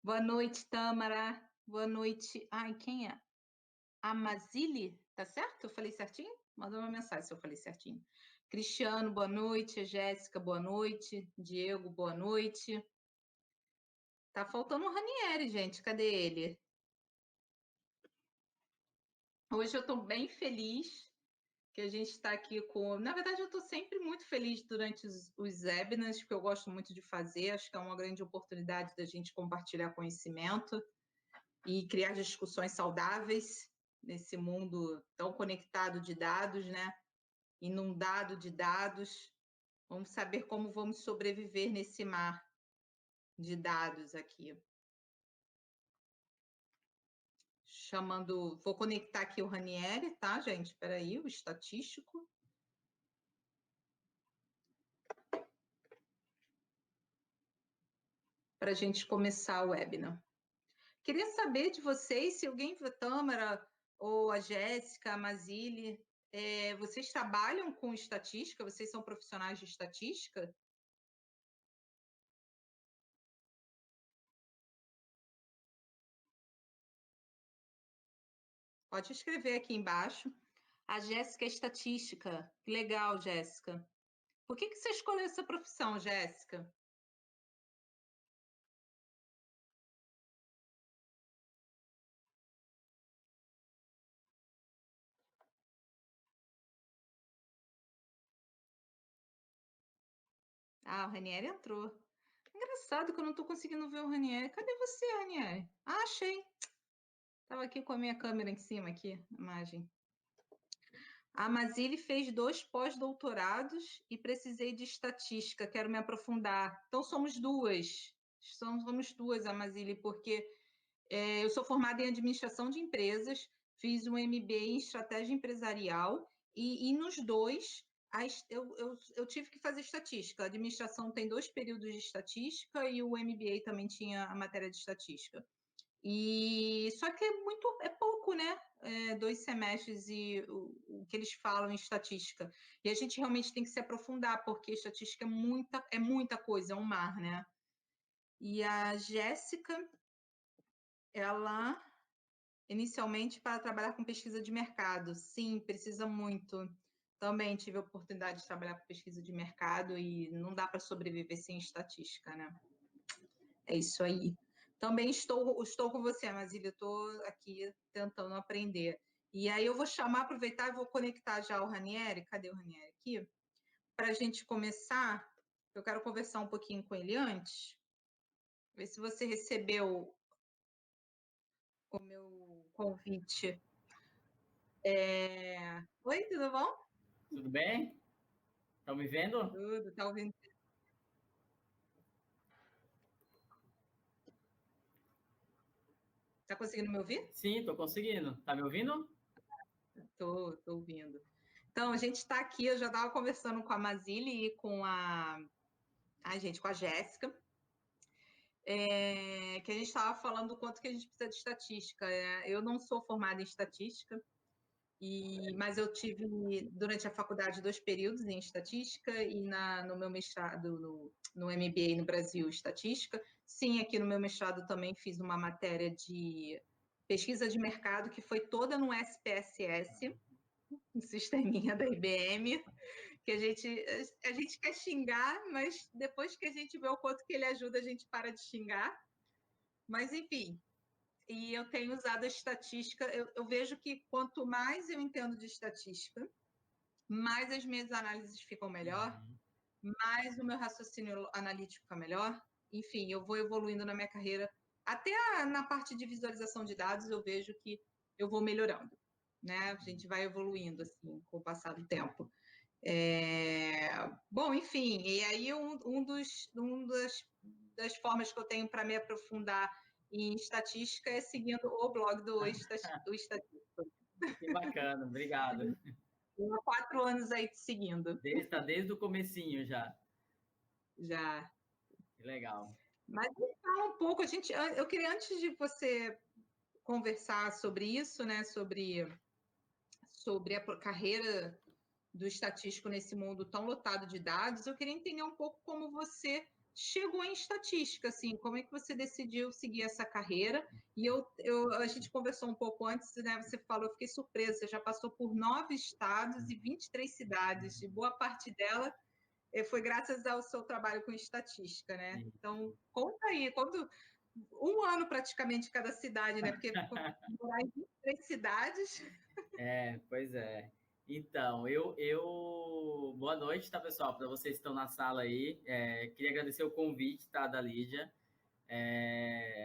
Boa noite, Tâmara. Boa noite. Ai, quem é? Amazile? Tá certo? Eu falei certinho? Manda uma mensagem se eu falei certinho. Cristiano, boa noite. Jéssica, boa noite. Diego, boa noite. Tá faltando o Ranieri, gente. Cadê ele? Hoje eu tô bem feliz que a gente está aqui com. Na verdade, eu estou sempre muito feliz durante os webinars, porque eu gosto muito de fazer. Acho que é uma grande oportunidade da gente compartilhar conhecimento e criar discussões saudáveis nesse mundo tão conectado de dados, né? Inundado de dados. Vamos saber como vamos sobreviver nesse mar de dados aqui. Chamando, vou conectar aqui o Ranieri, tá, gente? Espera aí, o estatístico. Para a gente começar o webinar. Queria saber de vocês, se alguém, a Tâmara ou a Jéssica, a Mazile, vocês trabalham com estatística? Vocês são profissionais de estatística? Pode escrever aqui embaixo. A Jéssica é estatística. Que legal, Jéssica. Por que você escolheu essa profissão, Jéssica? Ah, o Ranieri entrou. Engraçado que eu não estou conseguindo ver o Ranieri. Cadê você, Ranieri? Ah, achei. Estava aqui com a minha câmera em cima, aqui, a imagem. A Mazile fez 2 pós-doutorados e precisei de estatística, quero me aprofundar. Então, somos duas. Somos duas, a Mazile, porque eu sou formada em administração de empresas, fiz um MBA em estratégia empresarial e nos dois eu tive que fazer estatística. A administração tem 2 períodos de estatística e o MBA também tinha a matéria de estatística. E só que é pouco, né? 2 semestres e o que eles falam em estatística. E a gente realmente tem que se aprofundar, porque estatística é muita coisa, é um mar, né? E a Jéssica, ela inicialmente para trabalhar com pesquisa de mercado. Sim, precisa muito. Também tive a oportunidade de trabalhar com pesquisa de mercado e não dá para sobreviver sem estatística, né? É isso aí. Também estou com você, Mazília, estou aqui tentando aprender. E aí eu vou chamar, aproveitar e vou conectar já o Ranieri. Cadê o Ranieri aqui? Para a gente começar, eu quero conversar um pouquinho com ele antes. Ver se você recebeu o meu convite. Oi, tudo bom? Tudo bem? Estão me vendo? Tudo, tá ouvindo? Tá conseguindo me ouvir? Sim, estou conseguindo. Tá me ouvindo? Tô ouvindo. Então, a gente está aqui, eu já estava conversando com a Mazile e com com a Jéssica, que a gente estava falando do quanto que a gente precisa de estatística. Eu não sou formada em estatística, mas eu tive, durante a faculdade, 2 períodos em estatística e no meu mestrado, no MBA no Brasil, estatística. Sim, aqui no meu mestrado também fiz uma matéria de pesquisa de mercado, que foi toda no SPSS, um sisteminha da IBM, que a gente quer xingar, mas depois que a gente vê o quanto que ele ajuda, a gente para de xingar. Mas, enfim, e eu tenho usado a estatística, eu vejo que quanto mais eu entendo de estatística, mais as minhas análises ficam melhor, mais o meu raciocínio analítico fica melhor. Enfim, eu vou evoluindo na minha carreira. Até na parte de visualização de dados, eu vejo que eu vou melhorando, né? A gente vai evoluindo, assim, com o passar do tempo. Bom, enfim, e aí das formas que eu tenho para me aprofundar em estatística é seguindo o blog do Estatística. Que bacana, obrigado. Estou há 4 anos aí te seguindo. Desde o comecinho já. Já. Que legal. Mas me fala um pouco, eu queria, antes de você conversar sobre isso, né, sobre a carreira do estatístico nesse mundo tão lotado de dados, eu queria entender um pouco como você chegou em estatística, assim, como é que você decidiu seguir essa carreira? E a gente conversou um pouco antes, né? Você falou, eu fiquei surpresa, você já passou por 9 estados e 23 cidades, e boa parte dela foi graças ao seu trabalho com estatística, né? Sim. Então, conta aí, quando um ano praticamente cada cidade, né? Porque morar em 23 cidades. Pois é. Então, boa noite, tá, pessoal? Para vocês que estão na sala aí, queria agradecer o convite, tá, da Lídia,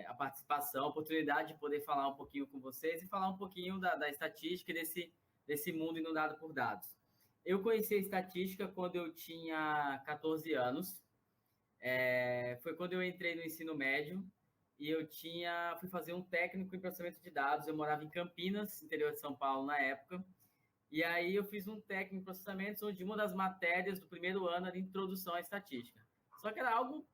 a participação, a oportunidade de poder falar um pouquinho com vocês e falar um pouquinho da estatística e desse mundo inundado por dados. Eu conheci a estatística quando eu tinha 14 anos. Foi quando eu entrei no ensino médio e fui fazer um técnico em processamento de dados. Eu morava em Campinas, interior de São Paulo, na época. E aí eu fiz um técnico em processamento, onde uma das matérias do primeiro ano era introdução à estatística. Só que era algo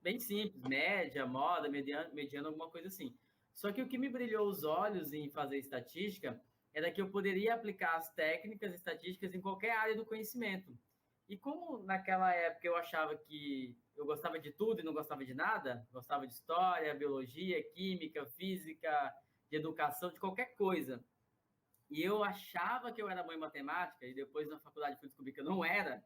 bem simples, média, moda, mediano, alguma coisa assim. Só que o que me brilhou os olhos em fazer estatística era que eu poderia aplicar as técnicas estatísticas em qualquer área do conhecimento. E como naquela época eu achava que eu gostava de tudo e não gostava de nada, gostava de história, biologia, química, física, de educação, de qualquer coisa. E eu achava que eu era bom em matemática, e depois na faculdade fui descobrir que eu não era,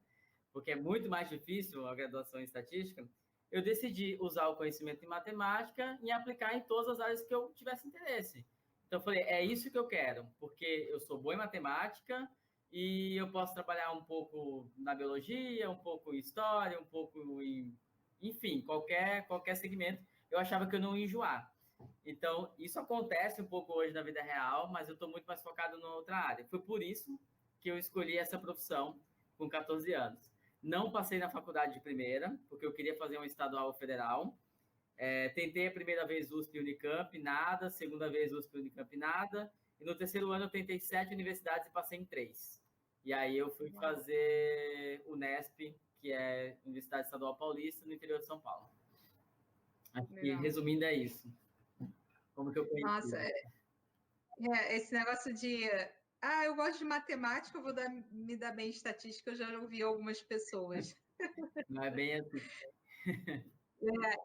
porque é muito mais difícil a graduação em estatística. Eu decidi usar o conhecimento em matemática e aplicar em todas as áreas que eu tivesse interesse. Então, eu falei, é isso que eu quero, porque eu sou bom em matemática e eu posso trabalhar um pouco na biologia, um pouco em história, um pouco em... Enfim, qualquer segmento. Eu achava que eu não ia enjoar. Então, isso acontece um pouco hoje na vida real, mas eu estou muito mais focado na outra área. Foi por isso que eu escolhi essa profissão com 14 anos. Não passei na faculdade de primeira, porque eu queria fazer um estadual ou federal. Tentei a primeira vez USP e Unicamp, nada. Segunda vez USP e Unicamp, nada. E no terceiro ano eu tentei 7 universidades e passei em 3. E aí eu fui fazer Unesp, que é Universidade Estadual Paulista, no interior de São Paulo. Acho que, Legal. resumindo, é isso. Como que eu conheci. Nossa, esse negócio de eu gosto de matemática, me dar bem em estatística, eu já ouvi algumas pessoas. Não é bem assim.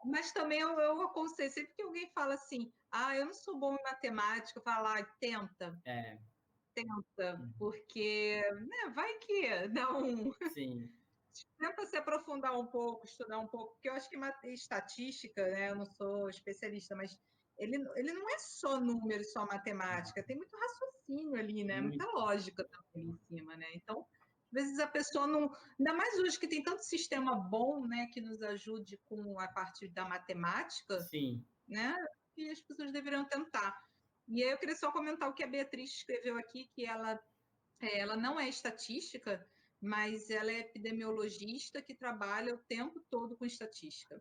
Mas também eu aconselho, sempre que alguém fala assim, eu não sou bom em matemática, eu falo, tenta, porque né, vai que não. Sim. Tenta se aprofundar um pouco, estudar um pouco, porque eu acho que estatística, né, eu não sou especialista, mas ele não é só número, só matemática, tem muito raciocínio ali, né? Muita lógica também em cima, né? Então, às vezes a pessoa não. Ainda mais hoje que tem tanto sistema bom, né, que nos ajude com a parte da matemática, Sim. né? E as pessoas deveriam tentar. E aí eu queria só comentar o que a Beatriz escreveu aqui, que ela não é estatística, mas ela é epidemiologista que trabalha o tempo todo com estatística.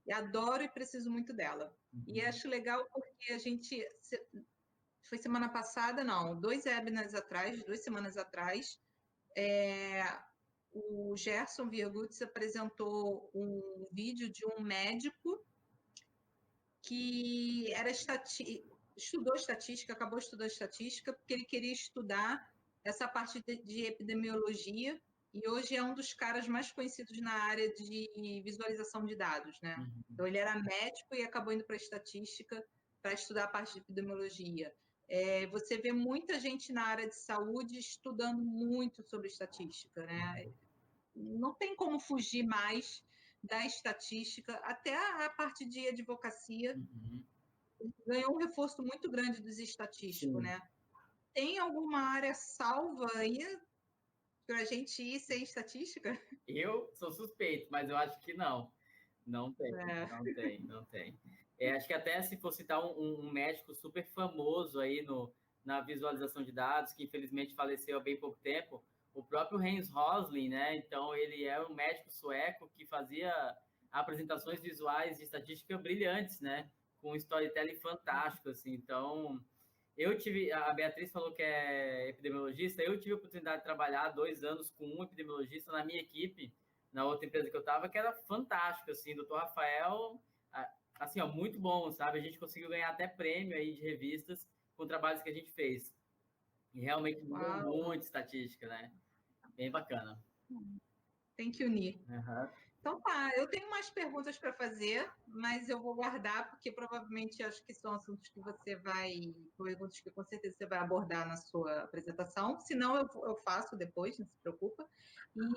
E adoro e preciso muito dela. E acho legal porque a gente. Foi semana passada, não, 2 semanas atrás, o Gerson Virgutz apresentou um vídeo de um médico que estudou estatística, acabou estudando estatística, porque ele queria estudar essa parte de epidemiologia, e hoje é um dos caras mais conhecidos na área de visualização de dados, né? Então, ele era médico e acabou indo para a estatística para estudar a parte de epidemiologia. Você vê muita gente na área de saúde estudando muito sobre estatística, né? Não tem como fugir mais da estatística, até a parte de advocacia ganhou um reforço muito grande dos estatísticos, Sim. né? Tem alguma área salva aí para a gente ir sem estatística? Eu sou suspeito, mas eu acho que não. Não tem, não tem, não tem. Acho que até se for citar um médico super famoso aí na visualização de dados, que infelizmente faleceu há bem pouco tempo, o próprio Hans Rosling, né? Então, ele é um médico sueco que fazia apresentações visuais de estatística brilhantes, né? Com um storytelling fantástico, assim. Então, a Beatriz falou que é epidemiologista, eu tive a oportunidade de trabalhar 2 anos com um epidemiologista na minha equipe, na outra empresa que eu estava, que era fantástico, assim, doutor Rafael, assim, ó, muito bom, sabe? A gente conseguiu ganhar até prêmio aí de revistas com trabalhos que a gente fez. E realmente mudou muito estatística, né? Bem bacana. Tem que unir. Então tá, eu tenho mais perguntas para fazer, mas eu vou guardar, porque provavelmente acho que são assuntos que você vai, perguntas que com certeza você vai abordar na sua apresentação. Se não, eu faço depois, não se preocupa.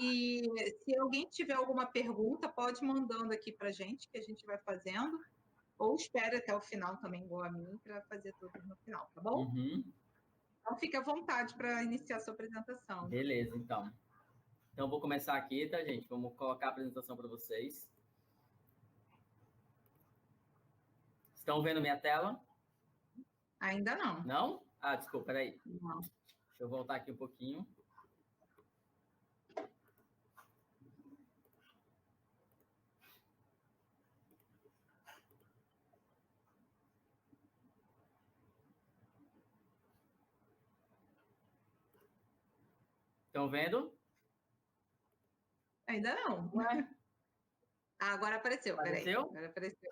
E se alguém tiver alguma pergunta, pode ir mandando aqui para a gente, que a gente vai fazendo. Ou espere até o final também, igual a mim, para fazer tudo no final, tá bom? Uhum. Então fique à vontade para iniciar a sua apresentação. Beleza, então. Então, vou começar aqui, tá, gente? Vamos colocar a apresentação para vocês. Estão vendo minha tela? Ainda não. Não? Ah, desculpa, peraí. Não. Deixa eu voltar aqui um pouquinho. Estão vendo? Ainda não. Ué? Ah, agora apareceu, peraí. Apareceu? Agora apareceu.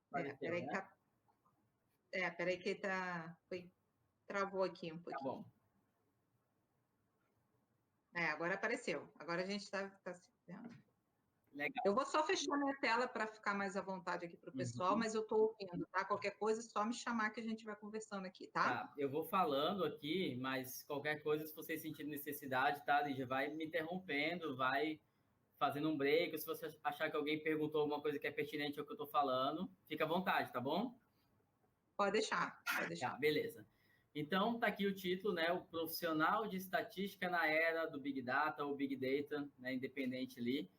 Apareceu, Peraí né? peraí que travou aqui um Tá pouquinho. bom. Agora apareceu. Agora a gente está se vendo. Legal. Eu vou só fechar minha tela para ficar mais à vontade aqui para o pessoal, mas eu estou ouvindo, tá? Qualquer coisa, é só me chamar que a gente vai conversando aqui, tá? Tá, eu vou falando aqui, mas qualquer coisa, se vocês sentirem necessidade, tá, Lígia, vai me interrompendo, vai fazendo um break, se você achar que alguém perguntou alguma coisa que é pertinente ao que eu estou falando, fica à vontade, tá bom? Pode deixar, pode deixar. Tá, beleza. Então, tá aqui o título, né? O profissional de estatística na era do Big Data ou Big Data, né? Independente ali.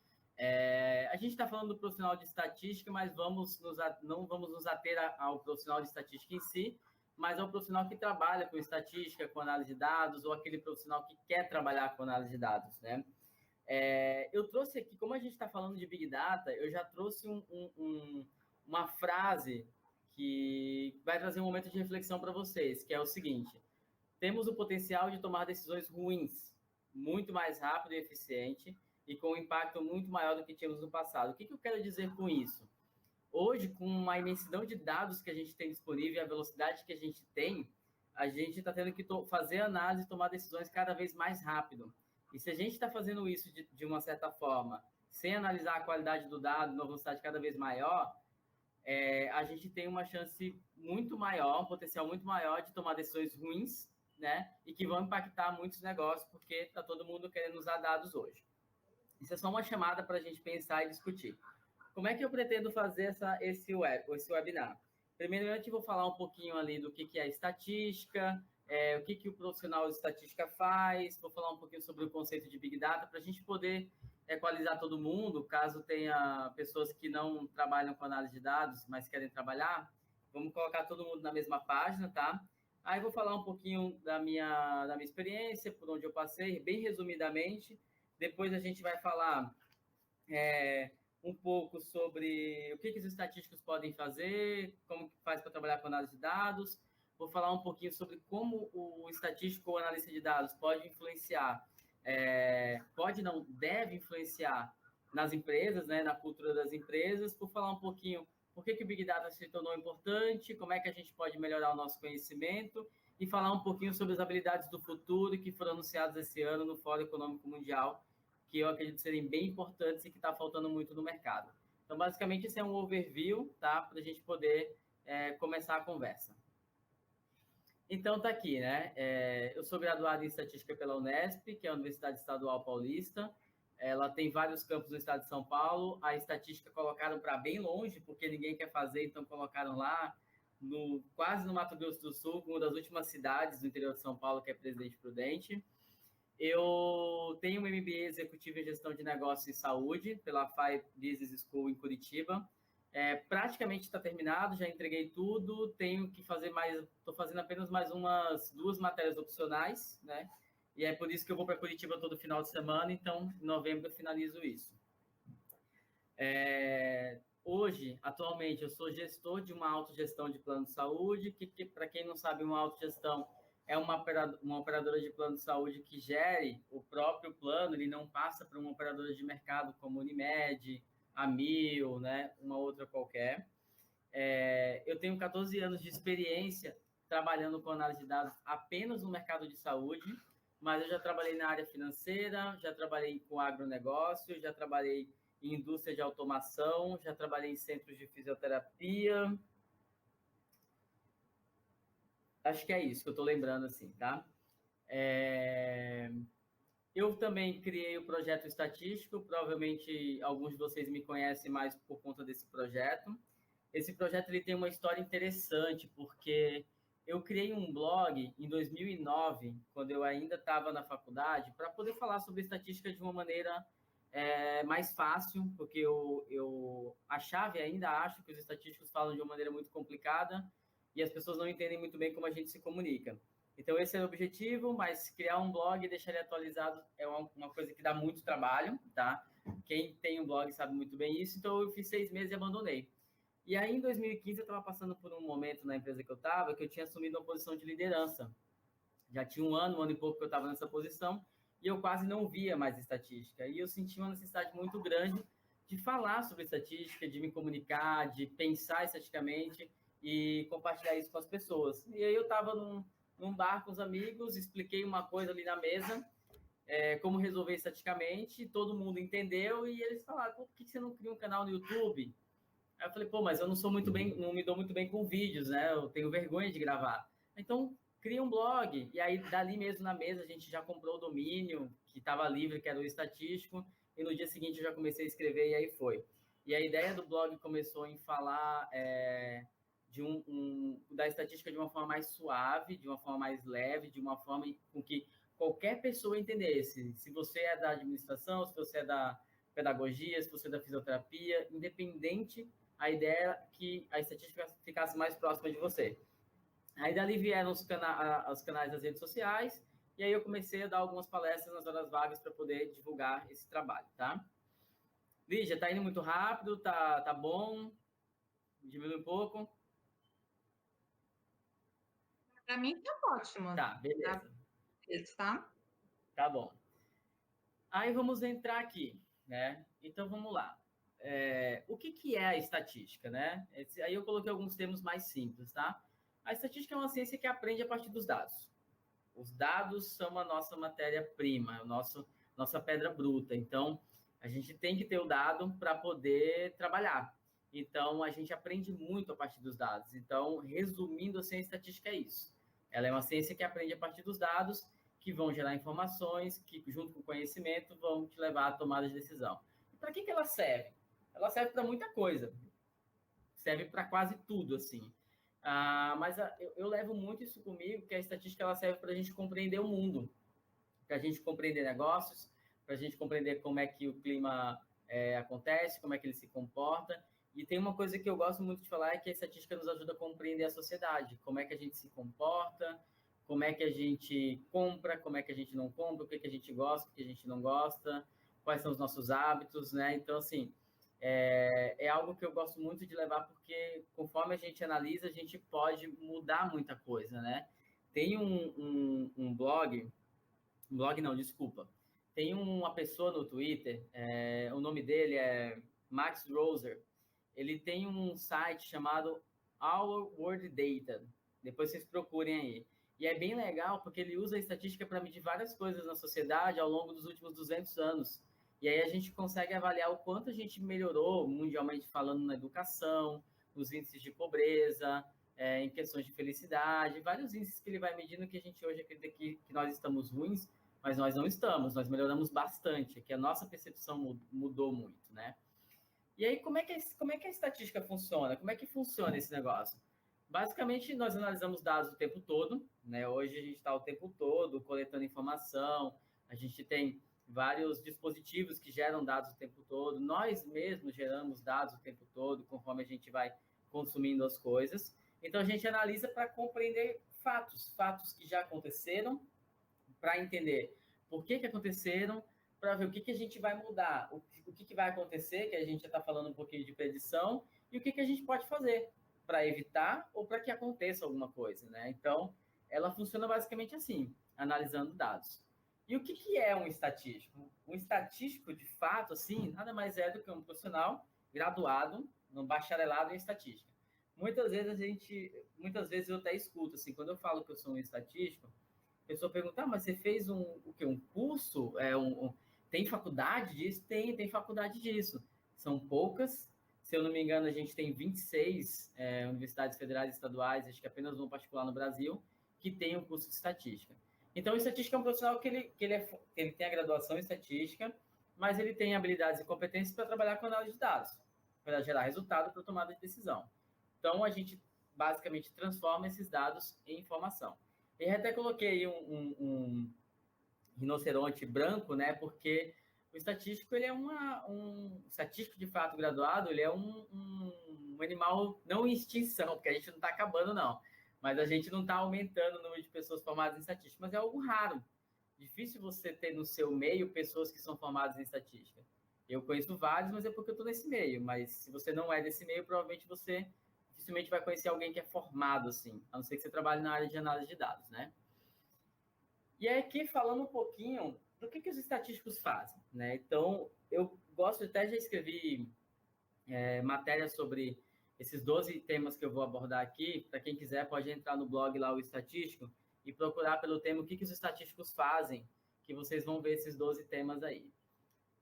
A gente está falando do profissional de estatística, mas não vamos nos ater ao profissional de estatística em si, mas ao profissional que trabalha com estatística, com análise de dados, ou aquele profissional que quer trabalhar com análise de dados, né? Eu trouxe aqui, como a gente está falando de Big Data, eu já trouxe uma frase que vai trazer um momento de reflexão para vocês, que é o seguinte: temos o potencial de tomar decisões ruins muito mais rápido e eficiente e com um impacto muito maior do que tínhamos no passado. O que eu quero dizer com isso? Hoje, com uma imensidão de dados que a gente tem disponível e a velocidade que a gente está tendo que fazer análise e tomar decisões cada vez mais rápido. E se a gente está fazendo isso de uma certa forma, sem analisar a qualidade do dado, numa velocidade cada vez maior, a gente tem uma chance muito maior, um potencial muito maior de tomar decisões ruins, né? E que vão impactar muitos negócios, porque está todo mundo querendo usar dados hoje. Isso é só uma chamada para a gente pensar e discutir. Como é que eu pretendo fazer esse webinar? Primeiramente, vou falar um pouquinho ali do que é estatística, o que o profissional de estatística faz, vou falar um pouquinho sobre o conceito de Big Data, para a gente poder equalizar todo mundo, caso tenha pessoas que não trabalham com análise de dados, mas querem trabalhar, vamos colocar todo mundo na mesma página, tá? Aí vou falar um pouquinho da minha experiência, por onde eu passei, bem resumidamente. Depois a gente vai falar um pouco sobre o que os estatísticos podem fazer, como que faz para trabalhar com análise de dados. Vou falar um pouquinho sobre como o estatístico ou analista de dados pode influenciar, pode não, deve influenciar nas empresas, né, na cultura das empresas. Vou falar um pouquinho por que o Big Data se tornou importante, como é que a gente pode melhorar o nosso conhecimento e falar um pouquinho sobre as habilidades do futuro que foram anunciadas esse ano no Fórum Econômico Mundial, que eu acredito serem bem importantes e que está faltando muito no mercado. Então, basicamente, esse é um overview, tá? Para a gente poder começar a conversa. Então, tá aqui, né? Eu sou graduado em Estatística pela Unesp, que é a Universidade Estadual Paulista. Ela tem vários campos no estado de São Paulo. A estatística colocaram para bem longe, porque ninguém quer fazer, então colocaram lá, quase no Mato Grosso do Sul, uma das últimas cidades do interior de São Paulo, que é Presidente Prudente. Eu tenho um MBA executivo em gestão de negócios e saúde pela FAI Business School em Curitiba. Praticamente está terminado, já entreguei tudo. Tenho que fazer mais, estou fazendo apenas mais umas 2 matérias opcionais, né? E é por isso que eu vou para Curitiba todo final de semana. Então, em novembro eu finalizo isso. Hoje, atualmente, eu sou gestor de uma autogestão de plano de saúde, que para quem não sabe, uma autogestão é uma operadora de plano de saúde que gere o próprio plano, ele não passa para uma operadora de mercado como Unimed, Amil, né, uma outra qualquer. Eu tenho 14 anos de experiência trabalhando com análise de dados apenas no mercado de saúde, mas eu já trabalhei na área financeira, já trabalhei com agronegócio, já trabalhei em indústria de automação, já trabalhei em centros de fisioterapia. Acho que é isso que eu estou lembrando, assim, tá? Eu também criei o projeto estatístico, provavelmente alguns de vocês me conhecem mais por conta desse projeto. Esse projeto ele tem uma história interessante, porque eu criei um blog em 2009, quando eu ainda estava na faculdade, para poder falar sobre estatística de uma maneira mais fácil, porque eu achava e ainda acho que os estatísticos falam de uma maneira muito complicada e as pessoas não entendem muito bem como a gente se comunica. Então, esse é o objetivo, mas criar um blog e deixar ele atualizado é uma coisa que dá muito trabalho, tá? Quem tem um blog sabe muito bem isso, então eu fiz 6 meses e abandonei. E aí, em 2015, eu estava passando por um momento na empresa que eu estava, que eu tinha assumido uma posição de liderança. Já tinha um ano e pouco que eu estava nessa posição, e eu quase não via mais estatística. E eu senti uma necessidade muito grande de falar sobre estatística, de me comunicar, de pensar estatisticamente e compartilhar isso com as pessoas. E aí eu estava num bar com os amigos, expliquei uma coisa ali na mesa, como resolver estatisticamente, todo mundo entendeu, e eles falaram, por que você não cria um canal no YouTube? Aí eu falei, pô, mas eu não sou muito bem, não me dou muito bem com vídeos, né? Eu tenho vergonha de gravar. Então, cria um blog. E aí, dali mesmo na mesa, a gente já comprou o domínio, que estava livre, que era o estatístico. E no dia seguinte eu já comecei a escrever e aí foi. E a ideia do blog começou em falar da estatística de uma forma mais suave, de uma forma mais leve, de uma forma com que qualquer pessoa entendesse. Se você é da administração, se você é da pedagogia, se você é da fisioterapia, independente, a ideia é que a estatística ficasse mais próxima de você. Aí dali vieram os canais das redes sociais, e aí eu comecei a dar algumas palestras nas horas vagas para poder divulgar esse trabalho, tá? Lígia, tá indo muito rápido, tá bom? Diminui um pouco. Para mim tá ótimo. Tá, beleza. Tá? Tá bom. Aí vamos entrar aqui, né? Então vamos lá. O que é a estatística, né? Aí eu coloquei alguns termos mais simples, tá? A estatística é uma ciência que aprende a partir dos dados. Os dados são a nossa matéria-prima, nossa pedra bruta. Então, a gente tem que ter o dado para poder trabalhar. Então, a gente aprende muito a partir dos dados. Então, resumindo, assim, a estatística é isso. Ela é uma ciência que aprende a partir dos dados, que vão gerar informações, que, junto com o conhecimento, vão te levar à tomada de decisão. E para que ela serve? Ela serve para muita coisa. Serve para quase tudo, assim. Mas eu levo muito isso comigo, que a estatística ela serve para a gente compreender o mundo, para a gente compreender negócios, para a gente compreender como é que o clima acontece, como é que ele se comporta. E tem uma coisa que eu gosto muito de falar, é que a estatística nos ajuda a compreender a sociedade, como é que a gente se comporta, como é que a gente compra, como é que a gente não compra, o que, que a gente gosta, o que a gente não gosta, quais são os nossos hábitos, né? Então, assim, é algo que eu gosto muito de levar, porque conforme a gente analisa, a gente pode mudar muita coisa, né? Tem um blog não, desculpa. Tem uma pessoa no Twitter, o nome dele é Max Roser. Ele tem um site chamado Our World Data. Depois vocês procurem aí. E é bem legal porque ele usa a estatística para medir várias coisas na sociedade ao longo dos últimos 200 anos. E aí a gente consegue avaliar o quanto a gente melhorou, mundialmente falando, na educação, nos índices de pobreza, em questões de felicidade, vários índices que ele vai medindo que a gente hoje acredita que nós estamos ruins, mas nós não estamos, nós melhoramos bastante, que a nossa percepção mudou muito, né? E aí, como é que a estatística funciona? Como é que funciona esse negócio? Basicamente, nós analisamos dados o tempo todo, né? Hoje a gente está o tempo todo coletando informação, a gente tem vários dispositivos que geram dados o tempo todo, nós mesmos geramos dados o tempo todo, conforme a gente vai consumindo as coisas. Então, a gente analisa para compreender fatos que já aconteceram, para entender por que aconteceram, para ver o que a gente vai mudar, o que vai acontecer, que a gente já está falando um pouquinho de predição, e o que a gente pode fazer para evitar ou para que aconteça alguma coisa, né? Então, ela funciona basicamente assim, analisando dados. E o que é um estatístico? Um estatístico, de fato, assim, nada mais é do que um profissional graduado no bacharelado em estatística. Muitas vezes eu até escuto, assim, quando eu falo que eu sou um estatístico, a pessoa pergunta, mas você fez o quê? Um curso? Tem faculdade disso? Tem faculdade disso. são poucas. Se eu não me engano, a gente tem 26 universidades federais e estaduais, acho que apenas uma particular no Brasil, que tem o curso de estatística. Então, o estatística é um profissional que ele tem a graduação em estatística, mas ele tem habilidades e competências para trabalhar com análise de dados, para gerar resultado para tomada de decisão. Então, a gente basicamente transforma esses dados em informação. E até coloquei um rinoceronte branco, né? Porque o estatístico, ele é um estatístico de fato graduado, ele é um animal não em extinção, porque a gente não está acabando, não. Mas a gente não está aumentando o número de pessoas formadas em estatística, mas é algo raro. Difícil você ter no seu meio pessoas que são formadas em estatística. Eu conheço vários, mas é porque eu estou nesse meio. Mas se você não é desse meio, provavelmente você dificilmente vai conhecer alguém que é formado assim, a não ser que você trabalhe na área de análise de dados, né? E aí, aqui falando um pouquinho do que os estatísticos fazem, né? Então, eu gosto, até já escrevi matéria sobre esses 12 temas que eu vou abordar aqui. Para quem quiser, pode entrar no blog lá, o Estatístico, e procurar pelo tema o que os estatísticos fazem, que vocês vão ver esses 12 temas aí.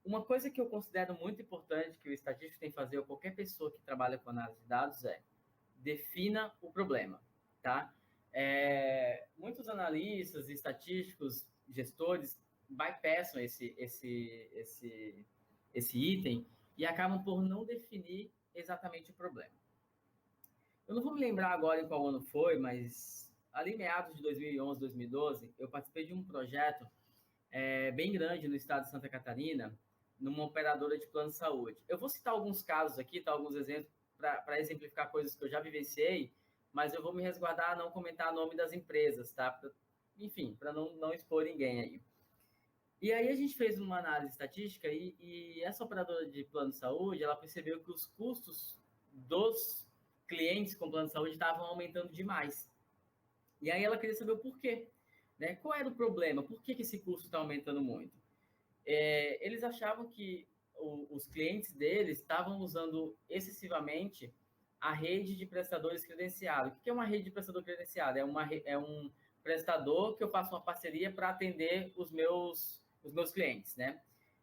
Uma coisa que eu considero muito importante que o estatístico tem que fazer, ou qualquer pessoa que trabalha com análise de dados, é defina o problema, tá? Muitos analistas, estatísticos, gestores bypassam esse item e acabam por não definir exatamente o problema. Eu não vou me lembrar agora em qual ano foi, mas ali meados de 2011, 2012, eu participei de um projeto bem grande no estado de Santa Catarina, numa operadora de plano de saúde. Eu vou citar alguns casos aqui, tá, alguns exemplos, para exemplificar coisas que eu já vivenciei, mas eu vou me resguardar a não comentar o nome das empresas, tá? Enfim, para não expor ninguém aí. E aí a gente fez uma análise estatística e essa operadora de plano de saúde, ela percebeu que os custos dos clientes com plano de saúde estavam aumentando demais. E aí ela queria saber o porquê, né? Qual era o problema? Por que esse custo está aumentando muito? Eles achavam que os clientes deles estavam usando excessivamente a rede de prestadores credenciados. O que é uma rede de prestador credenciado? É um prestador que eu faço uma parceria para atender os meus clientes, né?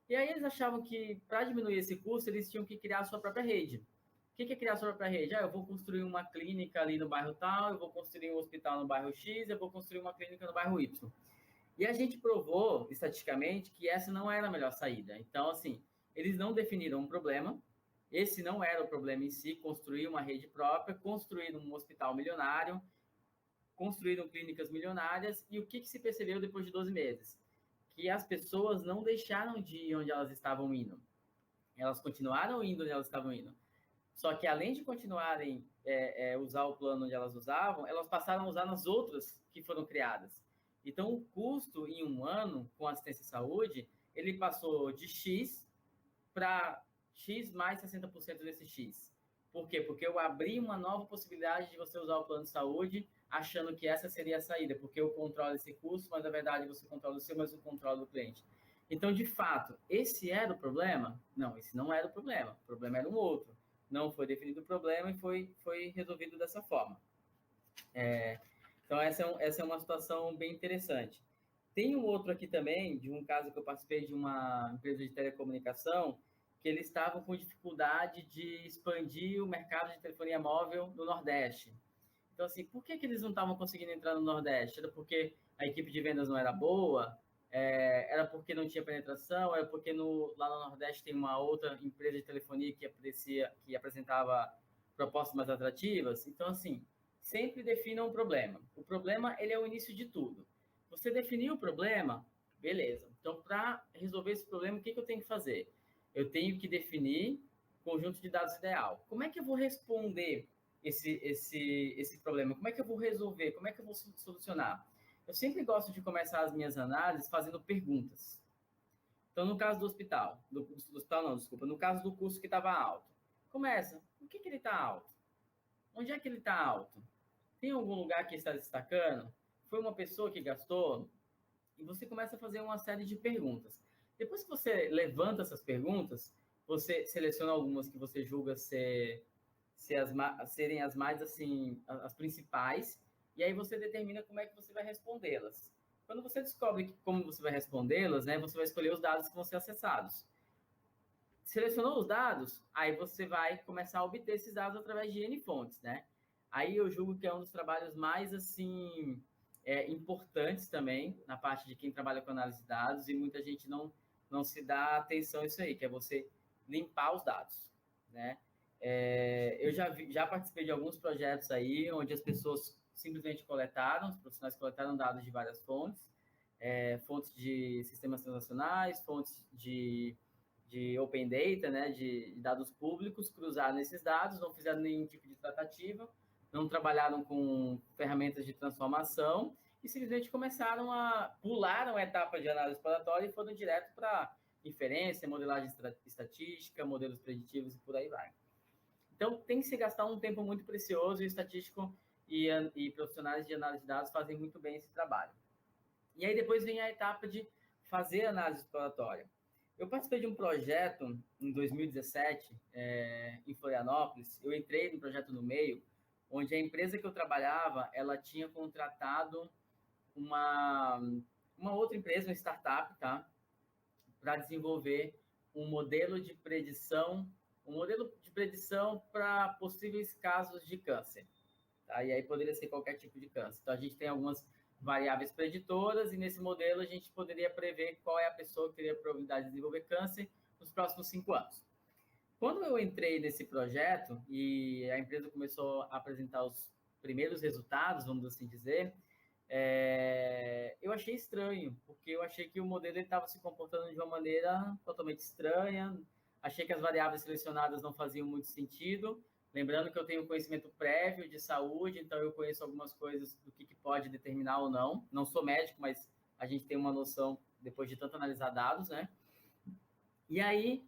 E aí eles achavam que, para diminuir esse custo, eles tinham que criar a sua própria rede. O que é criar a sua própria rede? Eu vou construir uma clínica ali no bairro tal, eu vou construir um hospital no bairro X, eu vou construir uma clínica no bairro Y. E a gente provou, estatisticamente, que essa não era a melhor saída. Então, assim, eles não definiram um problema, esse não era o problema em si, construir uma rede própria, construir um hospital milionário, construíram clínicas milionárias, e o que se percebeu depois de 12 meses? Que as pessoas não deixaram de ir onde elas estavam indo. Elas continuaram indo onde elas estavam indo. Só que, além de continuarem usar o plano onde elas usavam, elas passaram a usar nas outras que foram criadas. Então, o custo em um ano com assistência à saúde, ele passou de X para X mais 60% desse X. Por quê? Porque eu abri uma nova possibilidade de você usar o plano de saúde, achando que essa seria a saída, porque eu controlo esse custo, mas na verdade você controla o seu, mas eu controlo do cliente. Então, de fato, esse era o problema? Não, esse não era o problema. O problema era um outro. Não foi definido o problema e foi resolvido dessa forma. Então, essa é uma situação bem interessante. Tem um outro aqui também, de um caso que eu participei de uma empresa de telecomunicação, que eles estavam com dificuldade de expandir o mercado de telefonia móvel no Nordeste. Então, assim, por que eles não estavam conseguindo entrar no Nordeste? Era porque a equipe de vendas não era boa? Era porque não tinha penetração? Era porque lá no Nordeste tem uma outra empresa de telefonia que apresentava propostas mais atrativas? Então, assim, sempre defina um problema. O problema, ele é o início de tudo. Você definiu o problema, beleza. Então, para resolver esse problema, o que eu tenho que fazer? Eu tenho que definir o conjunto de dados ideal. Como é que eu vou responder esse problema? Como é que eu vou resolver? Como é que eu vou solucionar? Eu sempre gosto de começar as minhas análises fazendo perguntas. Então, no caso do hospital, no caso do custo que estava alto, começa, por que ele está alto? Onde é que ele está alto? Tem algum lugar que está destacando? Foi uma pessoa que gastou? E você começa a fazer uma série de perguntas. Depois que você levanta essas perguntas, você seleciona algumas que você julga serem as mais, assim, as principais, e aí você determina como é que você vai respondê-las. Quando você descobre como você vai respondê-las, né, você vai escolher os dados que vão ser acessados. Selecionou os dados, aí você vai começar a obter esses dados através de N fontes, né? Aí eu julgo que é um dos trabalhos mais, assim, importantes também, na parte de quem trabalha com análise de dados, e muita gente não se dá atenção a isso aí, que é você limpar os dados, né? Eu já participei de alguns projetos aí, onde as pessoas simplesmente coletaram, os profissionais coletaram dados de várias fontes, fontes de sistemas transacionais, fontes de open data, né, de dados públicos, cruzaram esses dados, não fizeram nenhum tipo de tratativa, não trabalharam com ferramentas de transformação e simplesmente começaram pularam a etapa de análise exploratória e foram direto para inferência, modelagem estatística, modelos preditivos e por aí vai. Então, tem que se gastar um tempo muito precioso e o estatístico e profissionais de análise de dados fazem muito bem esse trabalho. E aí depois vem a etapa de fazer análise exploratória. Eu participei de um projeto em 2017, em Florianópolis. Eu entrei no projeto no meio, onde a empresa que eu trabalhava, ela tinha contratado uma outra empresa, uma startup, tá? Para desenvolver um modelo de predição para possíveis casos de câncer. Tá? E aí poderia ser qualquer tipo de câncer. Então, a gente tem algumas variáveis preditoras e nesse modelo a gente poderia prever qual é a pessoa que teria probabilidade de desenvolver câncer nos próximos 5 anos. Quando eu entrei nesse projeto e a empresa começou a apresentar os primeiros resultados, vamos assim dizer, eu achei estranho, porque eu achei que o modelo estava se comportando de uma maneira totalmente estranha, achei que as variáveis selecionadas não faziam muito sentido, lembrando que eu tenho conhecimento prévio de saúde, então eu conheço algumas coisas do que pode determinar ou não. Não sou médico, mas a gente tem uma noção depois de tanto analisar dados, né? E aí,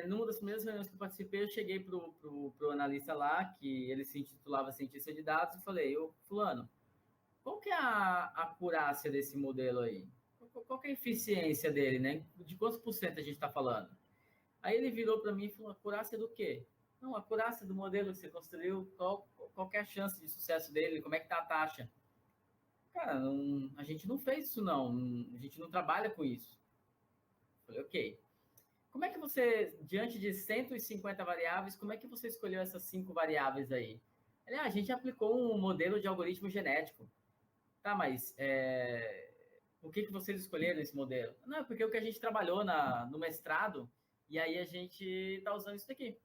numa das primeiras reuniões que eu participei, eu cheguei pro analista lá, que ele se intitulava cientista de dados, e falei, fulano, qual que é a acurácia desse modelo aí? Qual que é a eficiência dele, né? De quantos por cento a gente está falando? Aí ele virou para mim e falou, acurácia do quê? Não, a acurácia do modelo que você construiu, qual que é a chance de sucesso dele? Como é que está a taxa? Cara, a gente não fez isso, não. A gente não trabalha com isso. Falei, ok. Como é que você, diante de 150 variáveis, como é que você escolheu essas 5 variáveis aí? Ele, a gente aplicou um modelo de algoritmo genético. Tá, mas por que vocês escolheram esse modelo? Não, porque é o que a gente trabalhou no mestrado, e aí a gente está usando isso daqui.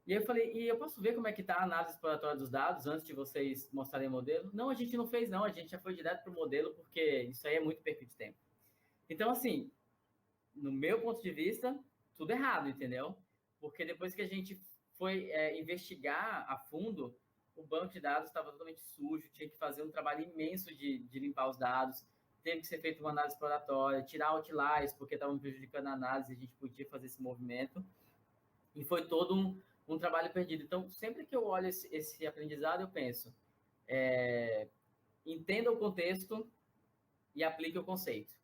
E aí eu falei, e eu posso ver como é que está a análise exploratória dos dados antes de vocês mostrarem o modelo? Não, a gente não fez, não. A gente já foi direto para o modelo, porque isso aí é muito perda de tempo. Então, assim, no meu ponto de vista, tudo errado, entendeu? Porque depois que a gente foi investigar a fundo, o banco de dados estava totalmente sujo, tinha que fazer um trabalho imenso de limpar os dados, teve que ser feita uma análise exploratória, tirar outliers, porque estavam prejudicando a análise, a gente podia fazer esse movimento, e foi todo um trabalho perdido. Então, sempre que eu olho esse aprendizado, eu penso, entenda o contexto e aplique o conceito.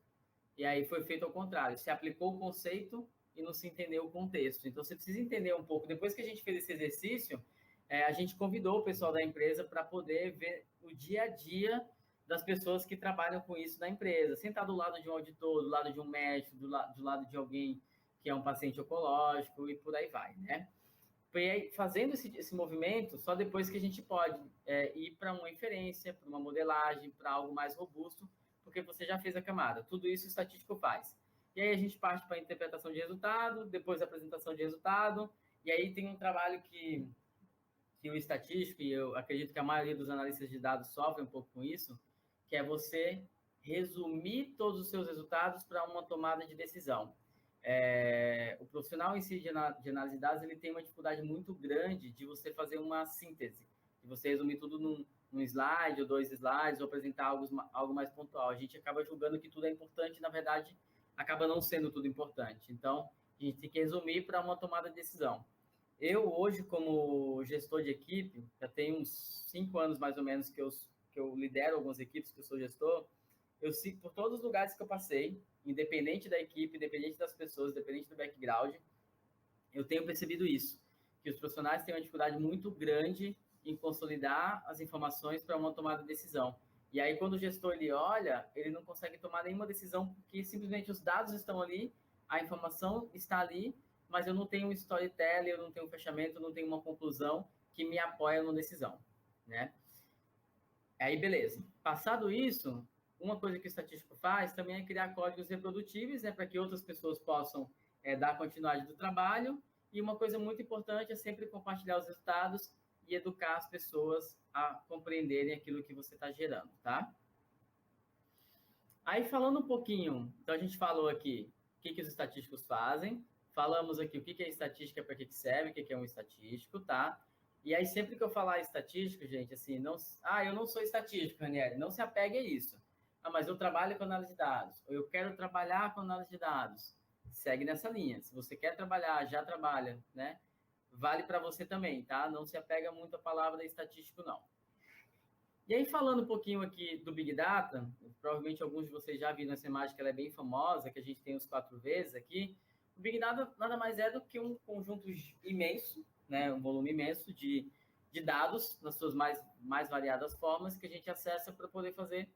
E aí foi feito ao contrário, se aplicou o conceito e não se entendeu o contexto. Então, você precisa entender um pouco. Depois que a gente fez esse exercício, a gente convidou o pessoal da empresa para poder ver o dia a dia das pessoas que trabalham com isso na empresa. Sentar do lado de um auditor, do lado de um médico, do lado de alguém que é um paciente oncológico e por aí vai, né? E aí, fazendo esse movimento, só depois que a gente pode ir para uma inferência, para uma modelagem, para algo mais robusto, porque você já fez a camada. Tudo isso o estatístico faz. E aí a gente parte para a interpretação de resultado, depois a apresentação de resultado, e aí tem um trabalho que o estatístico, e eu acredito que a maioria dos analistas de dados sofrem um pouco com isso, que é você resumir todos os seus resultados para uma tomada de decisão. O profissional em si de análise de dados, ele tem uma dificuldade muito grande de você fazer uma síntese, de você resumir tudo num slide ou 2 slides, ou apresentar algo mais pontual. A gente acaba julgando que tudo é importante, e, na verdade, acaba não sendo tudo importante. Então, a gente tem que resumir para uma tomada de decisão. Eu, hoje, como gestor de equipe, já tenho uns 5 anos, mais ou menos, que eu lidero algumas equipes, que eu sou gestor, eu sigo por todos os lugares que eu passei, independente da equipe, independente das pessoas, independente do background, eu tenho percebido isso, que os profissionais têm uma dificuldade muito grande em consolidar as informações para uma tomada de decisão. E aí, quando o gestor ele olha, ele não consegue tomar nenhuma decisão, porque simplesmente os dados estão ali, a informação está ali, mas eu não tenho um storytelling, eu não tenho um fechamento, eu não tenho uma conclusão que me apoia numa decisão, né? Aí, beleza. Passado isso, uma coisa que o estatístico faz também é criar códigos reprodutíveis, né, para que outras pessoas possam dar continuidade do trabalho. E uma coisa muito importante é sempre compartilhar os resultados e educar as pessoas a compreenderem aquilo que você está gerando, tá? Aí, falando um pouquinho, então a gente falou aqui o que os estatísticos fazem, falamos aqui o que é estatística, para que serve, o que é um estatístico, tá? E aí, sempre que eu falar estatístico, gente, assim, não, eu não sou estatístico, Ranieri, não se apegue a isso. Ah, mas eu trabalho com análise de dados, ou eu quero trabalhar com análise de dados. Segue nessa linha. Se você quer trabalhar, já trabalha, né? Vale para você também, tá? Não se apega muito à palavra estatístico, não. E aí, falando um pouquinho aqui do Big Data, provavelmente alguns de vocês já viram essa imagem, que ela é bem famosa, que a gente tem os 4Vs aqui. O Big Data nada mais é do que um conjunto imenso, né, um volume imenso de dados, nas suas mais variadas formas, que a gente acessa para poder fazer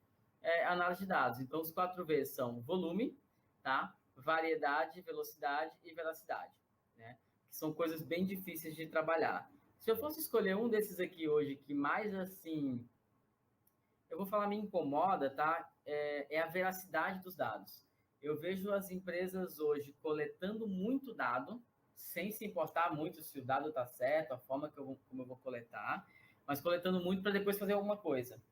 análise de dados. Então, os 4Vs são volume, tá? Variedade, velocidade e veracidade, né? Que são coisas bem difíceis de trabalhar. Se eu fosse escolher um desses aqui hoje que mais, assim, eu vou falar me incomoda, tá? É a veracidade dos dados. Eu vejo as empresas hoje coletando muito dado, sem se importar muito se o dado está certo, a forma como eu vou coletar, mas coletando muito para depois fazer alguma coisa.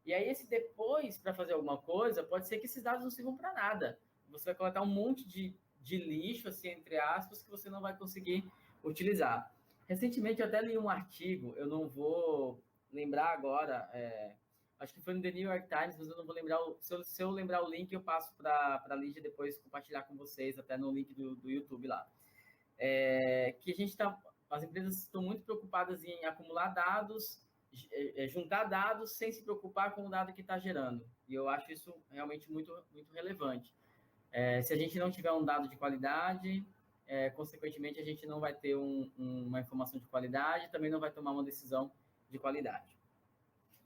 E aí, esse depois para fazer alguma coisa, pode ser que esses dados não sirvam para nada. Você vai coletar um monte de lixo, assim, entre aspas, que você não vai conseguir utilizar. Recentemente, eu até li um artigo, eu não vou lembrar agora, acho que foi no The New York Times, mas eu não vou lembrar. Se eu lembrar o link, eu passo para a Lígia depois compartilhar com vocês, até no link do YouTube lá. Que a gente as empresas estão muito preocupadas em acumular dados, juntar dados sem se preocupar com o dado que está gerando. E eu acho isso realmente muito, muito relevante. Se a gente não tiver um dado de qualidade, consequentemente, a gente não vai ter uma informação de qualidade, também não vai tomar uma decisão de qualidade.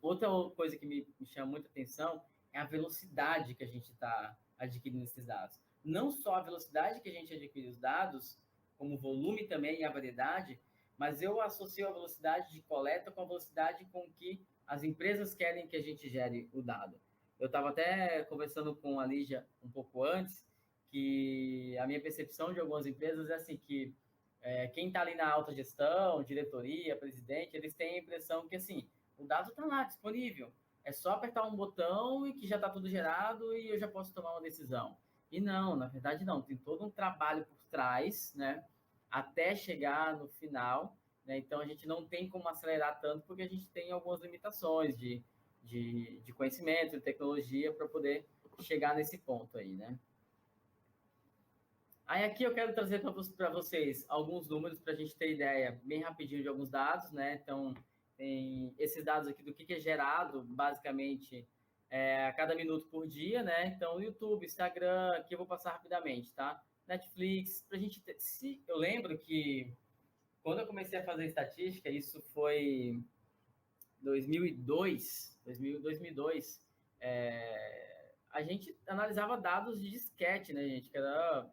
Outra coisa que me chama muita atenção é a velocidade que a gente está adquirindo esses dados. Não só a velocidade que a gente adquire os dados, como o volume também e a variedade, mas eu associo a velocidade de coleta com a velocidade com que as empresas querem que a gente gere o dado. Eu estava até conversando com a Lígia um pouco antes, que a minha percepção de algumas empresas é assim, que quem está ali na alta gestão, diretoria, presidente, eles têm a impressão que, assim, o dado está lá, disponível. É só apertar um botão e que já está tudo gerado e eu já posso tomar uma decisão. E não, na verdade não. Tem todo um trabalho por trás, né? Até chegar no final. Né? Então, a gente não tem como acelerar tanto porque a gente tem algumas limitações de conhecimento, de tecnologia para poder chegar nesse ponto aí, né? Aí aqui eu quero trazer para vocês alguns números para a gente ter ideia bem rapidinho de alguns dados, né? Então, tem esses dados aqui do que é gerado, basicamente, a cada minuto por dia, né? Então, YouTube, Instagram, aqui eu vou passar rapidamente, tá? Netflix, para a gente ter... Eu lembro que quando eu comecei a fazer estatística, isso foi 2002, a gente analisava dados de disquete, né, gente? Que era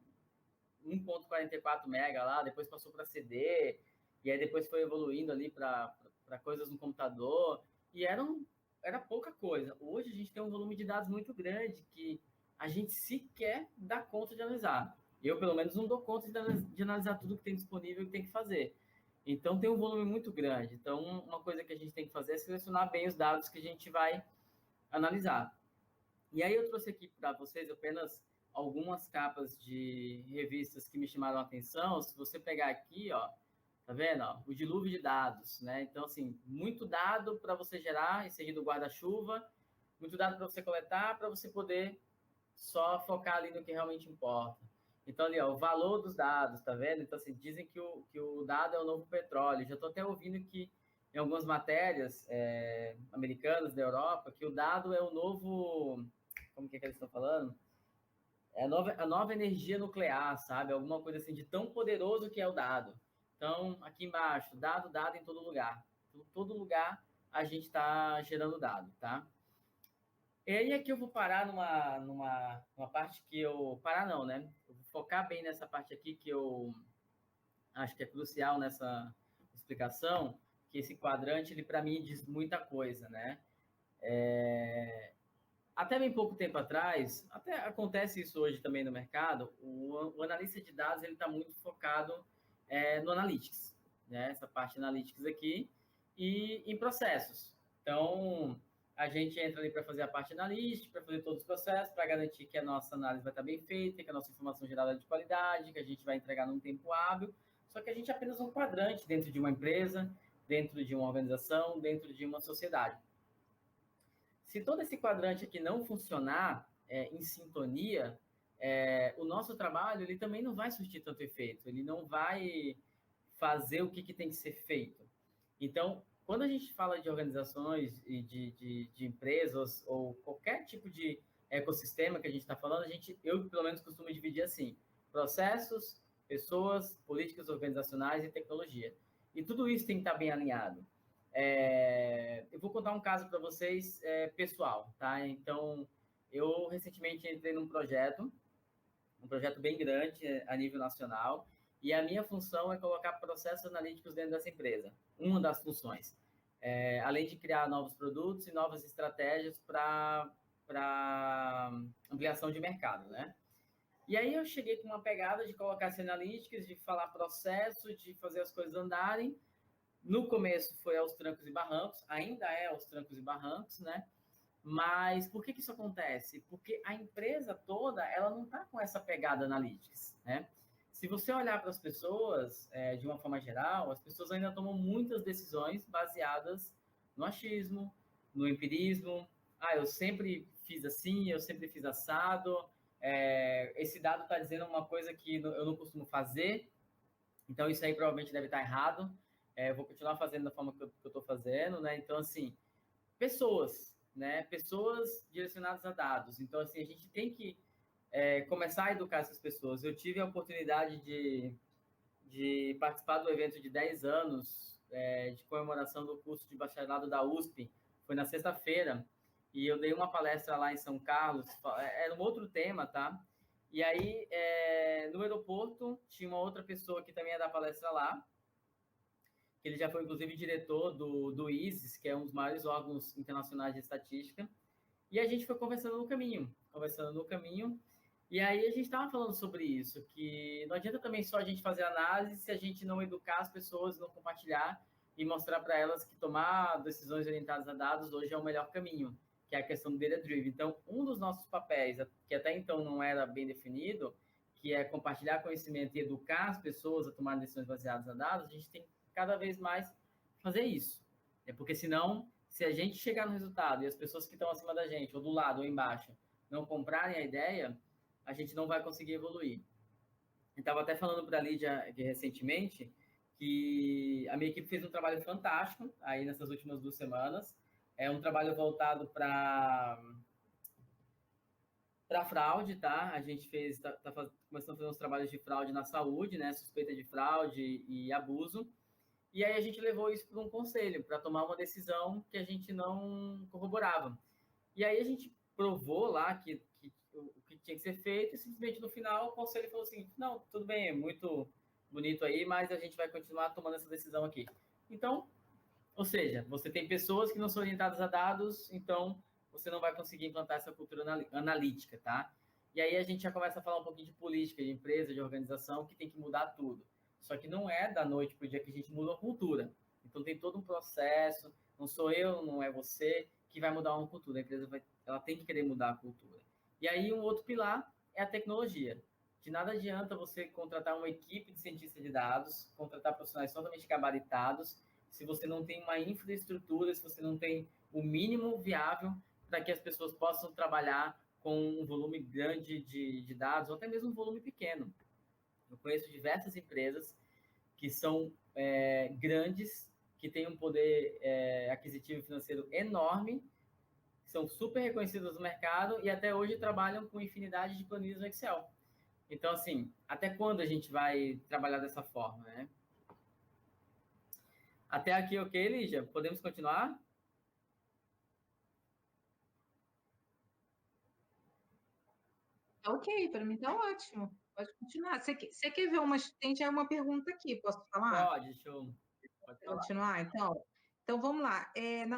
1.44 mega lá, depois passou para CD, e aí depois foi evoluindo ali para coisas no computador, e era pouca coisa. Hoje a gente tem um volume de dados muito grande que a gente sequer dá conta de analisar. Eu, pelo menos, não dou conta de analisar tudo que tem disponível e que tem que fazer. Então, tem um volume muito grande. Então, uma coisa que a gente tem que fazer é selecionar bem os dados que a gente vai analisar. E aí eu trouxe aqui para vocês apenas algumas capas de revistas que me chamaram a atenção. Se você pegar aqui, ó, tá vendo? Ó, o dilúvio de dados, né? Então, assim, muito dado para você gerar, em seguida o guarda-chuva, muito dado para você coletar, para você poder só focar ali no que realmente importa. Então, ali, ó, o valor dos dados, tá vendo? Então, assim, dizem que o dado é o novo petróleo. Já estou até ouvindo que, em algumas matérias americanas, da Europa, que o dado é o novo... Como que eles estão falando? É a nova energia nuclear, sabe? Alguma coisa assim de tão poderoso que é o dado. Então, aqui embaixo, dado em todo lugar. Em todo lugar a gente está gerando dado, tá? E aí aqui eu vou parar numa parte que eu... Parar não, né? Eu vou focar bem nessa parte aqui que eu acho que é crucial nessa explicação, que esse quadrante, ele para mim diz muita coisa, né? Até bem pouco tempo atrás, até acontece isso hoje também no mercado, o analista de dados ele está muito focado no analytics, né? Essa parte analytics aqui e em processos. Então, a gente entra ali para fazer a parte analítica, para fazer todos os processos, para garantir que a nossa análise vai estar bem feita, que a nossa informação gerada é de qualidade, que a gente vai entregar num tempo hábil. Só que a gente é apenas um quadrante dentro de uma empresa, dentro de uma organização, dentro de uma sociedade. Se todo esse quadrante aqui não funcionar em sintonia, o nosso trabalho ele também não vai surtir tanto efeito, ele não vai fazer o que tem que ser feito. Então, quando a gente fala de organizações e de empresas ou qualquer tipo de ecossistema que a gente está falando, eu pelo menos costumo dividir assim: processos, pessoas, políticas organizacionais e tecnologia. E tudo isso tem que estar bem alinhado. Eu vou contar um caso para vocês pessoal, tá? Então, eu recentemente entrei num projeto, um projeto bem grande a nível nacional, e a minha função é colocar processos analíticos dentro dessa empresa. Uma das funções. Além de criar novos produtos e novas estratégias para ampliação de mercado, né? E aí eu cheguei com uma pegada de colocar as analíticas, de falar processo, de fazer as coisas andarem. No começo foi aos trancos e barrancos, ainda é aos trancos e barrancos, né? Mas por que isso acontece? Porque a empresa toda, ela não está com essa pegada analytics, né? Se você olhar para as pessoas, de uma forma geral, as pessoas ainda tomam muitas decisões baseadas no achismo, no empirismo. Ah, eu sempre fiz assim, eu sempre fiz assado. Esse dado está dizendo uma coisa que eu não costumo fazer, então isso aí provavelmente deve estar errado. Eu vou continuar fazendo da forma que eu estou fazendo, né? Então, assim, pessoas, né? Pessoas direcionadas a dados. Então, assim, a gente tem que começar a educar essas pessoas. Eu tive a oportunidade de participar do evento de 10 anos de comemoração do curso de bacharelado da USP. Foi na sexta-feira. E eu dei uma palestra lá em São Carlos. Era um outro tema, tá? E aí, no aeroporto, tinha uma outra pessoa que também ia dar palestra lá, que ele já foi, inclusive, diretor do ISIS, que é um dos maiores órgãos internacionais de estatística. E a gente foi conversando no caminho, e aí a gente estava falando sobre isso, que não adianta também só a gente fazer análise se a gente não educar as pessoas, não compartilhar e mostrar para elas que tomar decisões orientadas a dados hoje é o melhor caminho, que é a questão do data-driven. Então, um dos nossos papéis, que até então não era bem definido, que é compartilhar conhecimento e educar as pessoas a tomar decisões baseadas a dados, a gente tem que cada vez mais fazer isso. Porque senão, se a gente chegar no resultado e as pessoas que estão acima da gente, ou do lado ou embaixo, não comprarem a ideia, a gente não vai conseguir evoluir. Eu estava até falando para a Lídia recentemente que a minha equipe fez um trabalho fantástico aí nessas últimas 2 semanas. É um trabalho voltado para fraude, tá? A gente começando a fazer uns trabalhos de fraude na saúde, né? Suspeita de fraude e abuso. E aí a gente levou isso para um conselho, para tomar uma decisão que a gente não corroborava. E aí a gente provou lá que o que tinha que ser feito, e simplesmente no final o conselho falou assim: não, tudo bem, é muito bonito aí, mas a gente vai continuar tomando essa decisão aqui. Então, ou seja, você tem pessoas que não são orientadas a dados, então você não vai conseguir implantar essa cultura analítica, tá? E aí a gente já começa a falar um pouquinho de política, de empresa, de organização, que tem que mudar tudo. Só que não é da noite para o dia que a gente muda a cultura. Então tem todo um processo, não sou eu, não é você, que vai mudar uma cultura. A empresa ela tem que querer mudar a cultura. E aí um outro pilar é a tecnologia. De nada adianta você contratar uma equipe de cientistas de dados, contratar profissionais totalmente gabaritados, se você não tem uma infraestrutura, se você não tem o mínimo viável para que as pessoas possam trabalhar com um volume grande de dados, ou até mesmo um volume pequeno. Eu conheço diversas empresas que são grandes, que têm um poder aquisitivo financeiro enorme, são super reconhecidas no mercado e até hoje trabalham com infinidade de planilhas no Excel. Então, assim, até quando a gente vai trabalhar dessa forma, né? Até aqui, ok, Lígia? Podemos continuar? Ok, para mim tá ótimo. Pode continuar. Você quer ver umas. Tem já uma pergunta aqui, posso falar? Pode, pode falar. Continuar, então? Então vamos lá.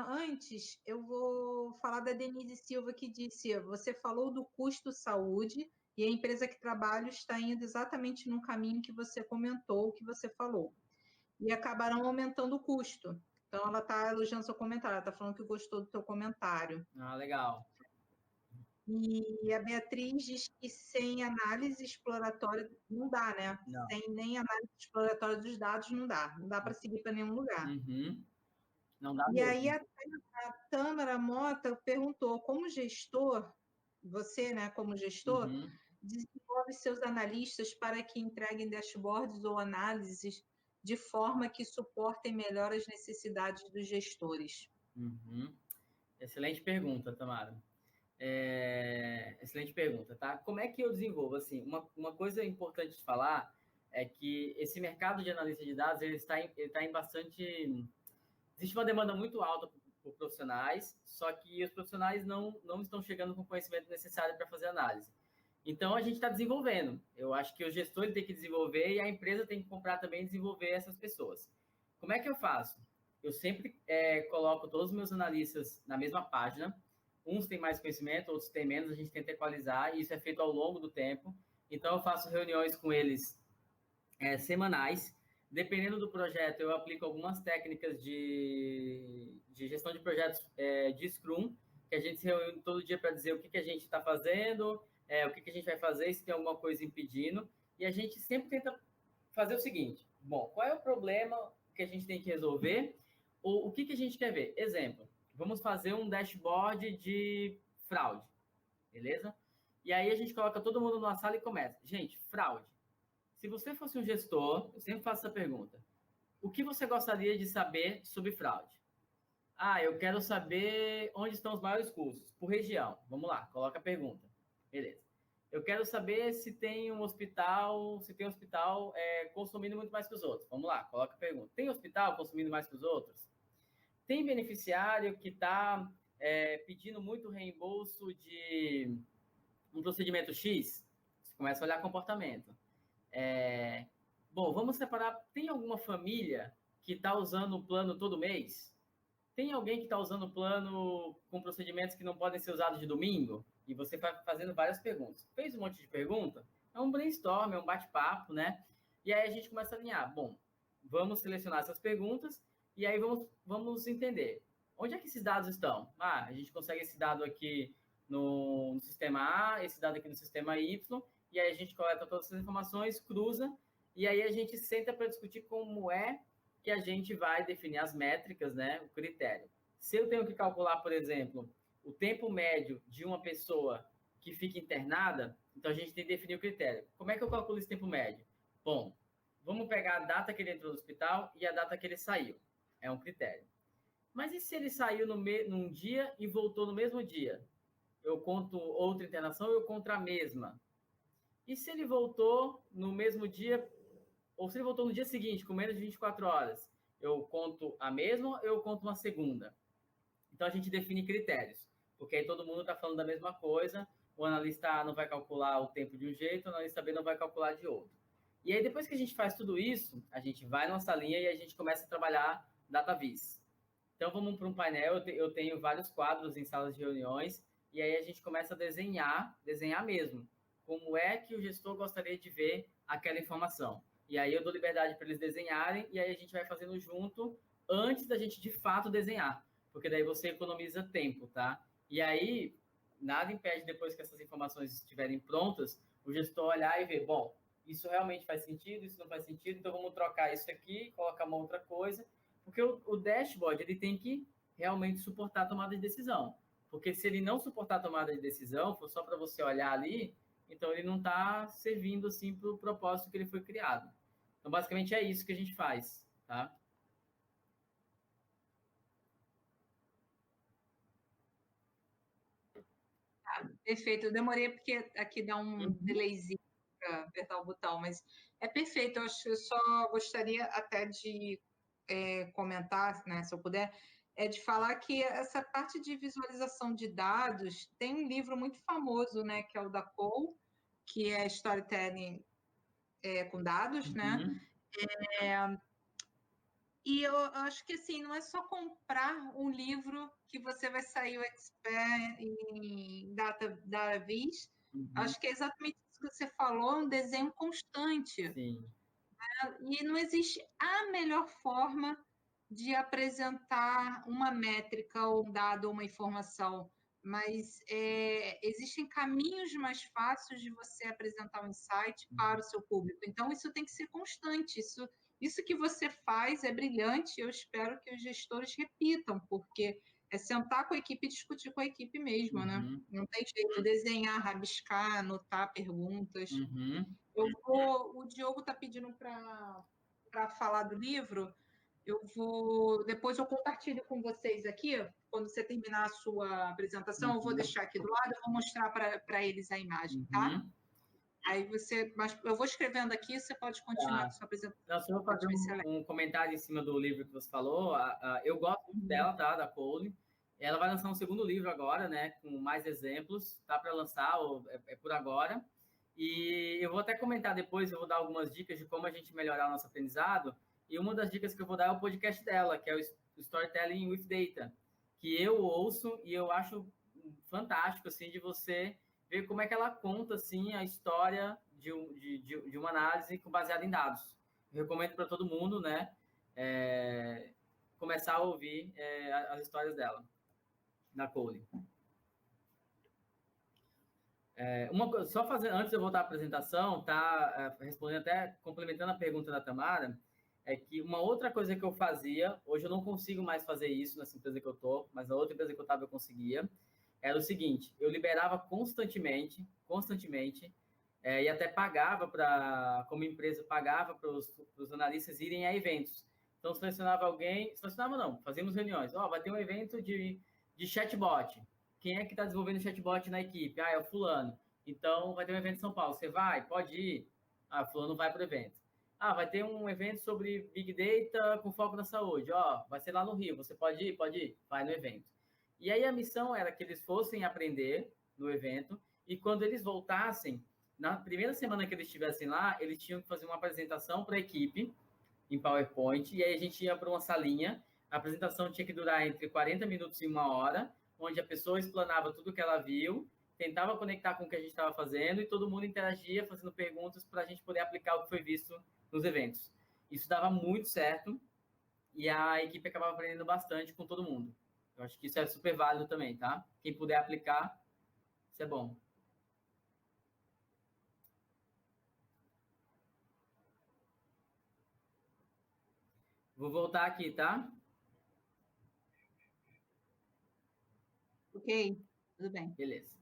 Antes, eu vou falar da Denise Silva, que disse: você falou do custo saúde e a empresa que trabalho está indo exatamente no caminho que você comentou, que você falou. E acabarão aumentando o custo. Então, ela está elogiando seu comentário, ela está falando que gostou do seu comentário. Ah, legal. E a Beatriz diz que sem análise exploratória não dá, né? Não. Sem nem análise exploratória dos dados não dá. Não dá para seguir para nenhum lugar. Uhum. Não dá E aí mesmo. a Tâmara Mota perguntou, como gestor, você, né, como gestor, Uhum. desenvolve seus analistas para que entreguem dashboards ou análises de forma que suportem melhor as necessidades dos gestores. Uhum. Excelente pergunta, Tamara. Excelente pergunta, tá? Como é que eu desenvolvo? Assim, uma coisa importante de falar é que esse mercado de analista de dados, ele tá em bastante... Existe uma demanda muito alta por profissionais, só que os profissionais não estão chegando com o conhecimento necessário para fazer análise. Então, a gente está desenvolvendo. Eu acho que o gestor ele tem que desenvolver e a empresa tem que comprar também e desenvolver essas pessoas. Como é que eu faço? Eu sempre coloco todos os meus analistas na mesma página. Uns têm mais conhecimento, outros têm menos. A gente tenta equalizar e isso é feito ao longo do tempo. Então, eu faço reuniões com eles semanais. Dependendo do projeto, eu aplico algumas técnicas de gestão de projetos de Scrum, que a gente se reúne todo dia para dizer o que a gente está fazendo, o que a gente vai fazer, se tem alguma coisa impedindo. E a gente sempre tenta fazer o seguinte: bom, qual é o problema que a gente tem que resolver? Ou o que a gente quer ver? Exemplo, vamos fazer um dashboard de fraude, beleza? E aí a gente coloca todo mundo numa sala e começa. Gente, fraude. Se você fosse um gestor, eu sempre faço essa pergunta. O que você gostaria de saber sobre fraude? Ah, eu quero saber onde estão os maiores custos, por região. Vamos lá, coloca a pergunta. Beleza. Eu quero saber se tem um hospital consumindo muito mais que os outros. Vamos lá, coloca a pergunta. Tem hospital consumindo mais que os outros? Tem beneficiário que está pedindo muito reembolso de um procedimento X? Você começa a olhar comportamento. Bom, vamos separar. Tem alguma família que está usando o plano todo mês? Tem alguém que está usando o plano com procedimentos que não podem ser usados de domingo? E você vai fazendo várias perguntas. Fez um monte de pergunta? É um brainstorm, é um bate-papo, né? E aí a gente começa a alinhar. Bom, vamos selecionar essas perguntas e aí vamos entender. Onde é que esses dados estão? Ah, a gente consegue esse dado aqui no sistema A, esse dado aqui no sistema Y, e aí a gente coleta todas essas informações, cruza, e aí a gente senta para discutir como é que a gente vai definir as métricas, né, o critério. Se eu tenho que calcular, por exemplo, o tempo médio de uma pessoa que fica internada, então a gente tem que definir o critério. Como é que eu calculo esse tempo médio? Bom, vamos pegar a data que ele entrou no hospital e a data que ele saiu. É um critério. Mas e se ele saiu num dia e voltou no mesmo dia? Eu conto outra internação ou eu conto a mesma? E se ele voltou no mesmo dia, ou se ele voltou no dia seguinte, com menos de 24 horas? Eu conto a mesma ou eu conto uma segunda? Então a gente define critérios, porque aí todo mundo está falando da mesma coisa, o analista A não vai calcular o tempo de um jeito, o analista B não vai calcular de outro. E aí depois que a gente faz tudo isso, a gente vai na nossa linha e a gente começa a trabalhar DataVis. Então vamos para um painel, eu tenho vários quadros em salas de reuniões, e aí a gente começa a desenhar mesmo, como é que o gestor gostaria de ver aquela informação. E aí eu dou liberdade para eles desenharem, e aí a gente vai fazendo junto antes da gente de fato desenhar, porque daí você economiza tempo, tá? E aí nada impede, depois que essas informações estiverem prontas, o gestor olhar e ver, bom, isso realmente faz sentido, isso não faz sentido, então vamos trocar isso aqui, colocar uma outra coisa, porque o dashboard ele tem que realmente suportar a tomada de decisão. Porque se ele não suportar a tomada de decisão, for só para você olhar ali, então ele não está servindo assim para o propósito que ele foi criado. Então, basicamente, é isso que a gente faz, tá? Perfeito. Eu demorei porque aqui dá um Uhum. delayzinho para apertar o botão, mas é perfeito. Eu só gostaria até de comentar, né, se eu puder, de falar que essa parte de visualização de dados tem um livro muito famoso, né, que é o da Cole, que é Storytelling com dados, né? E eu acho que assim, não é só comprar um livro que você vai sair o expert em database. Acho que é exatamente isso que você falou, um desenho constante. Sim. E não existe a melhor forma de apresentar uma métrica, ou um dado, ou uma informação, mas existem caminhos mais fáceis de você apresentar um insight para o seu público. Então, isso tem que ser constante. Isso que você faz é brilhante. Eu espero que os gestores repitam, porque é sentar com a equipe e discutir com a equipe mesmo, né? Não tem jeito. Desenhar, rabiscar, anotar perguntas. O Diogo está pedindo para falar do livro. Depois eu compartilho com vocês aqui, quando você terminar a sua apresentação, eu vou deixar aqui do lado, eu vou mostrar para eles a imagem, tá? Aí mas eu vou escrevendo aqui, você pode continuar com a sua apresentação. Não, só vou fazer um comentário em cima do livro que você falou. Eu gosto muito dela, tá? Da Cole. Ela vai lançar um segundo livro agora, né? Com mais exemplos. Tá para lançar, é por agora. E eu vou até comentar depois, eu vou dar algumas dicas de como a gente melhorar o nosso aprendizado. E uma das dicas que eu vou dar é o podcast dela, que é o Storytelling with Data, que eu ouço e eu acho fantástico, assim, de você ver como é que ela conta, assim, a história de uma análise baseada em dados. Eu recomendo para todo mundo, né, começar a ouvir as histórias dela, da Cole. Só antes de eu voltar à apresentação, tá respondendo até, complementando a pergunta da Tamara, é que uma outra coisa que eu fazia, hoje eu não consigo mais fazer isso nessa empresa que eu tô, mas na outra empresa que eu estava eu conseguia, era o seguinte, eu liberava constantemente, e até pagava como empresa, pagava para os analistas irem a eventos. Então, selecionava não, fazíamos reuniões. Vai ter um evento de chatbot. Quem é que está desenvolvendo chatbot na equipe? É o fulano. Então, vai ter um evento em São Paulo. Você vai? Pode ir? Fulano vai para o evento. Vai ter um evento sobre Big Data com foco na saúde. Vai ser lá no Rio. Você pode ir? Pode ir. Vai no evento. E aí, a missão era que eles fossem aprender no evento e quando eles voltassem, na primeira semana que eles estivessem lá, eles tinham que fazer uma apresentação para a equipe em PowerPoint. E aí, a gente ia para uma salinha. A apresentação tinha que durar entre 40 minutos e 1 hora, onde a pessoa explanava tudo que ela viu, tentava conectar com o que a gente estava fazendo e todo mundo interagia, fazendo perguntas para a gente poder aplicar o que foi visto nos eventos. Isso dava muito certo e a equipe acabava aprendendo bastante com todo mundo. Eu acho que isso é super válido também, tá? Quem puder aplicar, isso é bom. Vou voltar aqui, tá? Ok, tudo bem. Beleza.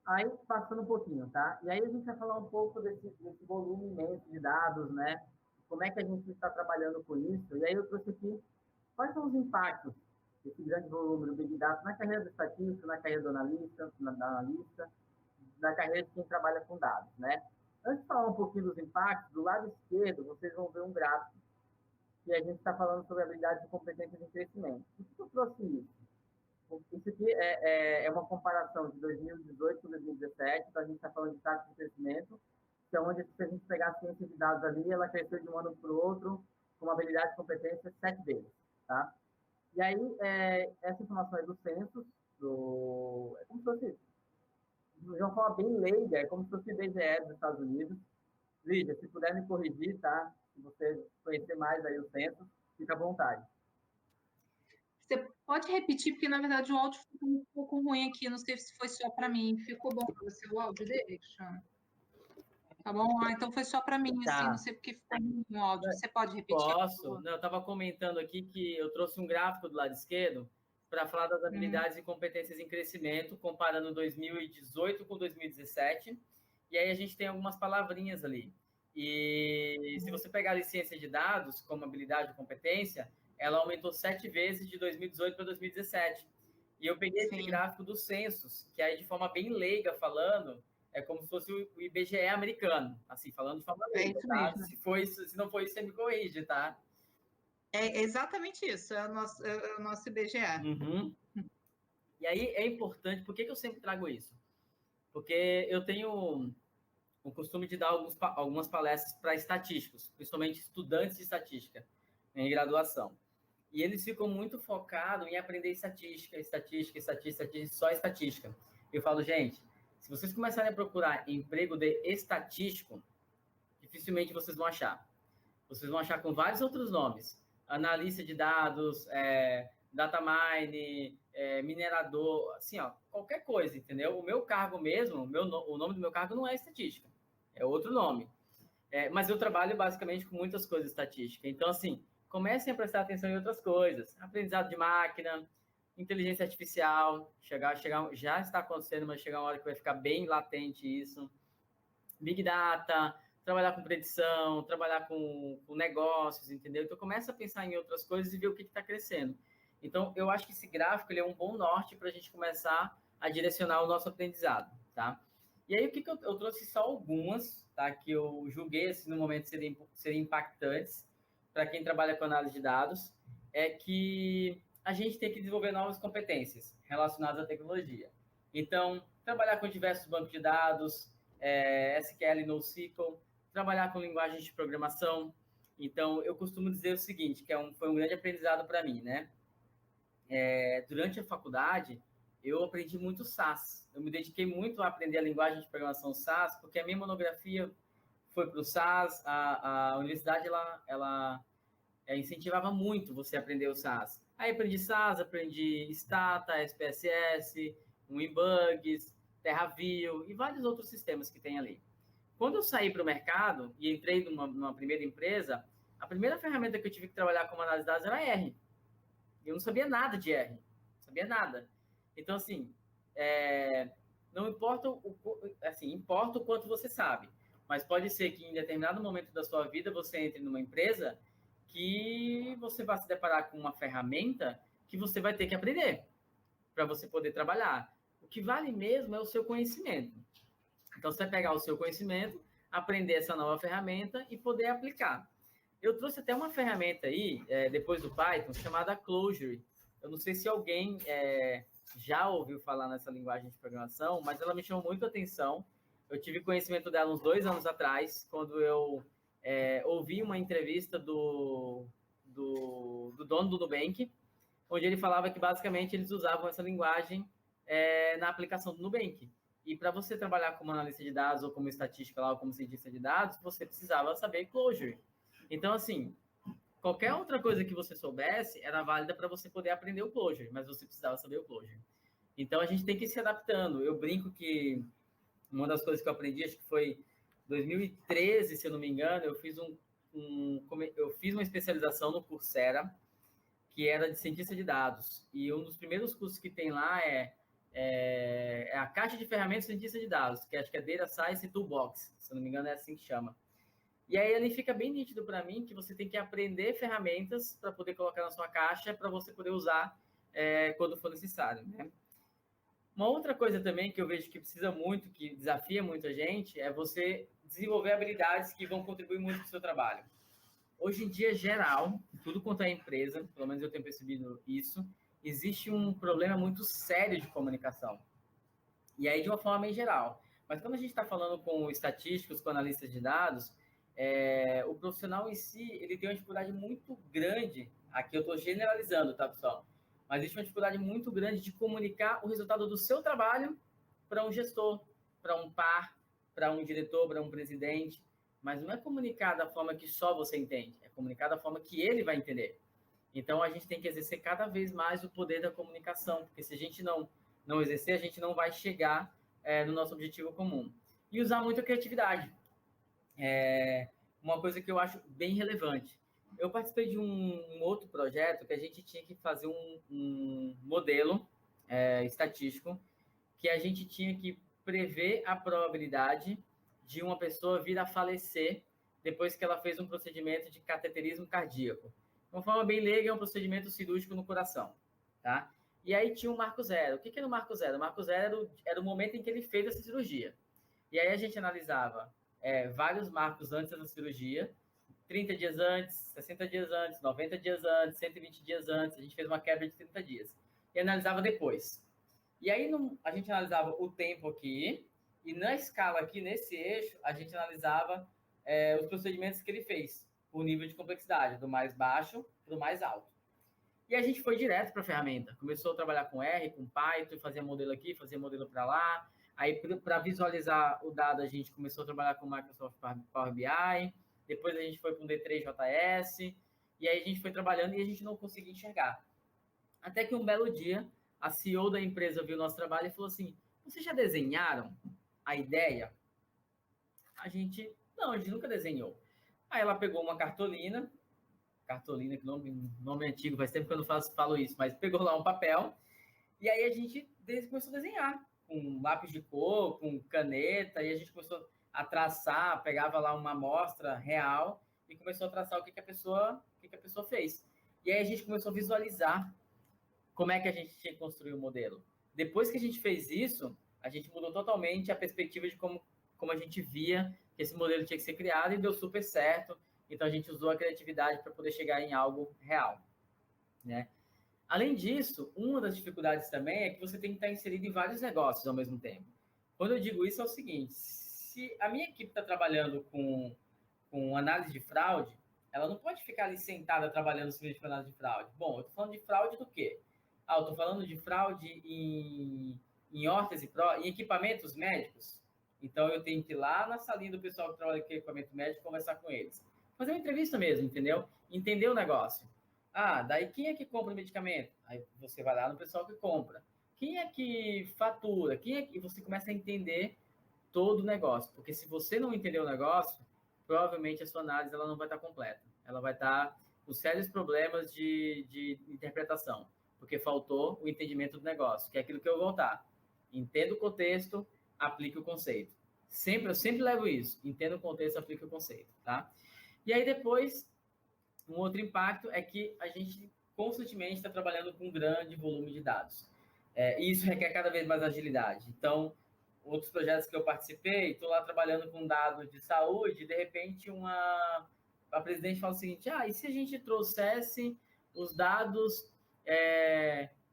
Aí, passando um pouquinho, tá? E aí a gente vai falar um pouco desse volume imenso de dados, né? Como é que a gente está trabalhando com isso? E aí eu trouxe aqui quais são os impactos desse grande volume do Big Data na carreira do estatístico, na carreira do analista, na carreira de quem trabalha com dados, né? Antes de falar um pouquinho dos impactos, do lado esquerdo, vocês vão ver um gráfico que a gente está falando sobre habilidades e competências em crescimento. Por que eu trouxe isso? Isso aqui é uma comparação de 2018 com 2017, então a gente está falando de taxa de crescimento, que é onde, se a gente pegar a ciência de dados ali, ela cresceu de um ano para o outro, com uma habilidade e competência 7 vezes, tá? E aí, essa informação é do census, é como se fosse, de uma forma bem leiga, é como se fosse o IBGE dos Estados Unidos. Lídia, se puder me corrigir, tá? Se você conhecer mais aí o census, fica à vontade. Você pode repetir, porque na verdade o áudio ficou um pouco ruim aqui, não sei se foi só para mim. Ficou bom para você o áudio dele, Cristiano? Tá bom? Então foi só para mim, Tá. assim, não sei porque ficou ruim o áudio. Você pode repetir? Posso. Não, eu estava comentando aqui que eu trouxe um gráfico do lado esquerdo para falar das habilidades e competências em crescimento, comparando 2018 com 2017. E aí a gente tem algumas palavrinhas ali. E se você pegar a ciência de dados como habilidade e competência, ela aumentou 7 vezes de 2018 para 2017. E eu peguei esse gráfico do census, que aí de forma bem leiga falando, é como se fosse o IBGE americano, assim, falando de forma leiga, tá? Se não for isso, você me corrige, tá? É exatamente isso, é o nosso IBGE. E aí é importante, por que eu sempre trago isso? Porque eu tenho o costume de dar algumas palestras para estatísticos, principalmente estudantes de estatística em graduação. E eles ficam muito focados em aprender estatística, só estatística. Eu falo, gente, se vocês começarem a procurar emprego de estatístico, dificilmente vocês vão achar. Vocês vão achar com vários outros nomes. Analista de dados, data mine, minerador, assim, ó, qualquer coisa, entendeu? O meu cargo mesmo, o nome do meu cargo não é estatística, é outro nome. Mas eu trabalho basicamente com muitas coisas estatísticas. Então, assim, comecem a prestar atenção em outras coisas. Aprendizado de máquina, inteligência artificial, já está acontecendo, mas chegar uma hora que vai ficar bem latente isso. Big Data, trabalhar com predição, trabalhar com negócios, entendeu? Então, começa a pensar em outras coisas e ver o que está crescendo. Então, eu acho que esse gráfico ele é um bom norte para a gente começar a direcionar o nosso aprendizado, tá? E aí, o que eu trouxe só algumas, tá? Que eu julguei, assim, no momento, seriam impactantes para quem trabalha com análise de dados, é que a gente tem que desenvolver novas competências relacionadas à tecnologia. Então, trabalhar com diversos bancos de dados, SQL, NoSQL, trabalhar com linguagens de programação. Então, eu costumo dizer o seguinte, que foi um grande aprendizado para mim, né? Durante a faculdade, eu aprendi muito SAS. Eu me dediquei muito a aprender a linguagem de programação SAS, porque a minha monografia foi para o SAS. A universidade, ela incentivava muito você aprender o SAS. Aí aprendi SAS, aprendi Stata, SPSS, Winbugs, TerraView e vários outros sistemas que tem ali. Quando eu saí para o mercado e entrei numa primeira empresa, a primeira ferramenta que eu tive que trabalhar como análise de dados era R. Eu não sabia nada de R, não sabia nada. Então, assim, não importa importa o quanto você sabe, mas pode ser que em determinado momento da sua vida você entre numa empresa que você vai se deparar com uma ferramenta que você vai ter que aprender para você poder trabalhar. O que vale mesmo é o seu conhecimento. Então, você vai pegar o seu conhecimento, aprender essa nova ferramenta e poder aplicar. Eu trouxe até uma ferramenta aí, depois do Python, chamada Clojure. Eu não sei se alguém já ouviu falar nessa linguagem de programação, mas ela me chamou muito a atenção. Eu tive conhecimento dela uns 2 anos atrás, quando eu ouvi uma entrevista do dono do Nubank, onde ele falava que basicamente eles usavam essa linguagem na aplicação do Nubank. E para você trabalhar como analista de dados, ou como estatística lá, ou como cientista de dados, você precisava saber Clojure. Então, assim, qualquer outra coisa que você soubesse era válida para você poder aprender o Clojure, mas você precisava saber o Clojure. Então, a gente tem que ir se adaptando. Eu brinco que uma das coisas que eu aprendi, acho que foi 2013, se eu não me engano, eu fiz uma especialização no Coursera, que era de cientista de dados. E um dos primeiros cursos que tem lá é a caixa de ferramentas de cientista de dados, que acho que é Data Science Toolbox, se eu não me engano é assim que chama. E aí ele fica bem nítido para mim que você tem que aprender ferramentas para poder colocar na sua caixa, para você poder usar quando for necessário, né? Uma outra coisa também que eu vejo que precisa muito, que desafia muita gente, é você desenvolver habilidades que vão contribuir muito para o seu trabalho. Hoje em dia, geral, tudo quanto é empresa, pelo menos eu tenho percebido isso, existe um problema muito sério de comunicação. E aí, de uma forma em geral. Mas quando a gente está falando com estatísticos, com analistas de dados, o profissional em si, ele tem uma dificuldade muito grande, aqui eu estou generalizando, tá, pessoal? Mas existe uma dificuldade muito grande de comunicar o resultado do seu trabalho para um gestor, para um par, para um diretor, para um presidente. Mas não é comunicar da forma que só você entende, é comunicar da forma que ele vai entender. Então, a gente tem que exercer cada vez mais o poder da comunicação, porque se a gente não exercer, a gente não vai chegar no nosso objetivo comum. E usar muito a criatividade. Uma coisa que eu acho bem relevante. Eu participei de um outro projeto que a gente tinha que fazer um modelo estatístico, que a gente tinha que prever a probabilidade de uma pessoa vir a falecer depois que ela fez um procedimento de cateterismo cardíaco. De uma forma bem leiga, é um procedimento cirúrgico no coração, tá? E aí tinha o marco zero. O que era o marco zero? O marco zero era o momento em que ele fez essa cirurgia. E aí a gente analisava vários marcos antes da cirurgia, 30 dias antes, 60 dias antes, 90 dias antes, 120 dias antes. A gente fez uma quebra de 30 dias. E analisava depois. E aí a gente analisava o tempo aqui, E na escala aqui, nesse eixo, a gente analisava os procedimentos que ele fez, por nível de complexidade, do mais baixo para o mais alto. E a gente foi direto para a ferramenta. Começou a trabalhar com R, com Python, fazia modelo aqui, fazia modelo para lá. Aí, para visualizar o dado, a gente começou a trabalhar com Microsoft Power BI. Depois a gente foi com D3JS. E aí a gente foi trabalhando e a gente não conseguia enxergar. Até que um belo dia, a CEO da empresa viu o nosso trabalho e falou assim, vocês já desenharam a ideia? Não, a gente nunca desenhou. Aí ela pegou uma cartolina, que nome antigo, faz tempo que eu não falo isso, mas pegou lá um papel, e aí a gente começou a desenhar, com lápis de cor, com caneta, e a gente começou a traçar, pegava lá uma amostra real, e começou a traçar o que a pessoa fez. E aí a gente começou a visualizar como é que a gente tinha que construir o modelo. Depois que a gente fez isso, a gente mudou totalmente a perspectiva de como a gente via que esse modelo tinha que ser criado e deu super certo. Então, a gente usou a criatividade para poder chegar em algo real, né? Além disso, uma das dificuldades também é que você tem que estar inserido em vários negócios ao mesmo tempo. Quando eu digo isso, é o seguinte, se a minha equipe está trabalhando com análise de fraude, ela não pode ficar ali sentada trabalhando simplesmente com análise de fraude. Bom, eu estou falando de fraude do quê? Eu estou falando de fraude em hortas em equipamentos médicos. Então, eu tenho que ir lá na salinha do pessoal que trabalha com equipamento médico conversar com eles. Fazer uma entrevista mesmo, entendeu? Entender o negócio. Daí quem é que compra o medicamento? Aí você vai lá no pessoal que compra. Quem é que fatura? Quem é que... Você começa a entender todo o negócio. Porque se você não entender o negócio, provavelmente a sua análise ela não vai estar completa. Ela vai estar com sérios problemas de interpretação. Porque faltou o entendimento do negócio, que é aquilo que eu vou voltar. Entenda o contexto, aplique o conceito. Eu sempre levo isso. Entenda o contexto, aplique o conceito, tá? E aí depois, um outro impacto é que a gente constantemente está trabalhando com um grande volume de dados. E isso requer cada vez mais agilidade. Então, outros projetos que eu participei, estou lá trabalhando com dados de saúde, e de repente a presidente fala o seguinte, e se a gente trouxesse os dados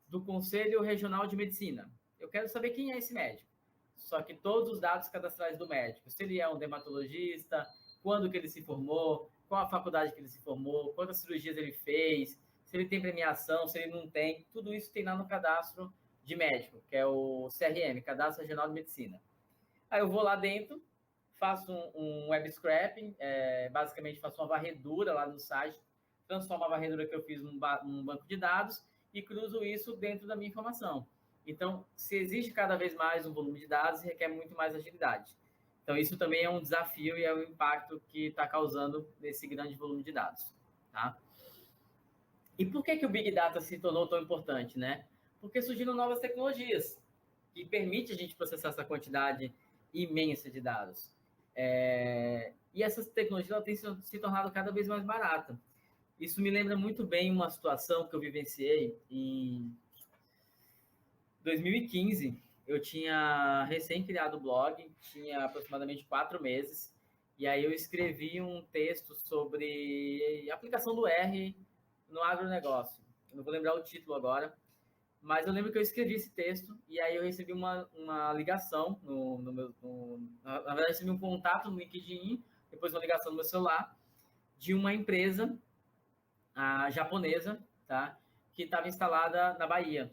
do Conselho Regional de Medicina? Eu quero saber quem é esse médico. Só que todos os dados cadastrais do médico, se ele é um dermatologista, quando que ele se formou, qual a faculdade que ele se formou, quantas cirurgias ele fez, se ele tem premiação, se ele não tem, tudo isso tem lá no cadastro de médico, que é o CRM, Cadastro Regional de Medicina. Aí eu vou lá dentro, faço um web scraping, basicamente faço uma varredura lá no site, transformo a varredura que eu fiz num banco de dados e cruzo isso dentro da minha informação. Então, se existe cada vez mais um volume de dados, requer muito mais agilidade. Então, isso também é um desafio e é o impacto que está causando nesse grande volume de dados, tá? E por que o Big Data se tornou tão importante, né? Porque surgiram novas tecnologias que permitem a gente processar essa quantidade imensa de dados. E essas tecnologias têm se tornado cada vez mais baratas. Isso me lembra muito bem uma situação que eu vivenciei em 2015. Eu tinha recém-criado o blog, tinha aproximadamente 4 meses, e aí eu escrevi um texto sobre a aplicação do R no agronegócio. Eu não vou lembrar o título agora, mas eu lembro que eu escrevi esse texto, e aí eu recebi uma ligação na verdade, eu recebi um contato no LinkedIn, depois uma ligação no meu celular, de uma empresa japonesa, tá? Que estava instalada na Bahia.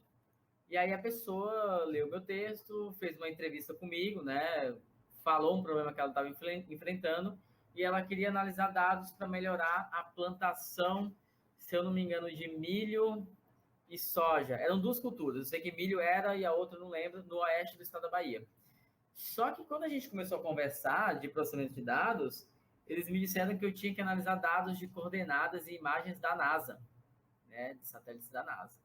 E aí a pessoa leu meu texto, fez uma entrevista comigo, né? Falou um problema que ela estava enfrentando e ela queria analisar dados para melhorar a plantação, se eu não me engano, de milho e soja. Eram duas culturas. Eu sei que milho era e a outra não lembro, no oeste do estado da Bahia. Só que quando a gente começou a conversar de processamento de dados, eles me disseram que eu tinha que analisar dados de coordenadas e imagens da NASA, né? De satélites da NASA.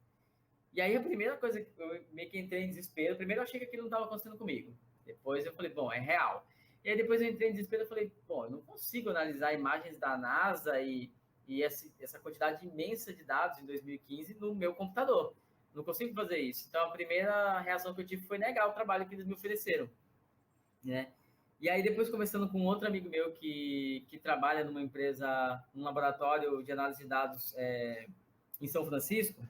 E aí a primeira coisa que eu meio que entrei em desespero, primeiro eu achei que aquilo não estava acontecendo comigo. Depois eu falei, bom, é real. E aí depois eu entrei em desespero e falei, bom, eu não consigo analisar imagens da NASA e essa quantidade imensa de dados em 2015 no meu computador. Não consigo fazer isso. Então a primeira reação que eu tive foi negar o trabalho que eles me ofereceram, né? E aí depois conversando com outro amigo meu que trabalha numa empresa, num laboratório de análise de dados em São Francisco,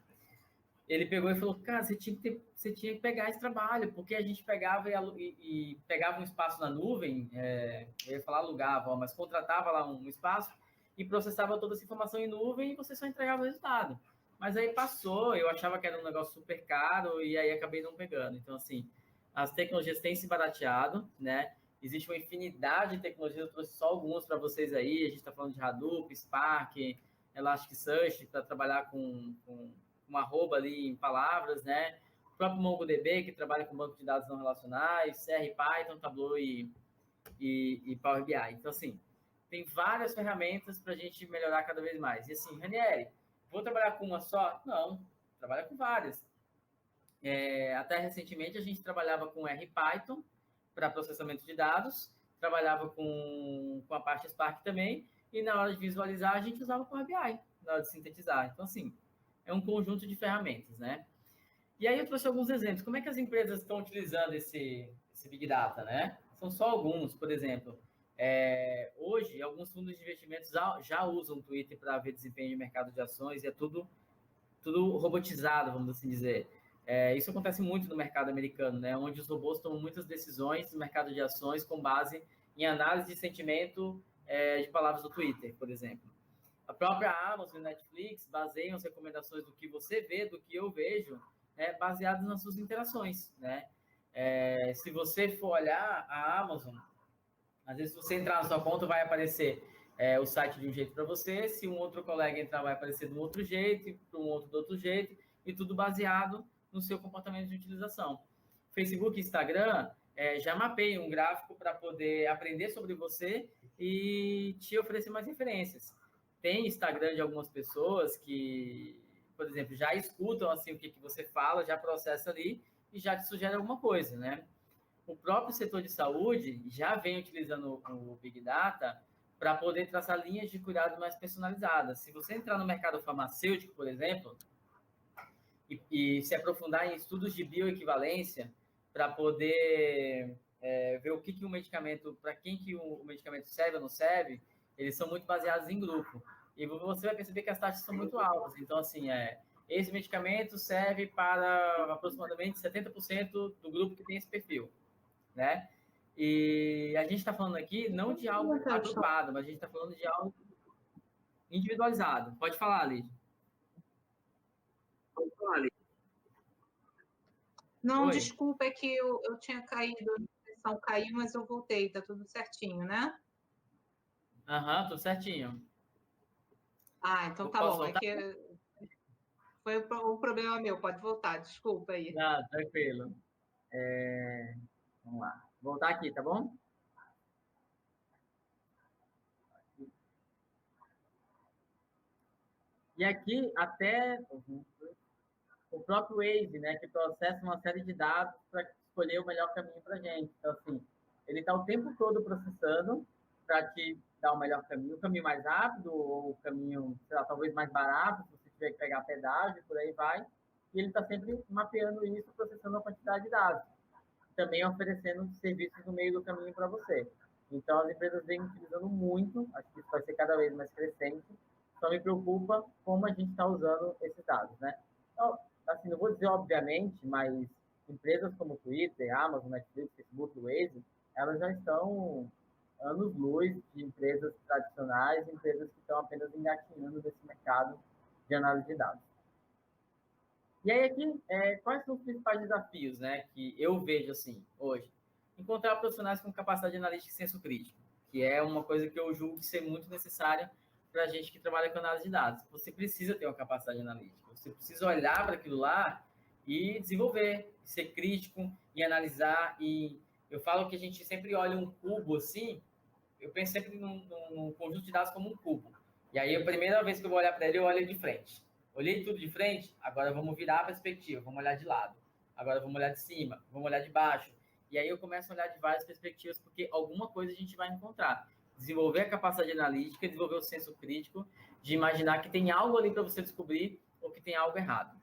ele pegou e falou, cara, você tinha que pegar esse trabalho, porque a gente pegava e pegava um espaço na nuvem, eu ia falar alugava, mas contratava lá um espaço e processava toda essa informação em nuvem e você só entregava o resultado. Mas aí passou, eu achava que era um negócio super caro e aí acabei não pegando. Então, assim, as tecnologias têm se barateado, né? Existe uma infinidade de tecnologias, eu trouxe só algumas para vocês aí. A gente está falando de Hadoop, Spark, Elasticsearch, para trabalhar com uma arroba ali em palavras, né? O próprio MongoDB, que trabalha com banco de dados não relacionais, R, Python, Tableau e Power BI. Então, assim, tem várias ferramentas para a gente melhorar cada vez mais. E assim, Ranieri, vou trabalhar com uma só? Não, trabalha com várias. Até recentemente a gente trabalhava com R Python para processamento de dados, trabalhava com a parte Spark também, e na hora de visualizar a gente usava o Power BI, na hora de sintetizar. Então, assim, é um conjunto de ferramentas, né? E aí eu trouxe alguns exemplos. Como é que as empresas estão utilizando esse Big Data, né? São só alguns, por exemplo. Hoje, alguns fundos de investimentos já usam o Twitter para ver desempenho de mercado de ações e é tudo robotizado, vamos assim dizer. Isso acontece muito no mercado americano, né? Onde os robôs tomam muitas decisões no mercado de ações com base em análise de sentimento de palavras do Twitter, por exemplo. A própria Amazon e Netflix baseiam as recomendações do que você vê, do que eu vejo, baseadas nas suas interações, né? Se você for olhar a Amazon, às vezes, se você entrar na sua conta, vai aparecer o site de um jeito para você, se um outro colega entrar, vai aparecer de um outro jeito, para um outro do outro jeito, e tudo baseado no seu comportamento de utilização. Facebook e Instagram já mapeiam um gráfico para poder aprender sobre você e te oferecer mais referências. Tem Instagram de algumas pessoas que, por exemplo, já escutam assim o que você fala, já processa ali e já te sugere alguma coisa, né? O próprio setor de saúde já vem utilizando o Big Data para poder traçar linhas de cuidado mais personalizadas. Se você entrar no mercado farmacêutico, por exemplo, e se aprofundar em estudos de bioequivalência para poder ver o que o medicamento, para quem que o medicamento serve ou não serve, eles são muito baseados em grupo. E você vai perceber que as taxas são muito altas. Então, assim, esse medicamento serve para aproximadamente 70% do grupo que tem esse perfil, né? E a gente está falando aqui não de algo agrupado, mas a gente está falando de algo individualizado. Pode falar, Lídia. Pode falar, Lídia. Não, Oi. Desculpa, é que eu tinha caído, a conexão caiu, mas eu voltei, tá tudo certinho, né? Aham, tudo certinho. Então tá bom. Voltar? É que foi o problema meu, pode voltar, desculpa aí. Não, tranquilo. Vamos lá. Voltar aqui, tá bom? E aqui até o próprio Waze, né, que processa uma série de dados para escolher o melhor caminho para a gente. Então, assim, ele está o tempo todo processando para te dar o melhor caminho, o caminho mais rápido, ou o caminho, sei lá, talvez mais barato, se você tiver que pegar pedágio, por aí vai. E ele está sempre mapeando isso, processando a quantidade de dados. Também oferecendo serviços no meio do caminho para você. Então, as empresas vêm utilizando muito, acho que isso vai ser cada vez mais crescente, só me preocupa como a gente está usando esses dados, né? Então, assim, não vou dizer obviamente, mas empresas como Twitter, Amazon, Netflix, Facebook, Waze, elas já estão anos-luz de empresas tradicionais, empresas que estão apenas engatinhando nesse mercado de análise de dados. E aí aqui, quais são os principais desafios, né, que eu vejo assim hoje? Encontrar profissionais com capacidade analítica e senso crítico, que é uma coisa que eu julgo ser muito necessária para a gente que trabalha com análise de dados. Você precisa ter uma capacidade analítica, você precisa olhar para aquilo lá e desenvolver, ser crítico e analisar. E eu falo que a gente sempre olha um cubo assim, eu penso sempre num conjunto de dados como um cubo. E aí, a primeira vez que eu vou olhar para ele, eu olho de frente. Olhei tudo de frente, agora vamos virar a perspectiva, vamos olhar de lado. Agora vamos olhar de cima, vamos olhar de baixo. E aí eu começo a olhar de várias perspectivas, porque alguma coisa a gente vai encontrar. Desenvolver a capacidade analítica, desenvolver o senso crítico, de imaginar que tem algo ali para você descobrir ou que tem algo errado.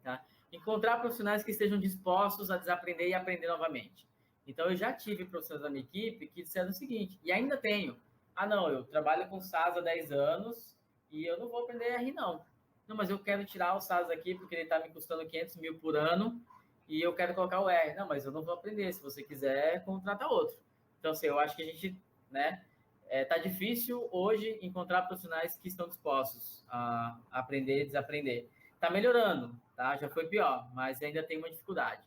Tá? Encontrar profissionais que estejam dispostos a desaprender e aprender novamente. Então, eu já tive profissionais da minha equipe que disseram o seguinte, e ainda tenho. Não, eu trabalho com SAS há 10 anos e eu não vou aprender R, não. Não, mas eu quero tirar o SAS aqui porque ele está me custando 500 mil por ano e eu quero colocar o R. Não, mas eu não vou aprender. Se você quiser, contrata outro. Então, assim, eu acho que a gente, né, tá difícil hoje encontrar profissionais que estão dispostos a aprender e desaprender. Está melhorando, tá? Já foi pior, mas ainda tem uma dificuldade.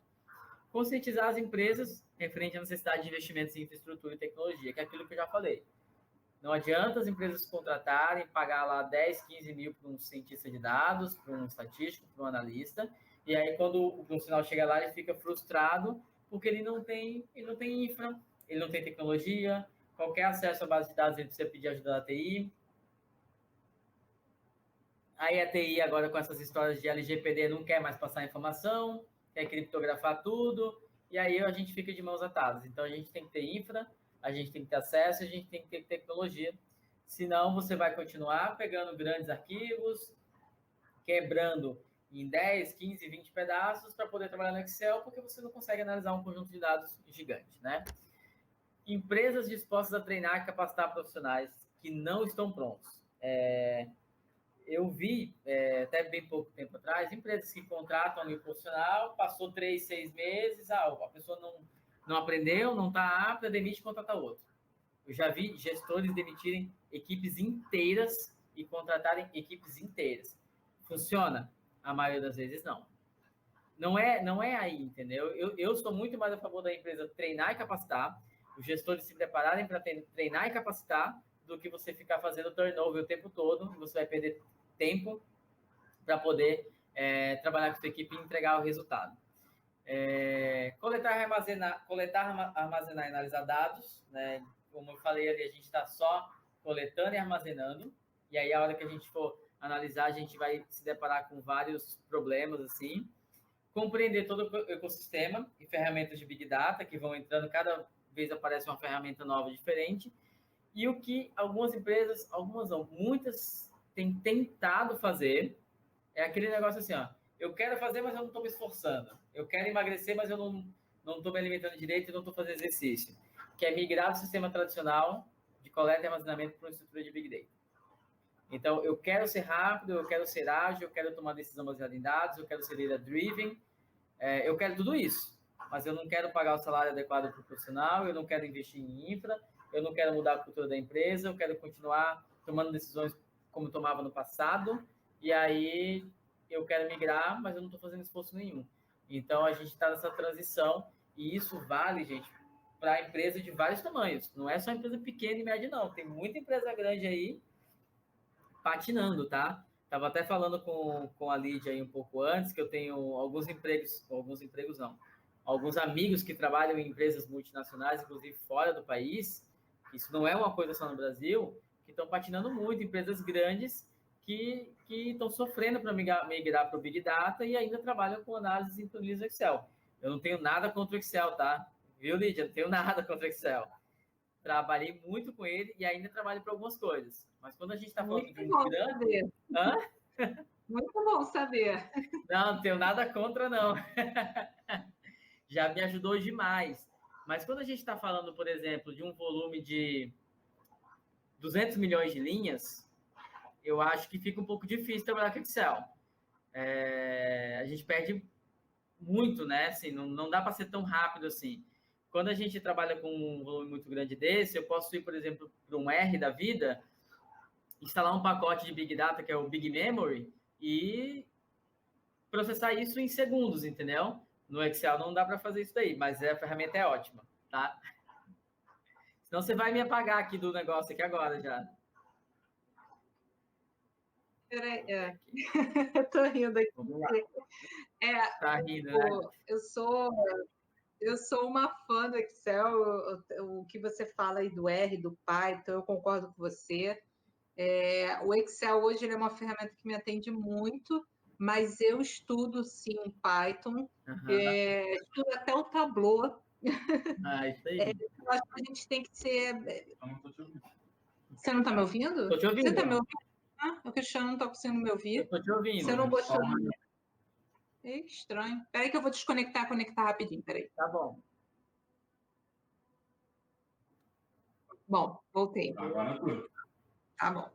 Conscientizar as empresas referente à necessidade de investimentos em infraestrutura e tecnologia, que é aquilo que eu já falei. Não adianta as empresas contratarem, pagar lá 10, 15 mil para um cientista de dados, para um estatístico, para um analista, e aí quando o profissional chega lá, ele fica frustrado porque ele não tem infra, ele não tem tecnologia, qualquer acesso à base de dados ele precisa pedir ajuda da TI. Aí a TI agora com essas histórias de LGPD não quer mais passar informação, quer criptografar tudo, e aí a gente fica de mãos atadas. Então a gente tem que ter infra, a gente tem que ter acesso, a gente tem que ter tecnologia. Senão você vai continuar pegando grandes arquivos, quebrando em 10, 15, 20 pedaços para poder trabalhar no Excel, porque você não consegue analisar um conjunto de dados gigante, né? Empresas dispostas a treinar e capacitar profissionais que não estão prontos. Eu vi, até bem pouco tempo atrás, empresas que contratam ali o profissional, passou 3, 6 meses, a pessoa não aprendeu, não está apta, demite e contrata outro. Eu já vi gestores demitirem equipes inteiras e contratarem equipes inteiras. Funciona? A maioria das vezes não. Não é aí, entendeu? Eu sou muito mais a favor da empresa treinar e capacitar, os gestores se prepararem para treinar e capacitar, do que você ficar fazendo turnover o tempo todo, você vai perder tempo para poder trabalhar com a sua equipe e entregar o resultado. Coletar, armazenar e analisar dados, né? Como eu falei ali, a gente está só coletando e armazenando, e aí a hora que a gente for analisar, a gente vai se deparar com vários problemas, assim. Compreender todo o ecossistema e ferramentas de Big Data que vão entrando, cada vez aparece uma ferramenta nova diferente, e o que algumas empresas, algumas não, muitas têm tentado fazer, é aquele negócio assim, ó, eu quero fazer, mas eu não estou me esforçando. Eu quero emagrecer, mas eu não estou me alimentando direito e não estou fazendo exercício. Que é migrar do sistema tradicional de coleta e armazenamento para uma estrutura de Big Data. Então, eu quero ser rápido, eu quero ser ágil, eu quero tomar decisão baseada em dados, eu quero ser data-driven, eu quero tudo isso. Mas eu não quero pagar o salário adequado para o profissional, eu não quero investir em infra, eu não quero mudar a cultura da empresa, eu quero continuar tomando decisões como tomava no passado, e aí eu quero migrar, mas eu não estou fazendo esforço nenhum. Então, a gente está nessa transição, e isso vale, gente, para empresa de vários tamanhos. Não é só empresa pequena e média, não. Tem muita empresa grande aí patinando, tá? Estava até falando com a Lídia aí um pouco antes, que eu tenho alguns empregos não, alguns amigos que trabalham em empresas multinacionais, inclusive fora do país, isso não é uma coisa só no Brasil, que estão patinando muito, empresas grandes que estão sofrendo para migrar para o Big Data e ainda trabalham com análise em planilhas Excel. Eu não tenho nada contra o Excel, tá? Viu, Lídia? Não tenho nada contra o Excel. Trabalhei muito com ele e ainda trabalho para algumas coisas. Mas quando a gente está falando de um grande... Saber. Hã? Muito bom saber. Não tenho nada contra, não. Já me ajudou demais. Mas quando a gente está falando, por exemplo, de um volume de 200 milhões de linhas, eu acho que fica um pouco difícil trabalhar com Excel. A gente perde muito, né? Assim, não dá para ser tão rápido assim. Quando a gente trabalha com um volume muito grande desse, eu posso ir, por exemplo, para um R da vida, instalar um pacote de Big Data, que é o Big Memory, e processar isso em segundos, entendeu? No Excel não dá para fazer isso daí, mas a ferramenta é ótima, tá? Senão você vai me apagar aqui do negócio aqui agora já. Peraí, eu tô rindo aqui. Vamos lá. Tá rindo, né? Eu sou uma fã do Excel, o que você fala aí do R, do Python, eu concordo com você. O Excel hoje ele é uma ferramenta que me atende muito, mas eu estudo sim Python, estudo até o Tableau. Isso aí. Eu acho que a gente tem que ser. Você não está me ouvindo? Estou te ouvindo. Você está me ouvindo? O Cristiano não está conseguindo me ouvir. Eu estou te ouvindo. Você não botou. É estranho. Espera aí que eu vou desconectar, conectar rapidinho. Peraí. Tá bom. Bom, voltei. Agora tudo. Tá bom.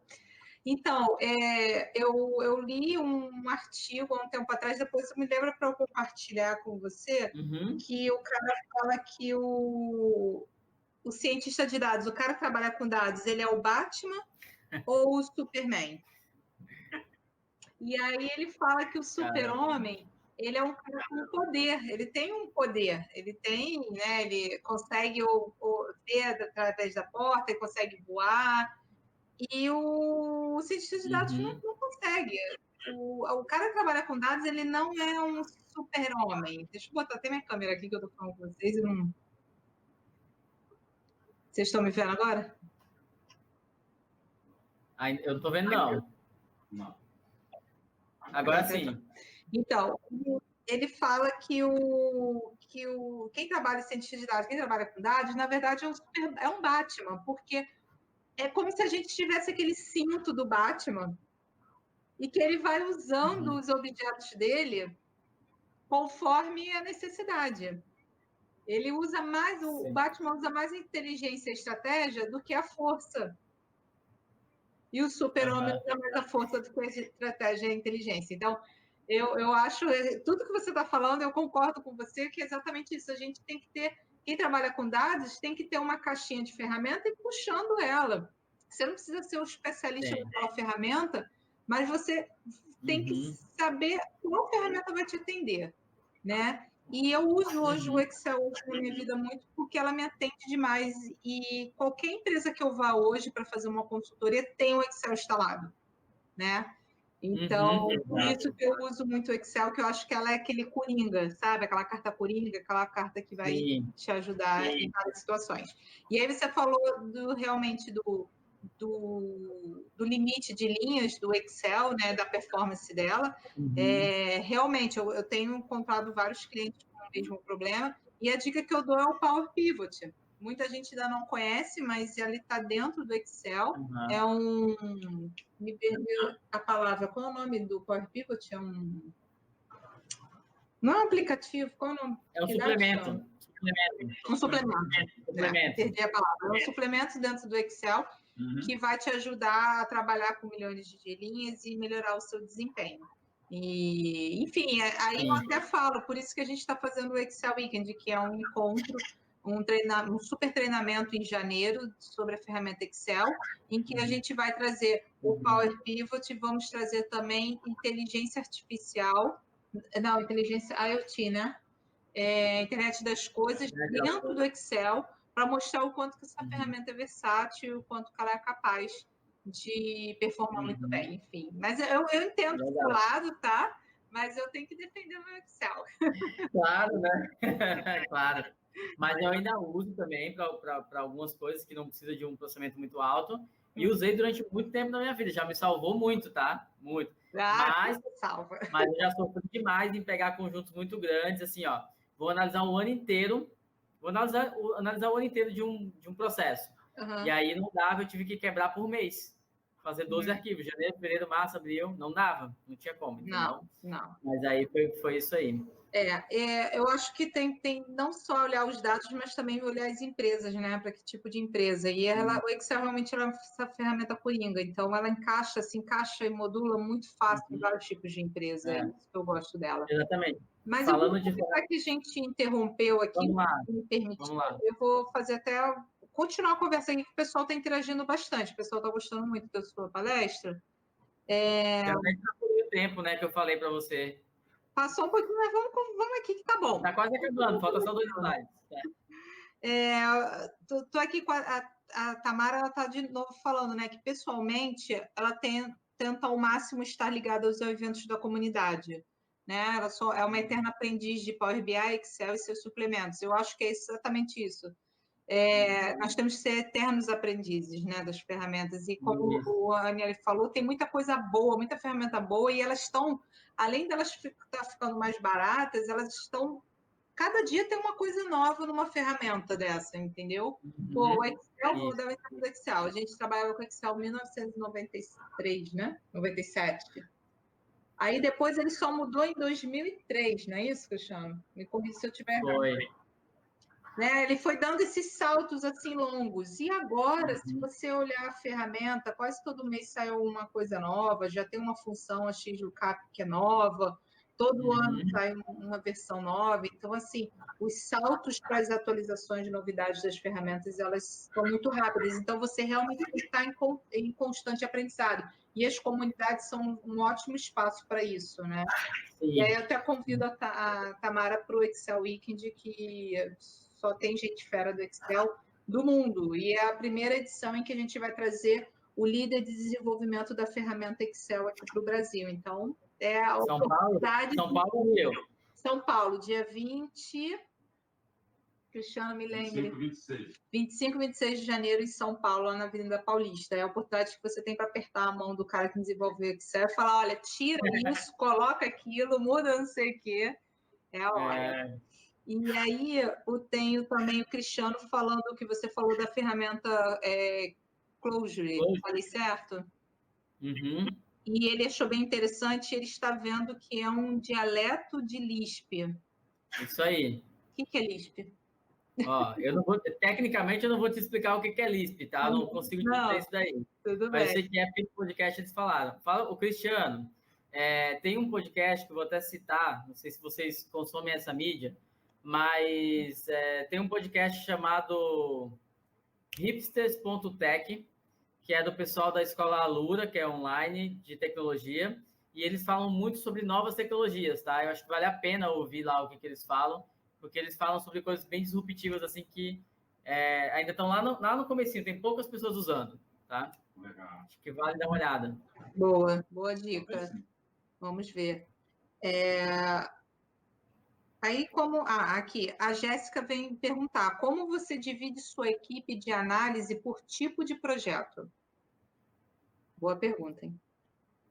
Então, eu li um artigo há um tempo atrás, depois eu me lembro para eu compartilhar com você, que o cara fala que o cientista de dados, o cara que trabalha com dados, ele é o Batman ou o Superman? E aí ele fala que o Super-Homem, ele é um cara com poder, ele tem um poder, ele tem, né, ele consegue ver através da porta, ele consegue voar, e o cientista de dados não consegue. O cara que trabalha com dados, ele não é um super-homem. Deixa eu botar até minha câmera aqui que eu tô falando com vocês. Vocês estão me vendo agora? Eu não tô vendo, não. Agora sim. Então, ele fala que quem trabalha em cientista de dados, quem trabalha com dados, na verdade é um Batman, porque é como se a gente tivesse aquele cinto do Batman e que ele vai usando os objetos dele conforme a necessidade. Ele usa mais, o Batman usa mais a inteligência e a estratégia do que a força. E o Super-Homem usa mais a força do que a estratégia e a inteligência. Então, eu acho, tudo que você está falando, eu concordo com você, que é exatamente isso. A gente tem que ter, quem trabalha com dados, tem que ter uma caixinha de ferramenta e puxando ela. Você não precisa ser um especialista naquela ferramenta, mas você tem que saber qual ferramenta vai te atender, né? E eu uso hoje o Excel na minha vida muito porque ela me atende demais. E qualquer empresa que eu vá hoje para fazer uma consultoria tem o Excel instalado, né? Então, por isso que eu uso muito o Excel, que eu acho que ela é aquele coringa, sabe? Aquela carta coringa, aquela carta que vai te ajudar em várias situações. E aí você falou realmente do limite de linhas do Excel, né? Da performance dela. Realmente, eu tenho encontrado vários clientes com o mesmo problema, e a dica que eu dou é o Power Pivot. Muita gente ainda não conhece, mas ele está dentro do Excel. É me perdeu a palavra. Qual é o nome do Power Pivot? Não é um aplicativo, qual é o nome? É um suplemento. Um suplemento. Perdi a palavra. É um suplemento dentro do Excel que vai te ajudar a trabalhar com milhões de linhas e melhorar o seu desempenho. E, enfim, aí eu até falo, por isso que a gente está fazendo o Excel Weekend, que é um encontro, um super treinamento em janeiro sobre a ferramenta Excel, em que a gente vai trazer o Power Pivot, vamos trazer também inteligência artificial, não, inteligência IoT, né? Internet das coisas dentro do Excel, para mostrar o quanto que essa ferramenta é versátil, o quanto que ela é capaz de performar muito bem, enfim. Mas eu entendo do seu lado, tá? Mas eu tenho que defender o meu Excel. Claro, né? Claro. Mas eu ainda uso também para algumas coisas que não precisa de um processamento muito alto. E usei durante muito tempo na minha vida. Já me salvou muito, tá? Muito. Mas eu já sofri demais em pegar conjuntos muito grandes, assim, ó. Vou analisar o ano inteiro. Vou analisar o ano inteiro de um processo. E aí não dava, eu tive que quebrar por mês. Fazer 12 arquivos. Janeiro, fevereiro, março, abril. Não dava. Não tinha como, entendeu? Não. Mas aí foi isso aí. Eu acho que tem não só olhar os dados, mas também olhar as empresas, né? Para que tipo de empresa. E o Excel realmente é essa ferramenta coringa, então ela se encaixa e modula muito fácil em vários tipos de empresa. É isso que eu gosto dela. Exatamente. Mas eu vou aproveitar que a gente interrompeu aqui, se me permitir, eu vou fazer até continuar a conversa aqui, que o pessoal está interagindo bastante, o pessoal está gostando muito da sua palestra. Já está por o tempo, né, que eu falei para você. Passou um pouquinho, mas vamos aqui que tá bom. Está quase acabando, falta só 2 slides. Tô aqui com a Tamara, ela está de novo falando, né, que pessoalmente ela tenta ao máximo estar ligada aos eventos da comunidade, né? Ela é uma eterna aprendiz de Power BI, Excel e seus suplementos. Eu acho que é exatamente isso. Nós temos que ser eternos aprendizes, né, das ferramentas. E como o Aniele falou, tem muita coisa boa, muita ferramenta boa, e elas estão, além delas estar ficando mais baratas, elas estão. Cada dia tem uma coisa nova numa ferramenta dessa, entendeu? O Excel, vou dar o exemplo do Excel. A gente trabalhava com Excel em 1993, né? 97. Aí depois ele só mudou em 2003, não é isso, Cristiano? Me corrija se eu estiver errado. né? Ele foi dando esses saltos assim longos. E agora, se você olhar a ferramenta, quase todo mês sai uma coisa nova, já tem uma função a XLOOKUP que é nova, todo ano sai uma versão nova. Então, assim, os saltos para as atualizações de novidades das ferramentas, elas são muito rápidas. Então, você realmente está em constante aprendizado. E as comunidades são um ótimo espaço para isso, né? Sim. E aí eu até convido a Tamara para o Excel Weekend, que só tem gente fera do Excel do mundo. E é a primeira edição em que a gente vai trazer o líder de desenvolvimento da ferramenta Excel aqui para o Brasil. Então, é a oportunidade... São Paulo ou Rio? São Paulo, dia 20... Cristiano, me lembre. 25 e 26 de janeiro em São Paulo, lá na Avenida Paulista. É a oportunidade que você tem para apertar a mão do cara que desenvolveu o Excel e falar, olha, tira isso, coloca aquilo, muda não sei o quê. É a hora. E aí eu tenho também o Cristiano falando o que você falou da ferramenta Clojure. Falei certo? E ele achou bem interessante, ele está vendo que é um dialeto de Lisp. Isso aí. O que é Lisp? Ó, tecnicamente eu não vou te explicar o que é Lisp, tá? Eu não consigo te dizer isso daí. Tudo Mas bem. eu sei que é porque no podcast eles falaram. Fala, o Cristiano, tem um podcast que eu vou até citar, não sei se vocês consomem essa mídia, mas tem um podcast chamado hipsters.tech, que é do pessoal da Escola Alura, que é online de tecnologia, e eles falam muito sobre novas tecnologias, tá? Eu acho que vale a pena ouvir lá o que eles falam, porque eles falam sobre coisas bem disruptivas, assim, que ainda estão lá no comecinho, tem poucas pessoas usando, tá? Legal. Acho que vale dar uma olhada. Boa dica. Vamos ver. Aí, aqui, a Jéssica vem perguntar, como você divide sua equipe de análise por tipo de projeto? Boa pergunta, hein?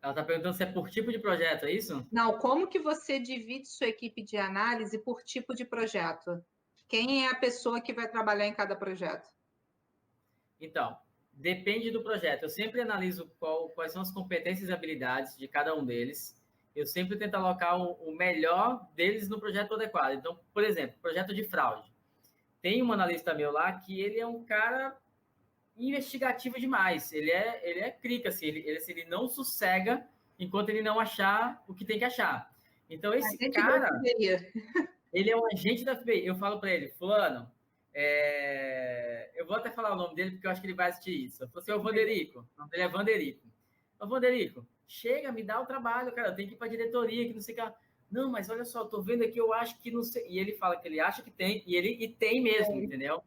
Ela está perguntando se é por tipo de projeto, é isso? Não, como que você divide sua equipe de análise por tipo de projeto? Quem é a pessoa que vai trabalhar em cada projeto? Então, depende do projeto. Eu sempre analiso quais são as competências e habilidades de cada um deles. Eu sempre tento alocar o melhor deles no projeto adequado. Então, por exemplo, projeto de fraude. Tem um analista meu lá que ele é um cara investigativo demais. Ele é crica, assim, ele não sossega enquanto ele não achar o que tem que achar. Então, esse cara, ele é um agente da FBI. Eu falo para ele, fulano, eu vou até falar o nome dele, porque eu acho que ele vai assistir isso. Eu falo assim, ô Vanderico. O nome dele é Vanderico. Ô Vanderico, chega, me dá o trabalho, cara. Eu tenho que ir para a diretoria, que não sei o que. Não, mas olha só, tô vendo aqui, eu acho que não sei. E ele fala que ele acha que tem, e tem mesmo, entendeu?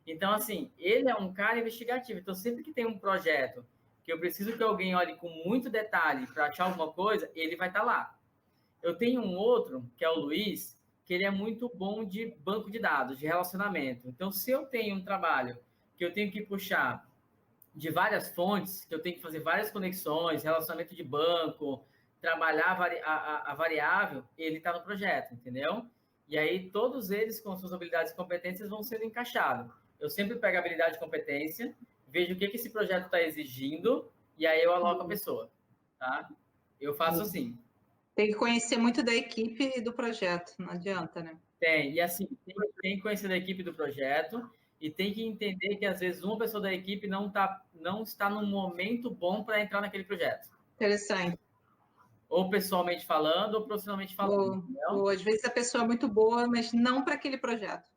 Então, assim, ele é um cara investigativo. Então, sempre que tem um projeto que eu preciso que alguém olhe com muito detalhe para achar alguma coisa, ele vai estar lá. Eu tenho um outro, que é o Luiz, que ele é muito bom de banco de dados, de relacionamento. Então, se eu tenho um trabalho que eu tenho que puxar de várias fontes, que eu tenho que fazer várias conexões, relacionamento de banco, trabalhar a variável, ele está no projeto, entendeu? E aí, todos eles, com suas habilidades e competências, vão sendo encaixados. Eu sempre pego a habilidade e competência, vejo o que esse projeto está exigindo, e aí eu aloco a pessoa, tá? Eu faço assim. Tem que conhecer muito da equipe e do projeto, não adianta, né? Tem, e assim, tem que conhecer da equipe do projeto e tem que entender que, às vezes, uma pessoa da equipe não está num momento bom para entrar naquele projeto. Interessante. Ou pessoalmente falando, ou profissionalmente falando. Boa. Às vezes a pessoa é muito boa, mas não para aquele projeto.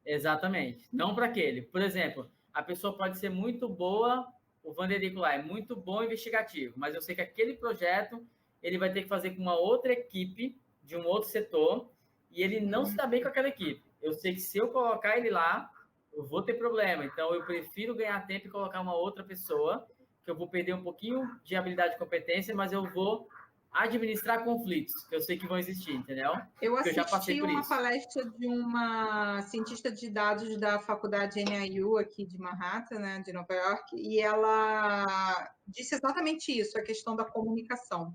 Exatamente, não para aquele. Por exemplo, a pessoa pode ser muito boa, o Vanderico lá é muito bom investigativo, mas eu sei que aquele projeto ele vai ter que fazer com uma outra equipe de um outro setor e ele não se dá bem com aquela equipe. Eu sei que se eu colocar ele lá, eu vou ter problema. Então, eu prefiro ganhar tempo e colocar uma outra pessoa, que eu vou perder um pouquinho de habilidade e competência, mas eu vou administrar conflitos, que eu sei que vão existir, entendeu? Eu Porque eu já passei assisti por uma isso. palestra de uma cientista de dados da faculdade NIU aqui de Manhattan, né, de Nova York, e ela disse exatamente isso, a questão da comunicação.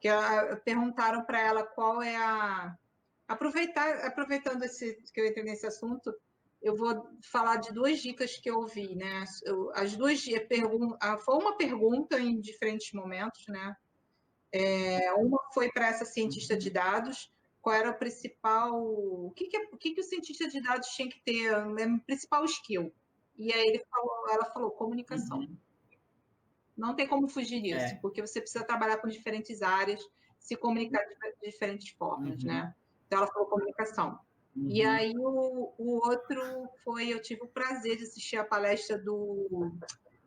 Que perguntaram para ela qual é aproveitando que eu entrei nesse assunto, eu vou falar de duas dicas que eu ouvi, né? As duas foi uma pergunta em diferentes momentos, né? Uma foi para essa cientista de dados, qual era o principal, o que o cientista de dados tinha que ter, o principal skill. E aí ela falou, comunicação. Uhum. Não tem como fugir disso, É. porque você precisa trabalhar com diferentes áreas, se comunicar de diferentes formas, Uhum. né? Então, ela falou comunicação. E Uhum. aí, o outro foi, eu tive o prazer de assistir a palestra do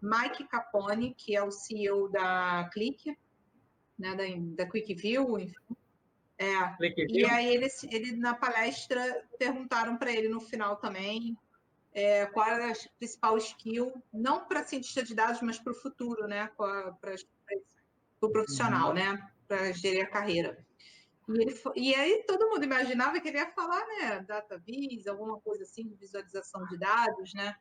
Mike Capone, que é o CEO da Click, né, da QuickView, enfim. E aí, ele, na palestra, perguntaram para ele no final também qual era a principal skill, não para cientista de dados, mas para o futuro, né? Para o profissional, Uhum. né? Para gerir a carreira. E aí todo mundo imaginava que ele ia falar, né? Data vis, alguma coisa assim, de visualização de dados, né?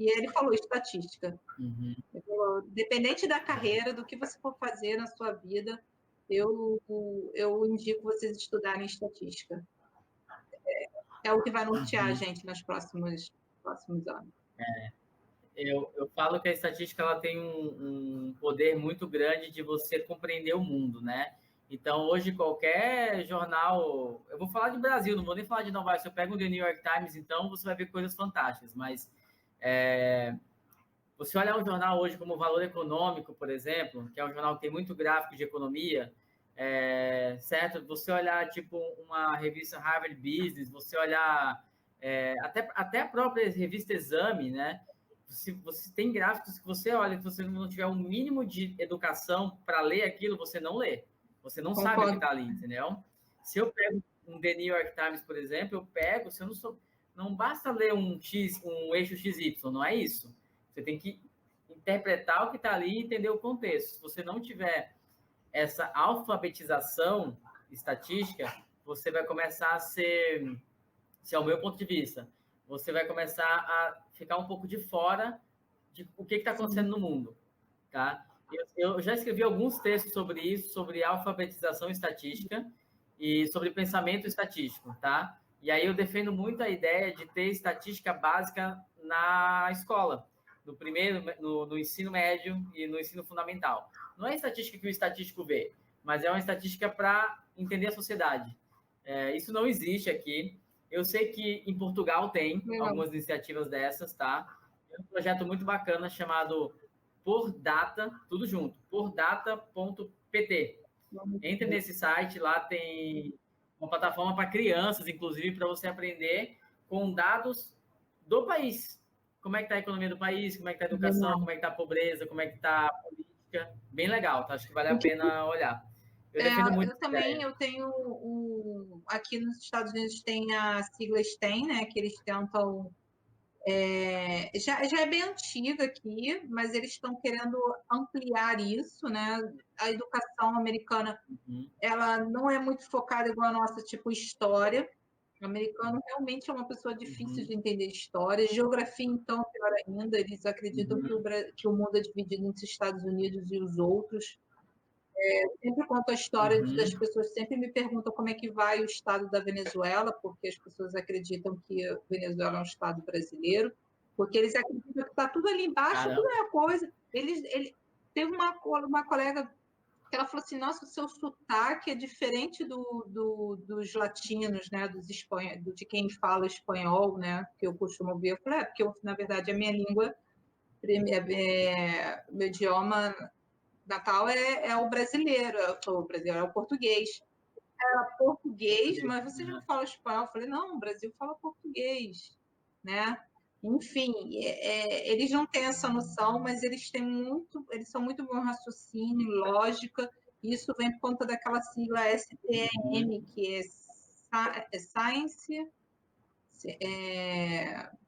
E aí ele falou estatística. Uhum. Ele falou, dependente da carreira, do que você for fazer na sua vida, eu indico vocês estudarem estatística. É o que vai nortear a Uhum. gente nos próximos anos. Eu falo que a estatística ela tem um poder muito grande de você compreender o mundo, né? Então, hoje, qualquer jornal. Eu vou falar de Brasil, não vou nem falar de Nova York. Se eu pego o The New York Times, então, você vai ver coisas fantásticas. Mas você olhar um jornal hoje como o Valor Econômico, por exemplo, que é um jornal que tem muito gráfico de economia, certo? Você olhar, tipo, uma revista Harvard Business, você olhar até a própria revista Exame, né? Você tem gráficos que você olha, que você não tiver um mínimo de educação para ler aquilo, você não lê. Você não sabe o que Concordo. está ali, entendeu? Se eu pego um The New York Times, por exemplo, eu pego, se eu não sou, não basta ler um eixo XY, não é isso. Você tem que interpretar o que está ali e entender o contexto. Se você não tiver essa alfabetização estatística, você vai começar a ser, se é o meu ponto de vista, você vai começar a ficar um pouco de fora de o que está acontecendo no mundo, tá? Eu já escrevi alguns textos sobre isso, sobre alfabetização estatística e sobre pensamento estatístico, tá? E aí eu defendo muito a ideia de ter estatística básica na escola, no ensino médio e no ensino fundamental. Não é estatística que o estatístico vê, mas é uma estatística para entender a sociedade. Isso não existe aqui. Eu sei que em Portugal tem Legal. algumas iniciativas dessas, tá? Tem um projeto muito bacana chamado Por Data, tudo junto, pordata.pt. Entre nesse site, lá tem uma plataforma para crianças, inclusive, para você aprender com dados do país. Como é que está a economia do país, como é que está a educação, como é que está a pobreza, como é que está a política. Bem legal, tá? Acho que vale a pena olhar. Eu defendo muito Eu também, eu tenho aqui nos Estados Unidos tem a sigla STEM, né, que eles tentam, já é bem antiga aqui, mas eles estão querendo ampliar isso, né, a educação americana, ela não é muito focada igual a nossa, tipo história, o americano realmente é uma pessoa difícil de entender história, geografia então, pior ainda, eles acreditam que o mundo é dividido entre os Estados Unidos e os outros. Sempre conto a história das pessoas, sempre me perguntam como é que vai o estado da Venezuela, porque as pessoas acreditam que a Venezuela é um estado brasileiro, porque eles acreditam que está tudo ali embaixo, tudo Caramba. é uma coisa. Teve uma colega que ela falou assim, nossa, o seu sotaque é diferente dos latinos, né, de quem fala espanhol, né, que eu costumo ver. Eu falei, porque na verdade a minha língua, meu idioma natal é o brasileiro, é o português. Português, mas vocês não falam espanhol. Eu falei, não, o Brasil fala português, né? Enfim, eles não têm essa noção, mas eles são muito bom raciocínio, lógica. Isso vem por conta daquela sigla STEM, que é Science,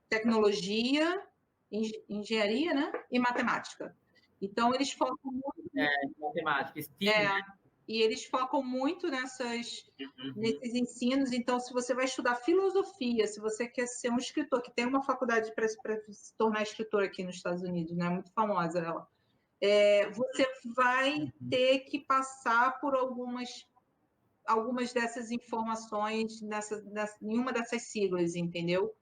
Tecnologia, Engenharia, né? E Matemática. Então, eles focam muito Matemática, STEAM, né? e eles focam muito nesses ensinos. Então, se você vai estudar filosofia, se você quer ser um escritor, que tem uma faculdade para se tornar escritor aqui nos Estados Unidos, né? Muito famosa ela. Você vai ter que passar por algumas dessas informações em uma dessas siglas, entendeu?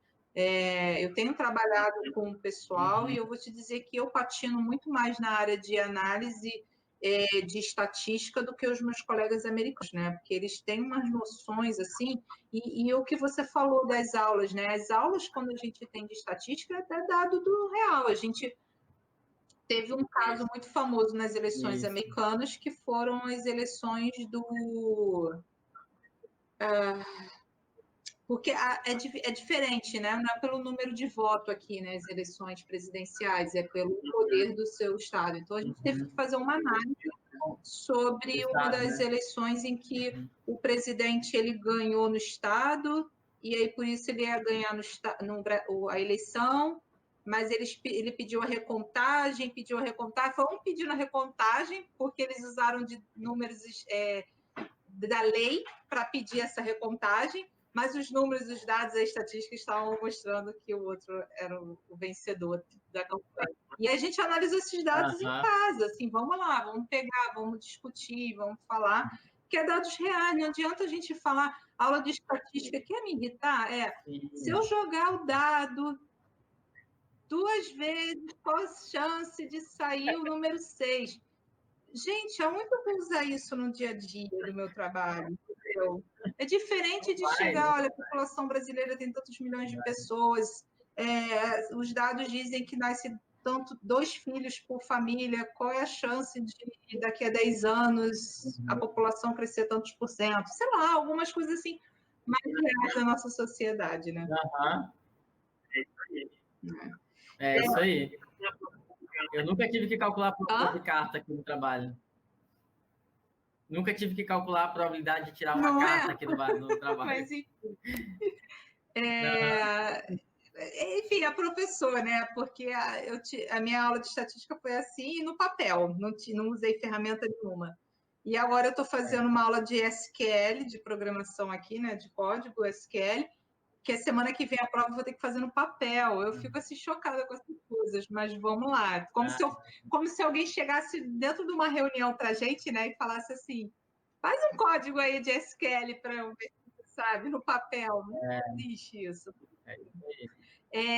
Eu tenho trabalhado com o pessoal e eu vou te dizer que eu patino muito mais na área de análise de estatística do que os meus colegas americanos, né? Porque eles têm umas noções assim, e o que você falou das aulas, né? As aulas, quando a gente tem de estatística, é até dado do real. A gente teve um caso muito famoso nas eleições Isso. americanas, que foram as eleições do. Porque é diferente, né? Não é pelo número de voto aqui, né? As eleições presidenciais, é pelo poder do seu estado. Então, a gente teve que fazer uma análise sobre uma Estado, das né? eleições em que o presidente ele ganhou no estado, e aí por isso ele ia ganhar a eleição, mas ele pediu a recontagem, foi um pedindo a recontagem, porque eles usaram de números da lei para pedir essa recontagem, mas os números, os dados, a estatística estavam mostrando que o outro era o vencedor da campanha. E a gente analisa esses dados em casa, assim, vamos lá, vamos pegar, vamos discutir, vamos falar, que é dados reais, não adianta a gente falar aula de estatística, quer me irritar? Se eu jogar o dado 2 vezes, qual a chance de sair o número 6? Gente, aonde eu vou usar isso no dia a dia do meu trabalho? Entendeu? É diferente de chegar, olha, a população brasileira tem tantos milhões de pessoas, os dados dizem que nasce tanto 2 filhos por família, qual é a chance de daqui a 10 anos a população crescer tantos por cento? Sei lá, algumas coisas assim mais reais da nossa sociedade, né? É isso aí. Eu nunca tive que calcular a probabilidade de carta aqui no trabalho. Nunca tive que calcular a probabilidade de tirar uma carta aqui no trabalho. Mas, enfim, a professora, né? Porque a minha aula de estatística foi assim, no papel, não usei ferramenta nenhuma. E agora eu estou fazendo uma aula de SQL, de programação aqui, né? De código SQL, que a semana que vem a prova eu vou ter que fazer no papel. Eu fico assim chocada com essas coisas, mas vamos lá. Como se alguém chegasse dentro de uma reunião para a gente, né, e falasse assim: faz um código aí de SQL para eu ver, sabe, no papel. Não existe isso.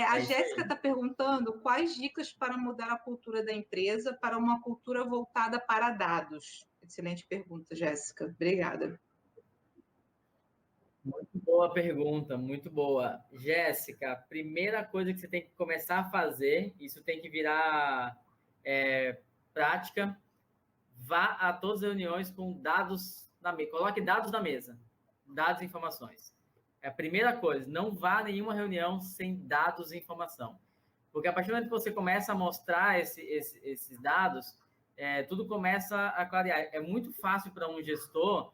A Jéssica está perguntando quais dicas para mudar a cultura da empresa para uma cultura voltada para dados. Excelente pergunta, Jéssica. Obrigada. Muito boa pergunta, muito boa. Jéssica, a primeira coisa que você tem que começar a fazer, isso tem que virar prática, vá a todas as reuniões com dados na mesa, coloque dados na mesa, dados e informações. É a primeira coisa, não vá a nenhuma reunião sem dados e informação. Porque a partir do momento que você começa a mostrar esses dados, tudo começa a clarear. É muito fácil para um gestor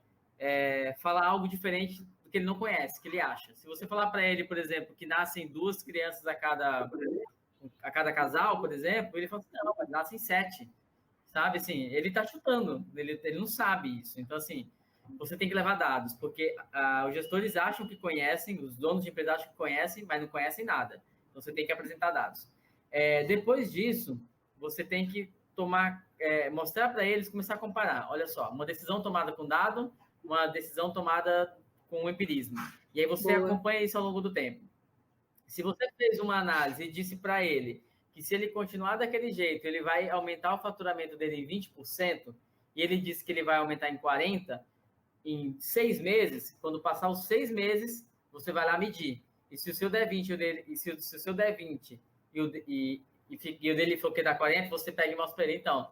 falar algo diferente do que ele não conhece, que ele acha. Se você falar para ele, por exemplo, que nascem 2 crianças a cada casal, por exemplo, ele fala assim, não, mas nascem 7. Sabe, assim, ele está chutando, ele não sabe isso. Então, assim, você tem que levar dados, porque os gestores acham que conhecem, os donos de empresa acham que conhecem, mas não conhecem nada. Então, você tem que apresentar dados. Depois disso, você tem que mostrar para eles, começar a comparar. Olha só, uma decisão tomada com dado, uma decisão tomada com empirismo. E aí você acompanha isso ao longo do tempo. Se você fez uma análise e disse para ele que se ele continuar daquele jeito, ele vai aumentar o faturamento dele em 20%, e ele disse que ele vai aumentar em 40%, em 6 meses, quando passar os 6 meses, você vai lá medir. E se o seu der 20, se o seu der 20 e o dele for que dá 40, você pega e mostra para ele, então,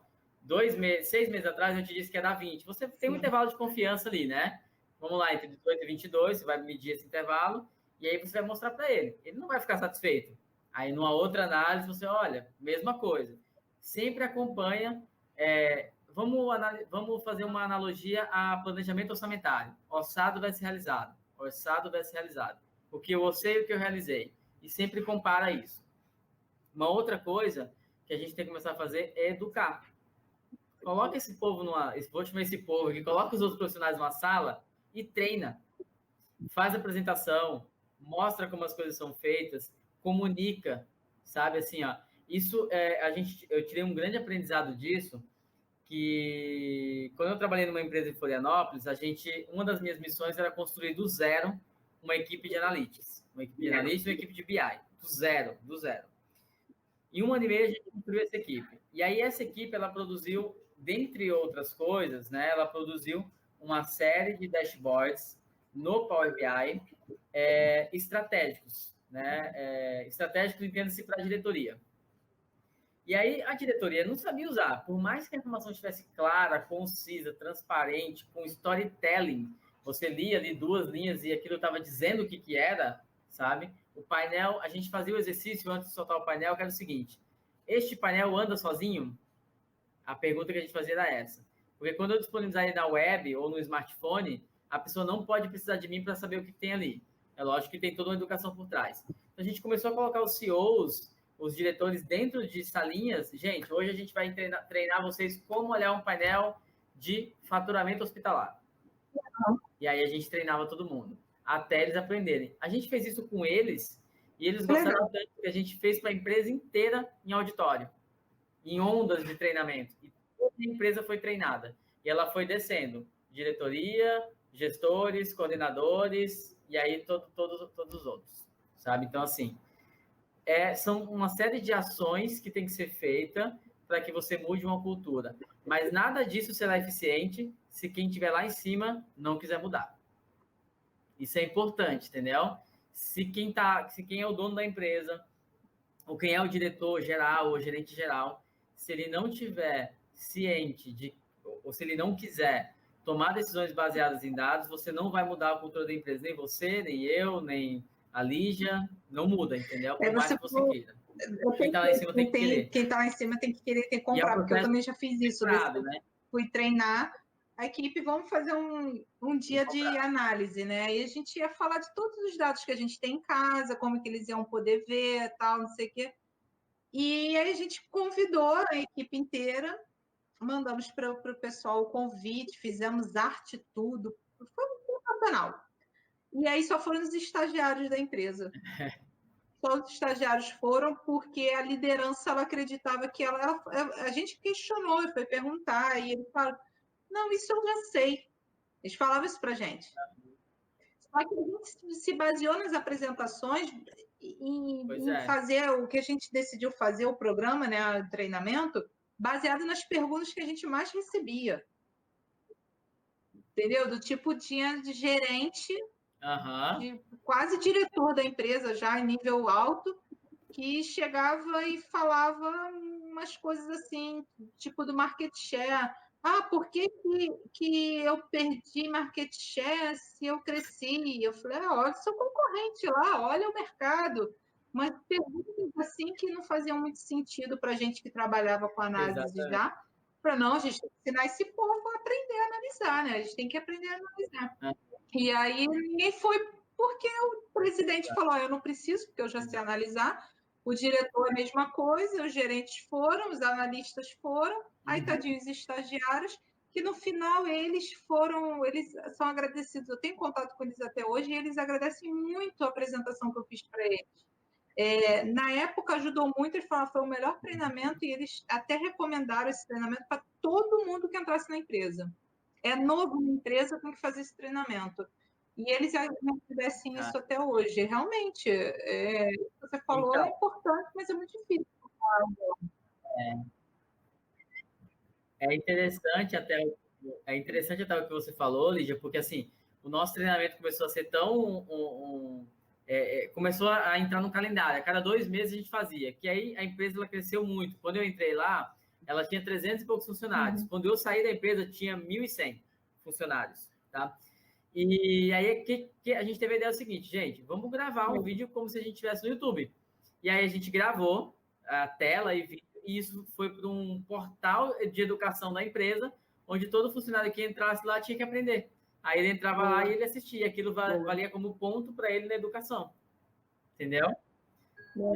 6 meses atrás eu te disse que ia dar 20. Você tem um intervalo de confiança ali, né? Vamos lá, entre 18 e 22, você vai medir esse intervalo, e aí você vai mostrar para ele. Ele não vai ficar satisfeito. Aí, numa outra análise, você olha, mesma coisa. Sempre acompanha. Vamos fazer uma analogia a planejamento orçamentário. Orçado vai ser realizado. Orçado vai ser realizado. O que eu sei e o que eu realizei. E sempre compara isso. Uma outra coisa que a gente tem que começar a fazer é educar. Coloca esse povo vou chamar esse povo aqui, coloca os outros profissionais numa sala e treina. Faz apresentação, mostra como as coisas são feitas, comunica, sabe, assim, ó. Isso, eu tirei um grande aprendizado disso, que quando eu trabalhei numa empresa em Florianópolis, uma das minhas missões era construir do zero uma equipe de analytics. Uma equipe de analytics e uma equipe de BI. Do zero. Em 1 ano e meio, a gente construiu essa equipe. E aí essa equipe, ela produziu, dentre outras coisas, né, ela produziu uma série de dashboards no Power BI estratégicos, né? Estratégicos, entenda-se, para a diretoria. E aí a diretoria não sabia usar. Por mais que a informação estivesse clara, concisa, transparente, com storytelling, você lia ali 2 linhas e aquilo estava dizendo o que, que era, sabe? O painel, a gente fazia o exercício antes de soltar o painel, que era o seguinte: este painel anda sozinho? A pergunta que a gente fazia era essa. Porque quando eu disponibilizar ele na web ou no smartphone, a pessoa não pode precisar de mim para saber o que tem ali. É lógico que tem toda uma educação por trás. Então, a gente começou a colocar os CEOs, os diretores, dentro de salinhas. Gente, hoje a gente vai treinar vocês como olhar um painel de faturamento hospitalar. E aí a gente treinava todo mundo, até eles aprenderem. A gente fez isso com eles, e eles gostaram tanto que a gente fez para a empresa inteira em auditório, em ondas de treinamento. E toda a empresa foi treinada. E ela foi descendo. Diretoria, gestores, coordenadores, e aí todos os outros. Sabe? Então, assim, são uma série de ações que tem que ser feita para que você mude uma cultura. Mas nada disso será eficiente se quem estiver lá em cima não quiser mudar. Isso é importante, entendeu? Se quem é o dono da empresa, ou quem é o diretor geral ou gerente geral, se ele não tiver ciente de, ou se ele não quiser tomar decisões baseadas em dados, você não vai mudar a cultura da empresa, nem você, nem eu, nem a Lígia, não muda, entendeu? Por mais que você queira. Quem está lá em cima tem que querer. Quem está lá em cima tem que querer, tem que E é um comprar, porque eu processo também já fiz isso. né? Fui treinar a equipe, vamos fazer um dia de análise, né? Aí a gente ia falar de todos os dados que a gente tem em casa, como que eles iam poder ver, tal, não sei o quê. E aí a gente convidou a equipe inteira, mandamos para o pessoal o convite, fizemos arte, tudo. Foi sensacional. E aí só foram os estagiários da empresa. Só os estagiários foram porque a liderança ela acreditava que a gente questionou, foi perguntar, e ele falou, não, isso eu já sei. Eles falavam isso para a gente. Só que a gente se baseou nas apresentações em fazer o que a gente decidiu fazer, o programa, né, o treinamento, baseado nas perguntas que a gente mais recebia. Entendeu? Do tipo, tinha de gerente, de quase diretor da empresa já em nível alto, que chegava e falava umas coisas assim, tipo do market share. Ah, por que eu perdi market share se eu cresci? Eu falei, olha o seu concorrente lá, olha o mercado. Mas perguntas assim que não faziam muito sentido para a gente que trabalhava com análise já. Para não, a gente tem que ensinar esse povo a aprender a analisar, né? A gente tem que aprender a analisar. E aí ninguém foi, porque o presidente falou, eu não preciso, porque eu já sei analisar. O diretor, a mesma coisa, os gerentes foram, os analistas foram, aí tadinho os estagiários, que no final eles são agradecidos, eu tenho contato com eles até hoje, e eles agradecem muito a apresentação que eu fiz para eles. Na época ajudou muito, eles falaram que foi o melhor treinamento, e eles até recomendaram esse treinamento para todo mundo que entrasse na empresa. É novo na empresa, tem que fazer esse treinamento. E eles agradecem isso até hoje. Realmente, o que você falou é importante, mas é muito difícil. É interessante até o que você falou, Lígia, porque assim, o nosso treinamento começou a ser tão começou a entrar no calendário. A cada 2 meses a gente fazia, que aí a empresa ela cresceu muito. Quando eu entrei lá, ela tinha 300 e poucos funcionários. Quando eu saí da empresa, tinha 1.100 funcionários, tá? E aí que a gente teve a ideia seguinte, gente, vamos gravar um vídeo como se a gente estivesse no YouTube. E aí a gente gravou a tela e vídeo, e isso foi para um portal de educação da empresa, onde todo funcionário que entrasse lá tinha que aprender. Aí ele entrava lá e ele assistia, aquilo valia como ponto para ele na educação. Entendeu?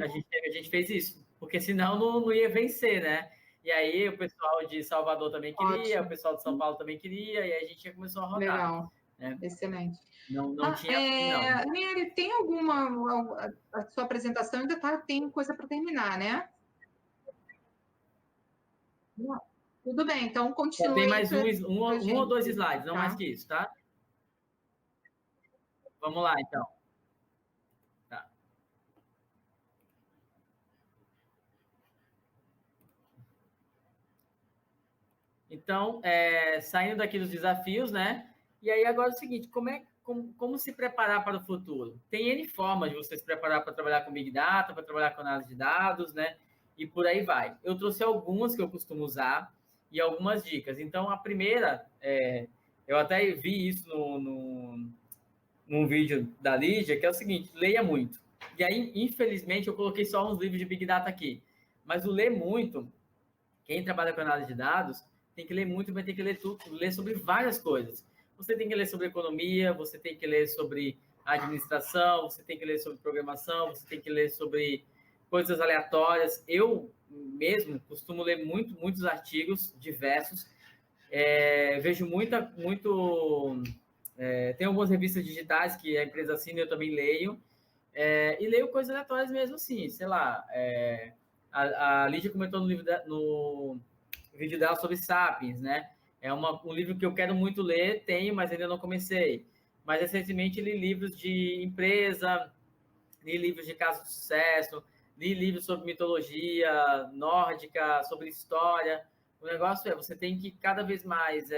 A gente fez isso, porque senão não ia vencer, né? E aí o pessoal de Salvador também queria, o pessoal de São Paulo também queria, e aí a gente já começou a rodar. Legal. Né? Excelente. Não tinha não. Aniele, tem alguma... A sua apresentação ainda tem coisa para terminar, né? Não. Tudo bem, então continue. Tem mais um ou 2 slides, não mais que isso, tá? Vamos lá, então. Tá. Então, saindo daqui dos desafios, né? E aí agora é o seguinte, como se preparar para o futuro? Tem N formas de você se preparar para trabalhar com Big Data, para trabalhar com análise de dados, né? E por aí vai. Eu trouxe algumas que eu costumo usar e algumas dicas. Então, a primeira, eu até vi isso num vídeo da Lídia, que é o seguinte, leia muito. E aí, infelizmente, eu coloquei só uns livros de Big Data aqui. Mas o ler muito, quem trabalha com análise de dados, tem que ler muito, vai ter que ler tudo, ler sobre várias coisas. Você tem que ler sobre economia, você tem que ler sobre administração, você tem que ler sobre programação, você tem que ler sobre coisas aleatórias. Eu mesmo costumo ler muitos artigos diversos. Vejo tem algumas revistas digitais que a empresa assina, eu também leio. E leio coisas aleatórias mesmo assim, sei lá. A Lídia comentou no vídeo dela sobre Sapiens, né? Um livro que eu quero muito ler, tenho, mas ainda não comecei. Mas recentemente li livros de empresa, li livros de casos de sucesso, li livros sobre mitologia nórdica, sobre história. O negócio você tem que cada vez mais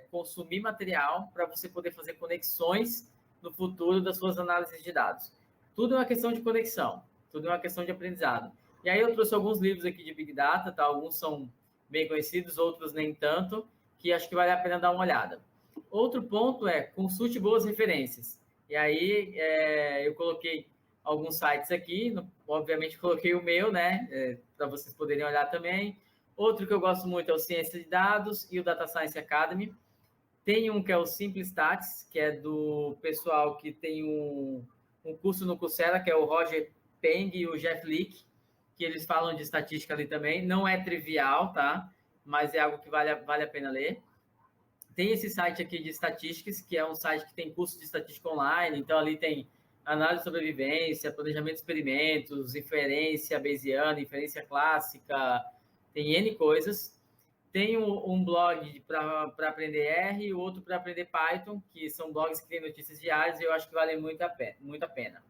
consumir material para você poder fazer conexões no futuro das suas análises de dados. Tudo é uma questão de conexão, tudo é uma questão de aprendizado. E aí eu trouxe alguns livros aqui de Big Data, tá? Alguns são bem conhecidos, outros nem tanto, que acho que vale a pena dar uma olhada. Outro ponto consulte boas referências. E aí eu coloquei alguns sites aqui, obviamente coloquei o meu, né, para vocês poderem olhar também. Outro que eu gosto muito é o Ciência de Dados e o Data Science Academy. Tem um que é o Simplestats, que é do pessoal que tem um curso no Coursera, que é o Roger Peng e o Jeff Leake, que eles falam de estatística ali também. Não é trivial, tá? Mas é algo que vale a pena ler. Tem esse site aqui de estatísticas, que é um site que tem curso de estatística online, então ali tem análise de sobrevivência, planejamento de experimentos, inferência bayesiana, inferência clássica, tem N coisas. Tem um blog para aprender R e outro para aprender Python, que são blogs que têm notícias diárias e eu acho que valem muito a pena.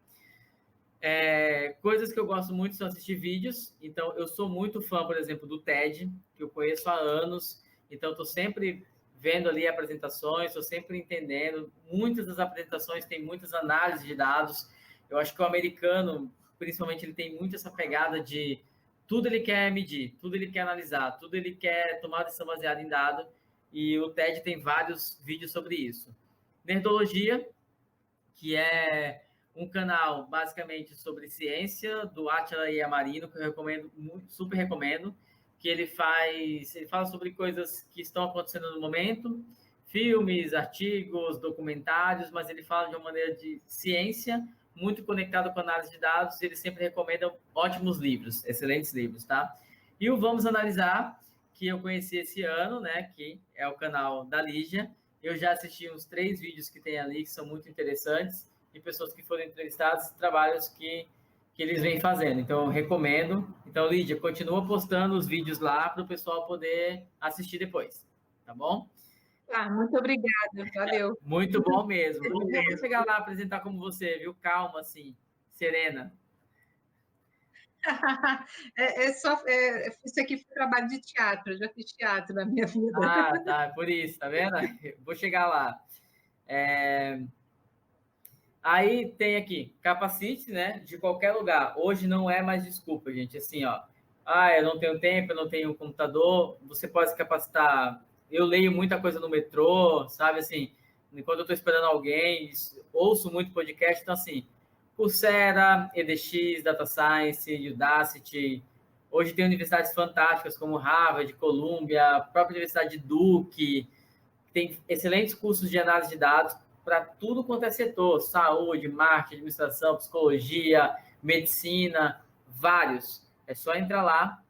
Coisas que eu gosto muito são assistir vídeos. Então, eu sou muito fã, por exemplo, do TED, que eu conheço há anos. Então, estou sempre vendo ali apresentações, estou sempre entendendo. Muitas das apresentações têm muitas análises de dados. Eu acho que o americano, principalmente, ele tem muito essa pegada de tudo ele quer medir, tudo ele quer analisar, tudo ele quer tomar decisão baseada em dado. E o TED tem vários vídeos sobre isso. Nerdologia, que é um canal basicamente sobre ciência, do Átila Yamarino, que eu recomendo, super recomendo, que ele fala sobre coisas que estão acontecendo no momento, filmes, artigos, documentários, mas ele fala de uma maneira de ciência, muito conectado com análise de dados, e ele sempre recomenda ótimos livros, excelentes livros, tá? E o Vamos Analisar, que eu conheci esse ano, né, que é o canal da Lígia. Eu já assisti uns 3 vídeos que tem ali, que são muito interessantes, de pessoas que foram entrevistadas, trabalhos que eles vêm fazendo. Então, eu recomendo. Então, Lídia, continua postando os vídeos lá para o pessoal poder assistir depois, tá bom? Muito obrigada, valeu. Muito bom mesmo. Eu vou chegar lá apresentar como você, viu? Calma, assim, serena. Isso aqui foi trabalho de teatro, eu já fiz teatro na minha vida. Ah, tá, por isso, tá vendo? Vou chegar lá. Aí tem aqui, capacite, né? De qualquer lugar. Hoje não é mais desculpa, gente. Assim, ó. Eu não tenho tempo, eu não tenho computador. Você pode se capacitar. Eu leio muita coisa no metrô, sabe? Assim, enquanto eu estou esperando alguém, ouço muito podcast. Então, assim, Coursera, EDX, Data Science, Udacity. Hoje tem universidades fantásticas como Harvard, Columbia, a própria Universidade de Duke. Tem excelentes cursos de análise de dados para tudo quanto é setor, saúde, marketing, administração, psicologia, medicina, vários. É só entrar lá,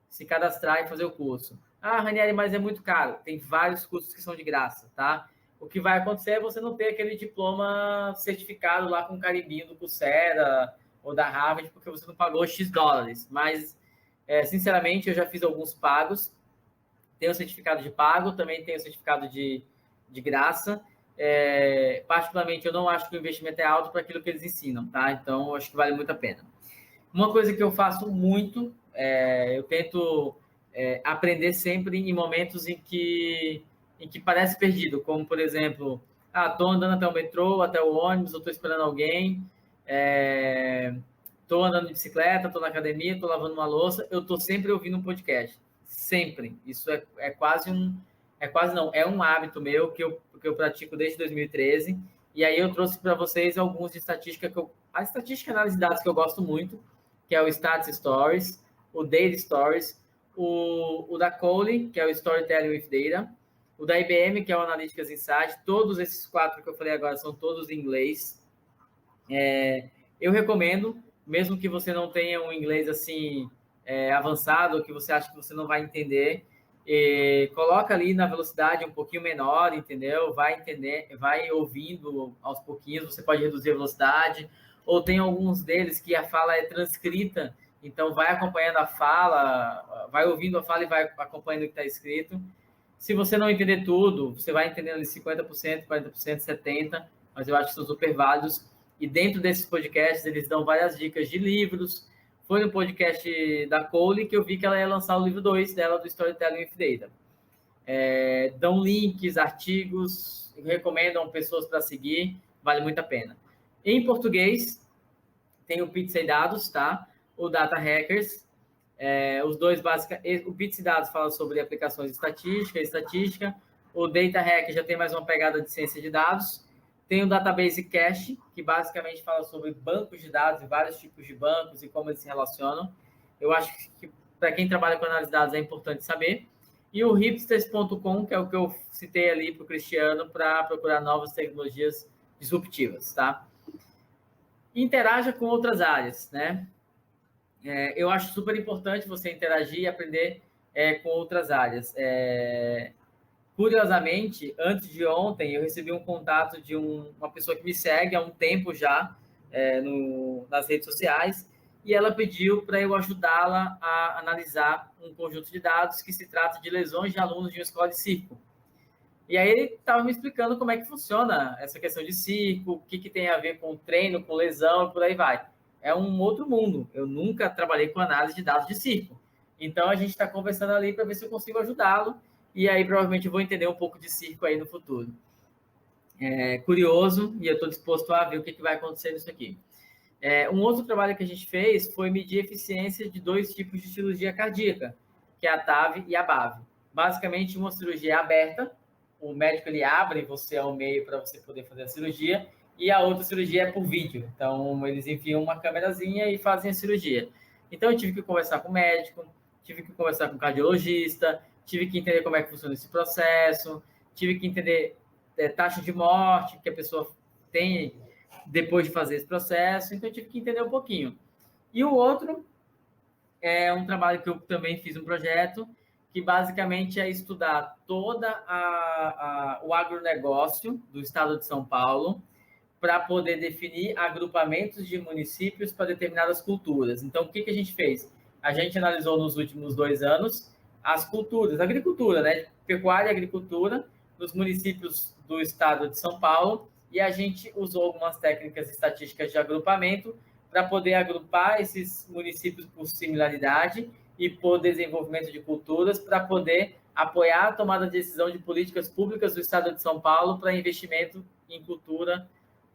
se cadastrar e fazer o curso. Ranieri, mas é muito caro. Tem vários cursos que são de graça, tá? O que vai acontecer é você não ter aquele diploma certificado lá com carimbinho do Coursera ou da Harvard, porque você não pagou X dólares. Mas, sinceramente, eu já fiz alguns pagos. Tenho o certificado de pago, também tenho o certificado de graça. Particularmente, eu não acho que o investimento é alto para aquilo que eles ensinam, tá? Então, eu acho que vale muito a pena. Uma coisa que eu faço muito, eu tento aprender sempre em momentos em que parece perdido, como, por exemplo, estou andando até o metrô, até o ônibus, eu estou esperando alguém, estou andando de bicicleta, estou na academia, estou lavando uma louça, eu estou sempre ouvindo um podcast. Sempre. Isso é quase um... É quase não, é um hábito meu que eu pratico desde 2013. E aí eu trouxe para vocês alguns de estatística a estatística e análise de dados que eu gosto muito, que é o Stats Stories, o Data Stories, o da Coley, que é o Storytelling with Data, o da IBM, que é o Analytics Insight. Todos esses 4 que eu falei agora são todos em inglês. Eu recomendo, mesmo que você não tenha um inglês assim avançado, ou que você acha que você não vai entender, coloca ali na velocidade um pouquinho menor, entendeu? Vai entender, vai ouvindo aos pouquinhos, você pode reduzir a velocidade, ou tem alguns deles que a fala é transcrita, então vai acompanhando a fala, vai ouvindo a fala e vai acompanhando o que está escrito. Se você não entender tudo, você vai entendendo ali 50%, 40%, 70%, mas eu acho que são super válidos. E dentro desses podcasts, eles dão várias dicas de livros. Foi no podcast da Coley que eu vi que ela ia lançar o livro 2 dela, do Storytelling with Data. Dão links, artigos, recomendam pessoas para seguir, vale muito a pena. Em português, tem o Pizza e Dados, tá? O Data Hackers. Os dois basicamente... O Pizza e Dados fala sobre aplicações de estatística. O Data Hack já tem mais uma pegada de ciência de dados. Tem o Database Cache, que basicamente fala sobre bancos de dados e vários tipos de bancos e como eles se relacionam. Eu acho que para quem trabalha com análise de dados é importante saber. E o hipsters.com, que é o que eu citei ali para o Cristiano, para procurar novas tecnologias disruptivas, tá? Interaja com outras áreas, né? Eu acho super importante você interagir e aprender com outras áreas. Curiosamente, antes de ontem, eu recebi um contato de uma pessoa que me segue há um tempo já nas redes sociais, e ela pediu para eu ajudá-la a analisar um conjunto de dados que se trata de lesões de alunos de uma escola de circo. E aí ele estava me explicando como é que funciona essa questão de circo, o que tem a ver com treino, com lesão e por aí vai. É um outro mundo. Eu nunca trabalhei com análise de dados de circo. Então, a gente está conversando ali para ver se eu consigo ajudá-lo. E aí, provavelmente, eu vou entender um pouco de circo aí no futuro. Curioso, e eu estou disposto a ver o que vai acontecer nisso aqui. Um outro trabalho que a gente fez foi medir a eficiência de 2 tipos de cirurgia cardíaca, que é a TAV e a BAV. Basicamente, uma cirurgia aberta, o médico ele abre você ao meio para você poder fazer a cirurgia, e a outra cirurgia é por vídeo. Então, eles enfiam uma câmerazinha e fazem a cirurgia. Então, eu tive que conversar com o médico, tive que conversar com o cardiologista, tive que entender como é que funciona esse processo, tive que entender taxa de morte que a pessoa tem depois de fazer esse processo, então eu tive que entender um pouquinho. E o outro é um trabalho que eu também fiz um projeto, que basicamente é estudar toda o agronegócio do estado de São Paulo para poder definir agrupamentos de municípios para determinadas culturas. Então, o que a gente fez? A gente analisou nos últimos 2 anos as culturas, agricultura, né? Pecuária e agricultura, nos municípios do estado de São Paulo, e a gente usou algumas técnicas estatísticas de agrupamento para poder agrupar esses municípios por similaridade e por desenvolvimento de culturas, para poder apoiar a tomada de decisão de políticas públicas do estado de São Paulo para investimento em cultura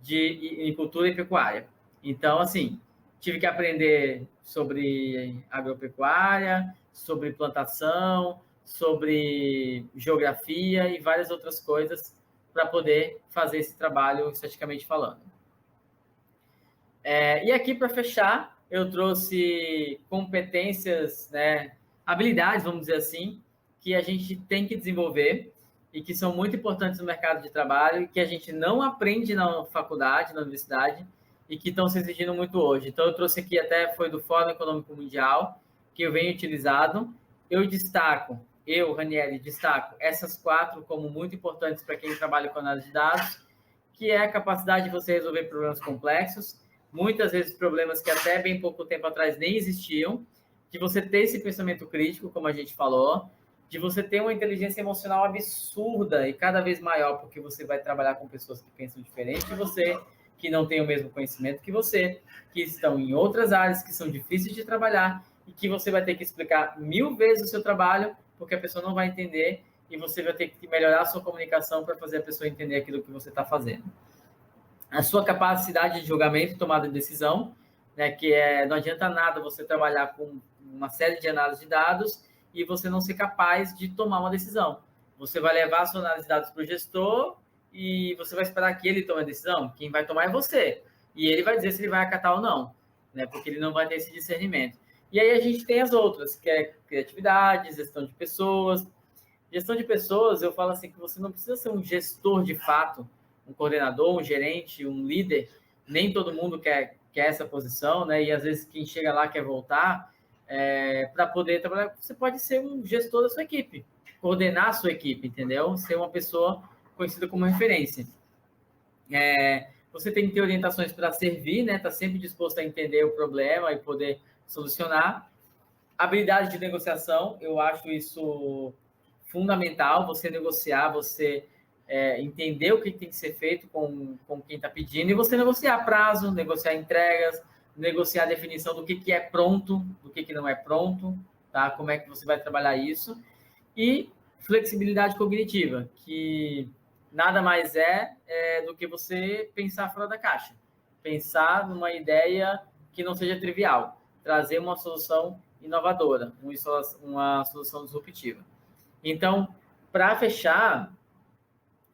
e pecuária. Então, assim, tive que aprender sobre agropecuária, sobre plantação, sobre geografia e várias outras coisas para poder fazer esse trabalho estatisticamente falando. E aqui, para fechar, eu trouxe competências, né, habilidades, vamos dizer assim, que a gente tem que desenvolver e que são muito importantes no mercado de trabalho e que a gente não aprende na faculdade, na universidade, e que estão se exigindo muito hoje. Então, eu trouxe aqui, até foi do Fórum Econômico Mundial, que eu venho utilizado. Eu, Ranieri, destaco essas 4 como muito importantes para quem trabalha com análise de dados, que é a capacidade de você resolver problemas complexos, muitas vezes problemas que até bem pouco tempo atrás nem existiam, de você ter esse pensamento crítico, como a gente falou, de você ter uma inteligência emocional absurda e cada vez maior, porque você vai trabalhar com pessoas que pensam diferente de você, que não têm o mesmo conhecimento que você, que estão em outras áreas que são difíceis de trabalhar e que você vai ter que explicar 1000 vezes o seu trabalho, porque a pessoa não vai entender e você vai ter que melhorar a sua comunicação para fazer a pessoa entender aquilo que você está fazendo. A sua capacidade de julgamento e tomada de decisão, né, que não adianta nada você trabalhar com uma série de análises de dados e você não ser capaz de tomar uma decisão. Você vai levar a sua análise de dados para o gestor e você vai esperar que ele tome a decisão. Quem vai tomar é você. E ele vai dizer se ele vai acatar ou não, né, porque ele não vai ter esse discernimento. E aí a gente tem as outras, que é criatividade, gestão de pessoas. Gestão de pessoas, eu falo assim, que você não precisa ser um gestor de fato, um coordenador, um gerente, um líder. Nem todo mundo quer essa posição, né? E às vezes quem chega lá quer voltar para poder trabalhar. Você pode ser um gestor da sua equipe, coordenar a sua equipe, entendeu? Ser uma pessoa conhecida como referência. Você tem que ter orientações para servir, né? Tá sempre disposto a entender o problema e poder solucionar. Habilidade de negociação, eu acho isso fundamental, você negociar, você entender o que tem que ser feito com quem está pedindo e você negociar prazo, negociar entregas, negociar a definição do que é pronto, do que não é pronto, tá? Como é que você vai trabalhar isso. E flexibilidade cognitiva, que nada mais do que você pensar fora da caixa, pensar numa ideia que não seja trivial, trazer uma solução inovadora, uma solução disruptiva. Então, para fechar,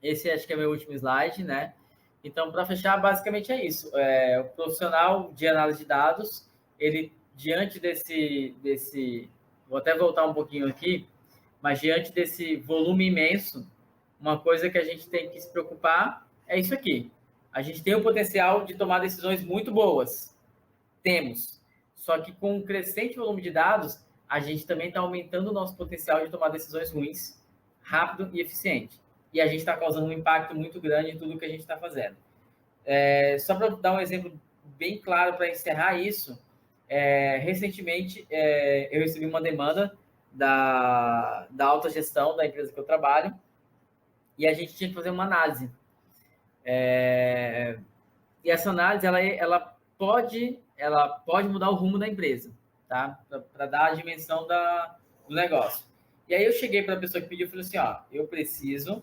esse acho que é meu último slide, né? Então, para fechar, basicamente é isso. O profissional de análise de dados, ele, diante desse... Vou até voltar um pouquinho aqui, mas diante desse volume imenso, uma coisa que a gente tem que se preocupar é isso aqui. A gente tem o potencial de tomar decisões muito boas. Temos. Só que com um crescente volume de dados, a gente também está aumentando o nosso potencial de tomar decisões ruins, rápido e eficiente. E a gente está causando um impacto muito grande em tudo que a gente está fazendo. Só para dar um exemplo bem claro para encerrar isso, recentemente eu recebi uma demanda da alta gestão da empresa que eu trabalho e a gente tinha que fazer uma análise. E essa análise, ela pode mudar o rumo da empresa, tá? Para dar a dimensão do negócio. E aí eu cheguei para a pessoa que pediu e falei assim, eu preciso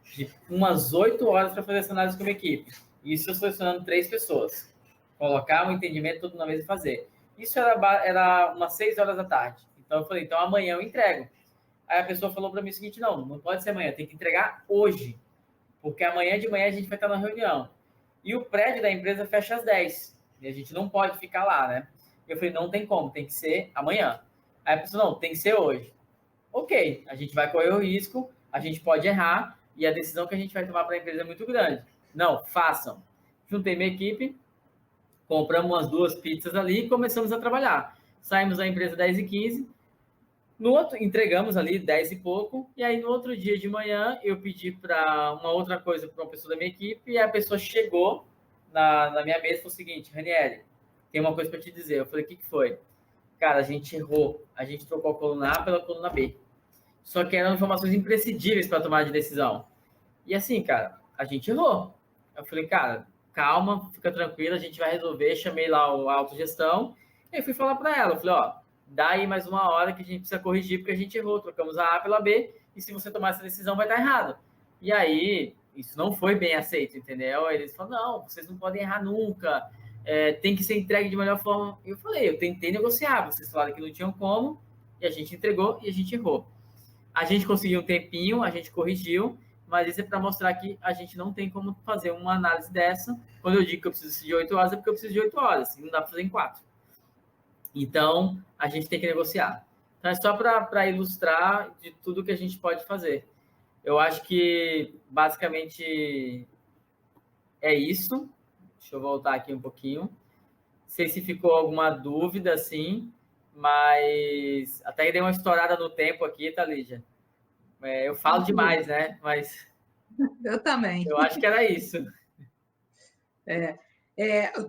de umas 8 horas para fazer essa análise com a minha equipe. Isso eu selecionando 3 pessoas. Colocar o entendimento todo na mesa e fazer. Isso era umas 6 horas da tarde. Então eu falei, então amanhã eu entrego. Aí a pessoa falou para mim o seguinte, não pode ser amanhã, tem que entregar hoje. Porque amanhã de manhã a gente vai estar na reunião. E o prédio da empresa fecha às 10. E a gente não pode ficar lá, né? Eu falei, não tem como, tem que ser amanhã. Aí a pessoa, não, tem que ser hoje. Ok, a gente vai correr o risco, a gente pode errar, e a decisão que a gente vai tomar para a empresa é muito grande. Não, façam. Juntei minha equipe, compramos umas 2 pizzas ali e começamos a trabalhar. Saímos da empresa 10h15, entregamos ali 10 e pouco, e aí no outro dia de manhã eu pedi para uma outra coisa para uma pessoa da minha equipe, e a pessoa chegou na minha mesa e falou o seguinte, Ranieri, tem uma coisa para te dizer. Eu falei, o que foi? Cara, a gente errou, a gente trocou a coluna A pela coluna B. Só que eram informações imprescindíveis para tomar de decisão. E assim, cara, a gente errou. Eu falei, cara, calma, fica tranquila, a gente vai resolver. Chamei lá a autogestão e fui falar para ela. Eu falei, dá aí mais 1 hora que a gente precisa corrigir porque a gente errou. Trocamos a A pela B e se você tomar essa decisão vai estar errado. E aí, isso não foi bem aceito, entendeu? Eles falaram, não, vocês não podem errar nunca. Tem que ser entregue de melhor forma. Eu falei, eu tentei negociar. Vocês falaram que não tinham como e a gente entregou e a gente errou. A gente conseguiu um tempinho, a gente corrigiu, mas isso é para mostrar que a gente não tem como fazer uma análise dessa. Quando eu digo que eu preciso de 8 horas, é porque eu preciso de 8 horas, e não dá para fazer em 4. Então, a gente tem que negociar. Então, é só para ilustrar de tudo que a gente pode fazer. Eu acho que, basicamente, é isso. Deixa eu voltar aqui um pouquinho. Não sei se ficou alguma dúvida, assim, mas até dei uma estourada no tempo aqui, tá, Lídia? Eu falo demais, né? Mas Eu também. eu acho que era isso.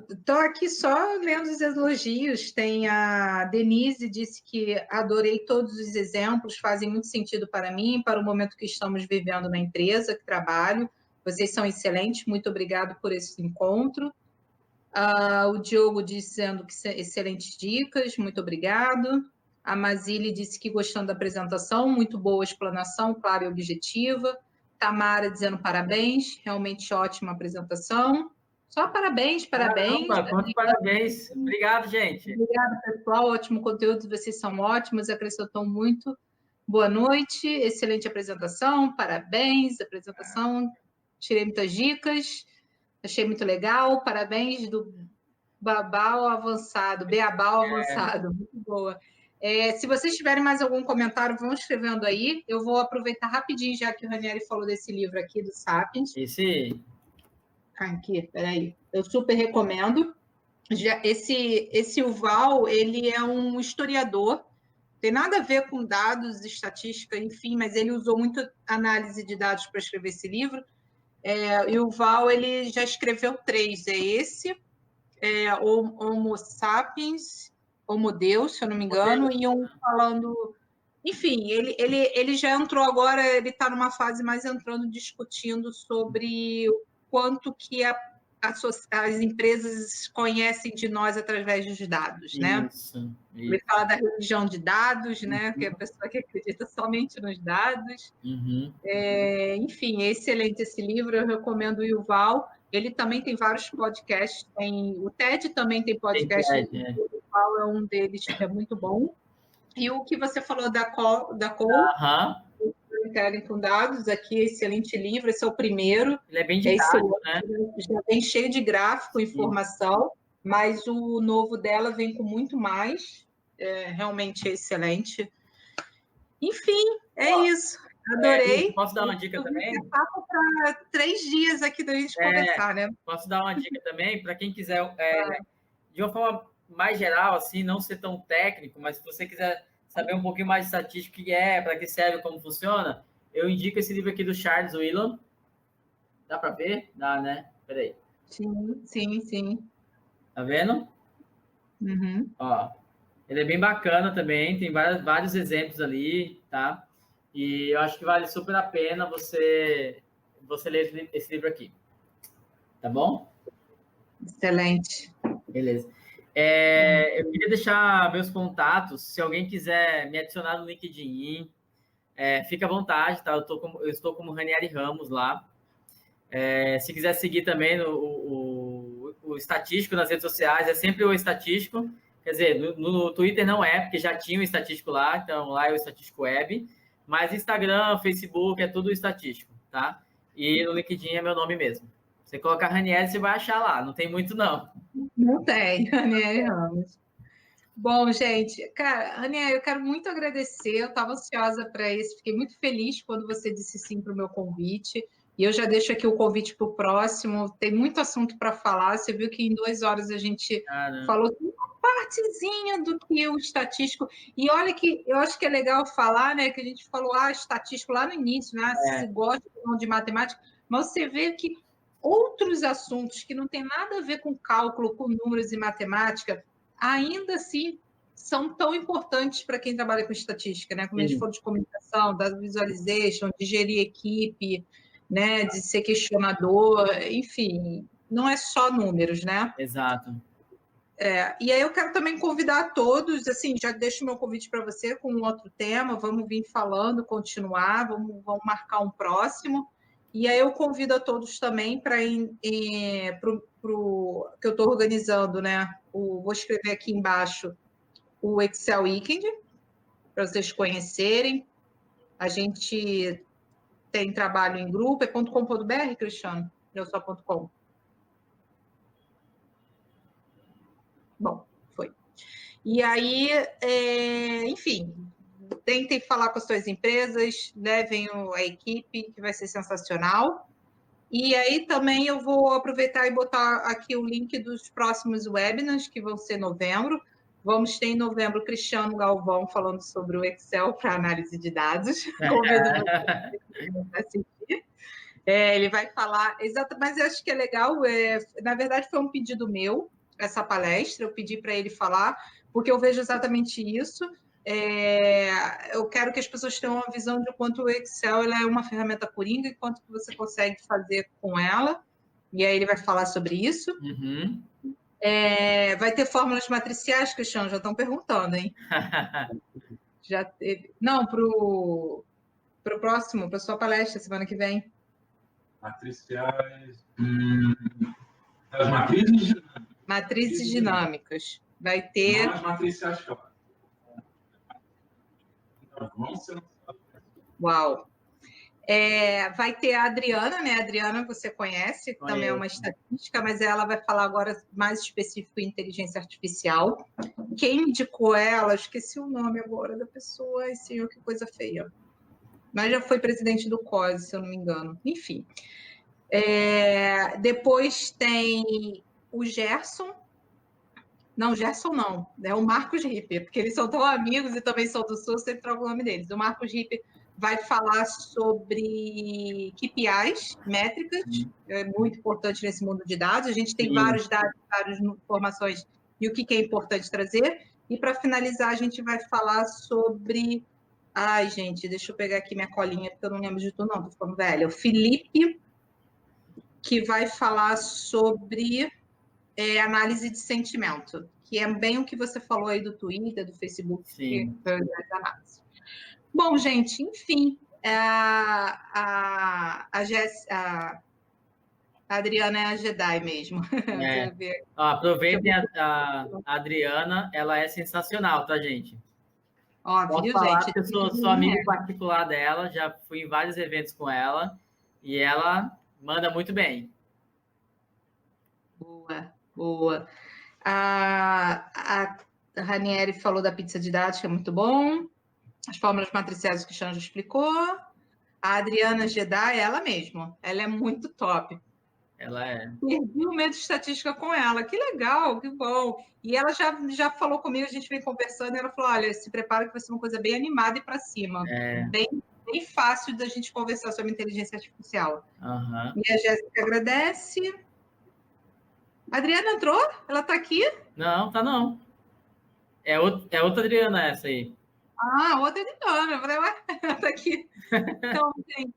Estou aqui só lendo os elogios. Tem a Denise disse que adorei todos os exemplos, fazem muito sentido para mim, para o momento que estamos vivendo na empresa que trabalho. Vocês são excelentes, muito obrigado por esse encontro. O Diogo dizendo que excelentes dicas, muito obrigado. A Mazile disse que gostando da apresentação, muito boa explanação, clara e objetiva. Tamara dizendo parabéns, realmente ótima apresentação. Só parabéns, parabéns. Caramba, quantos parabéns. Obrigado, gente. Obrigada, pessoal. Ótimo conteúdo, vocês são ótimos, acrescentam muito. Boa noite, excelente apresentação, parabéns, apresentação, tirei muitas dicas, achei muito legal, parabéns do Babau avançado, Beabau avançado, muito boa. Se vocês tiverem mais algum comentário, vão escrevendo aí. Eu vou aproveitar rapidinho, já que o Ranieri falou desse livro aqui, do Sapiens. Esse? Aqui, peraí. Eu super recomendo. Esse Yuval, ele é um historiador, tem nada a ver com dados, estatística, enfim, mas ele usou muito análise de dados para escrever esse livro. E o Yuval, ele já escreveu 3, esse, Homo Sapiens, Homo Deus, se eu não me engano, e um falando... Enfim, ele já entrou agora, ele está numa fase mais entrando, discutindo sobre o quanto que as empresas conhecem de nós através dos dados, né? Isso. Ele fala da religião de dados, né? Que é a pessoa que acredita somente nos dados. Enfim, é excelente esse livro, eu recomendo o Yuval. Ele também tem vários podcasts, o TED também tem podcast, o Yuval é um deles que é muito bom. E o que você falou da Cole, com dados, aqui, excelente livro, esse é o primeiro. Ele é bem didático, né? Já vem cheio de gráfico, informação, mas o novo dela vem com muito mais. Realmente é excelente. Enfim, isso. Adorei. Posso dar uma dica também? Papo para 3 dias aqui da gente conversar, né? Posso dar uma dica também para quem quiser, de uma forma mais geral, assim, não ser tão técnico, mas se você quiser saber um pouquinho mais de estatística, o que para que serve, como funciona, eu indico esse livro aqui do Charles Whelan. Dá para ver? Dá, né? Peraí. Sim. Tá vendo? Ó, ele é bem bacana também, tem vários exemplos ali, tá? E eu acho que vale super a pena você ler esse livro aqui. Tá bom? Excelente. Beleza. Eu queria deixar meus contatos. Se alguém quiser me adicionar no LinkedIn, fica à vontade, tá? Eu estou como Ranieri Ramos lá. Se quiser seguir também o Estatístico nas redes sociais, é sempre o Estatístico. Quer dizer, no Twitter não é, porque já tinha o Estatístico lá, então lá é o Estatístico Web. Mas Instagram, Facebook, é tudo Estatístico, tá? E no LinkedIn é meu nome mesmo. Você colocar Ranieri, você vai achar lá. Não tem muito, não. Não tem, Ranieri Ramos. Bom, gente, cara, Ranieri, eu quero muito agradecer. Eu estava ansiosa para isso. Fiquei muito feliz quando você disse sim para o meu convite. E eu já deixo aqui o convite para o próximo. Tem muito assunto para falar. Você viu que em 2 horas a gente falou uma partezinha do que o estatístico. E olha que eu acho que é legal falar, né? Que a gente falou, estatístico lá no início, né? Se gosta de matemática, mas você vê que outros assuntos que não tem nada a ver com cálculo, com números e matemática, ainda assim são tão importantes para quem trabalha com estatística, né? Como a gente falou de comunicação, da visualization, de gerir equipe, né? De ser questionador, enfim, não é só números, né? Exato. E aí eu quero também convidar todos, assim, já deixo meu convite para você com um outro tema, vamos vir falando, continuar, vamos marcar um próximo. E aí eu convido a todos também para pro que eu estou organizando, né? Vou escrever aqui embaixo o Excel Weekend, para vocês conhecerem. A gente tem trabalho em grupo, é .com.br, Cristiano? Não só .com. Bom, foi. E aí, enfim, tentem falar com as suas empresas, levem a equipe, que vai ser sensacional. E aí também eu vou aproveitar e botar aqui o link dos próximos webinars, que vão ser em novembro. Vamos ter em novembro Cristiano Galvão falando sobre o Excel para análise de dados. Convido você a assistir. Ele vai falar, mas eu acho que é legal, na verdade foi um pedido meu, essa palestra, eu pedi para ele falar, porque eu vejo exatamente isso. Eu quero que as pessoas tenham uma visão de quanto o Excel é uma ferramenta coringa e quanto que você consegue fazer com ela. E aí ele vai falar sobre isso. Vai ter fórmulas matriciais, Cristiano? Já estão perguntando, hein? Já teve. Não, para o próximo, para sua palestra semana que vem. Matriciais. As matrizes? Matrizes dinâmicas. Vai ter. Não as matriciais clássicas. Uau! Vai ter a Adriana, né? A Adriana você conhece, que também é uma estatística, mas ela vai falar agora mais específico em inteligência artificial. Quem indicou ela? Esqueci o nome agora da pessoa. Ai, senhor, que coisa feia. Mas já foi presidente do COSE, se eu não me engano. Enfim. Depois tem o Gerson. Não, Gerson não. É o Marcos Ripper, porque eles são tão amigos e também são do Sul, sempre troco o nome deles. O Marcos Ripper vai falar sobre KPIs, métricas, é muito importante nesse mundo de dados. A gente tem vários dados, várias informações e o que é importante trazer. E para finalizar, a gente vai falar sobre... Ai, gente, deixa eu pegar aqui minha colinha, porque eu não lembro de tudo, não, tô ficando velha. O Felipe, que vai falar sobre análise de sentimento, que é bem o que você falou aí do Twitter, do Facebook. Sim. Bom, gente, enfim, a Adriana é a Jedi mesmo. Aproveitem a Adriana, ela é sensacional, tá, gente? Óbvio, posso falar gente. Que eu sou amigo particular dela, já fui em vários eventos com ela, e ela manda muito bem. Boa. A Ranieri falou da pizza didática, muito bom. As fórmulas matriciais que o Xan já explicou. A Adriana Jedi, ela mesma. Ela é muito top. Ela é. Perdi o medo de estatística com ela. Que legal, que bom. E ela já falou comigo, a gente vem conversando, e ela falou, olha, se prepara que vai ser uma coisa bem animada e para cima. Bem fácil da gente conversar sobre inteligência artificial. E a Jéssica agradece. A Adriana entrou? Ela está aqui? Não, tá não. É outra Adriana essa aí. Outra Adriana. Eu falei, ué, ela tá aqui. Então, gente,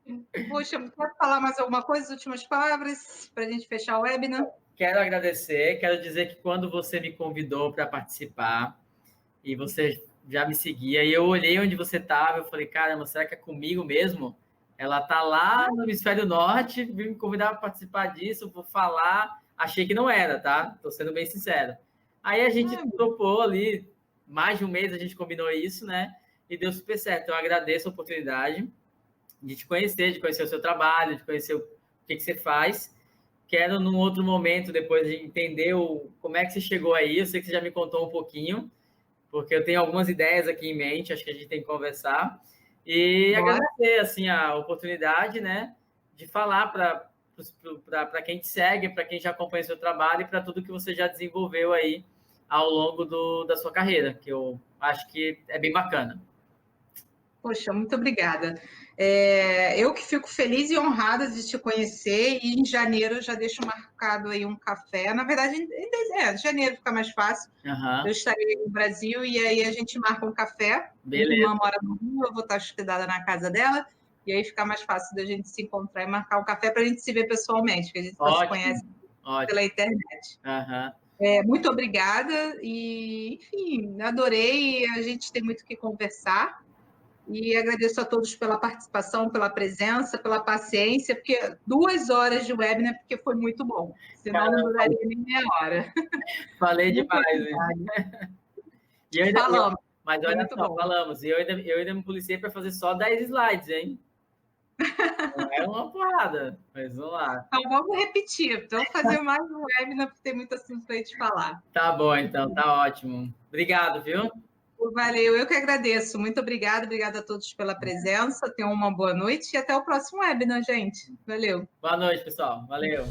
poxa, quer falar mais alguma coisa, as últimas palavras, para a gente fechar o webinar? Quero agradecer, quero dizer que quando você me convidou para participar, e você já me seguia, e eu olhei onde você estava, eu falei, caramba, será que é comigo mesmo? Ela tá lá no hemisfério norte, me convidar para participar disso, vou falar, achei que não era, tá? Tô sendo bem sincero. Aí a gente topou ali, mais de um mês a gente combinou isso, né? E deu super certo. Eu agradeço a oportunidade de te conhecer, de conhecer o seu trabalho, de conhecer o que você faz. Quero, num outro momento, depois de entender como é que você chegou aí. Eu sei que você já me contou um pouquinho, porque eu tenho algumas ideias aqui em mente, acho que a gente tem que conversar. E agradecer assim, a oportunidade, né, de falar para quem te segue, para quem já acompanha o seu trabalho e para tudo que você já desenvolveu aí ao longo da sua carreira, que eu acho que é bem bacana. Poxa, muito obrigada. Eu que fico feliz e honrada de te conhecer, e em janeiro eu já deixo marcado aí um café. Na verdade, em janeiro fica mais fácil. Eu estarei no Brasil e aí a gente marca um café. Beleza. Minha irmã mora no Rio, eu vou estar hospedada na casa dela, e aí fica mais fácil da gente se encontrar e marcar um café para a gente se ver pessoalmente, porque a gente só se conhece pela internet. Muito obrigada e, enfim, adorei. A gente tem muito o que conversar. E agradeço a todos pela participação, pela presença, pela paciência, porque 2 horas de webinar, porque foi muito bom. Senão não duraria nem meia hora. Falei demais. Falamos. Mas olha só, falamos. E eu ainda me policiei para fazer só 10 slides, hein? Não é uma porrada, mas vamos lá. Então, vamos repetir. Vamos fazer mais um webinar, porque tem muito assunto para a gente falar. Tá bom, então. Tá ótimo. Obrigado, viu? Valeu, eu que agradeço. Muito obrigada. Obrigada a todos pela presença. Tenham uma boa noite e até o próximo webinar, gente. Valeu. Boa noite, pessoal. Valeu.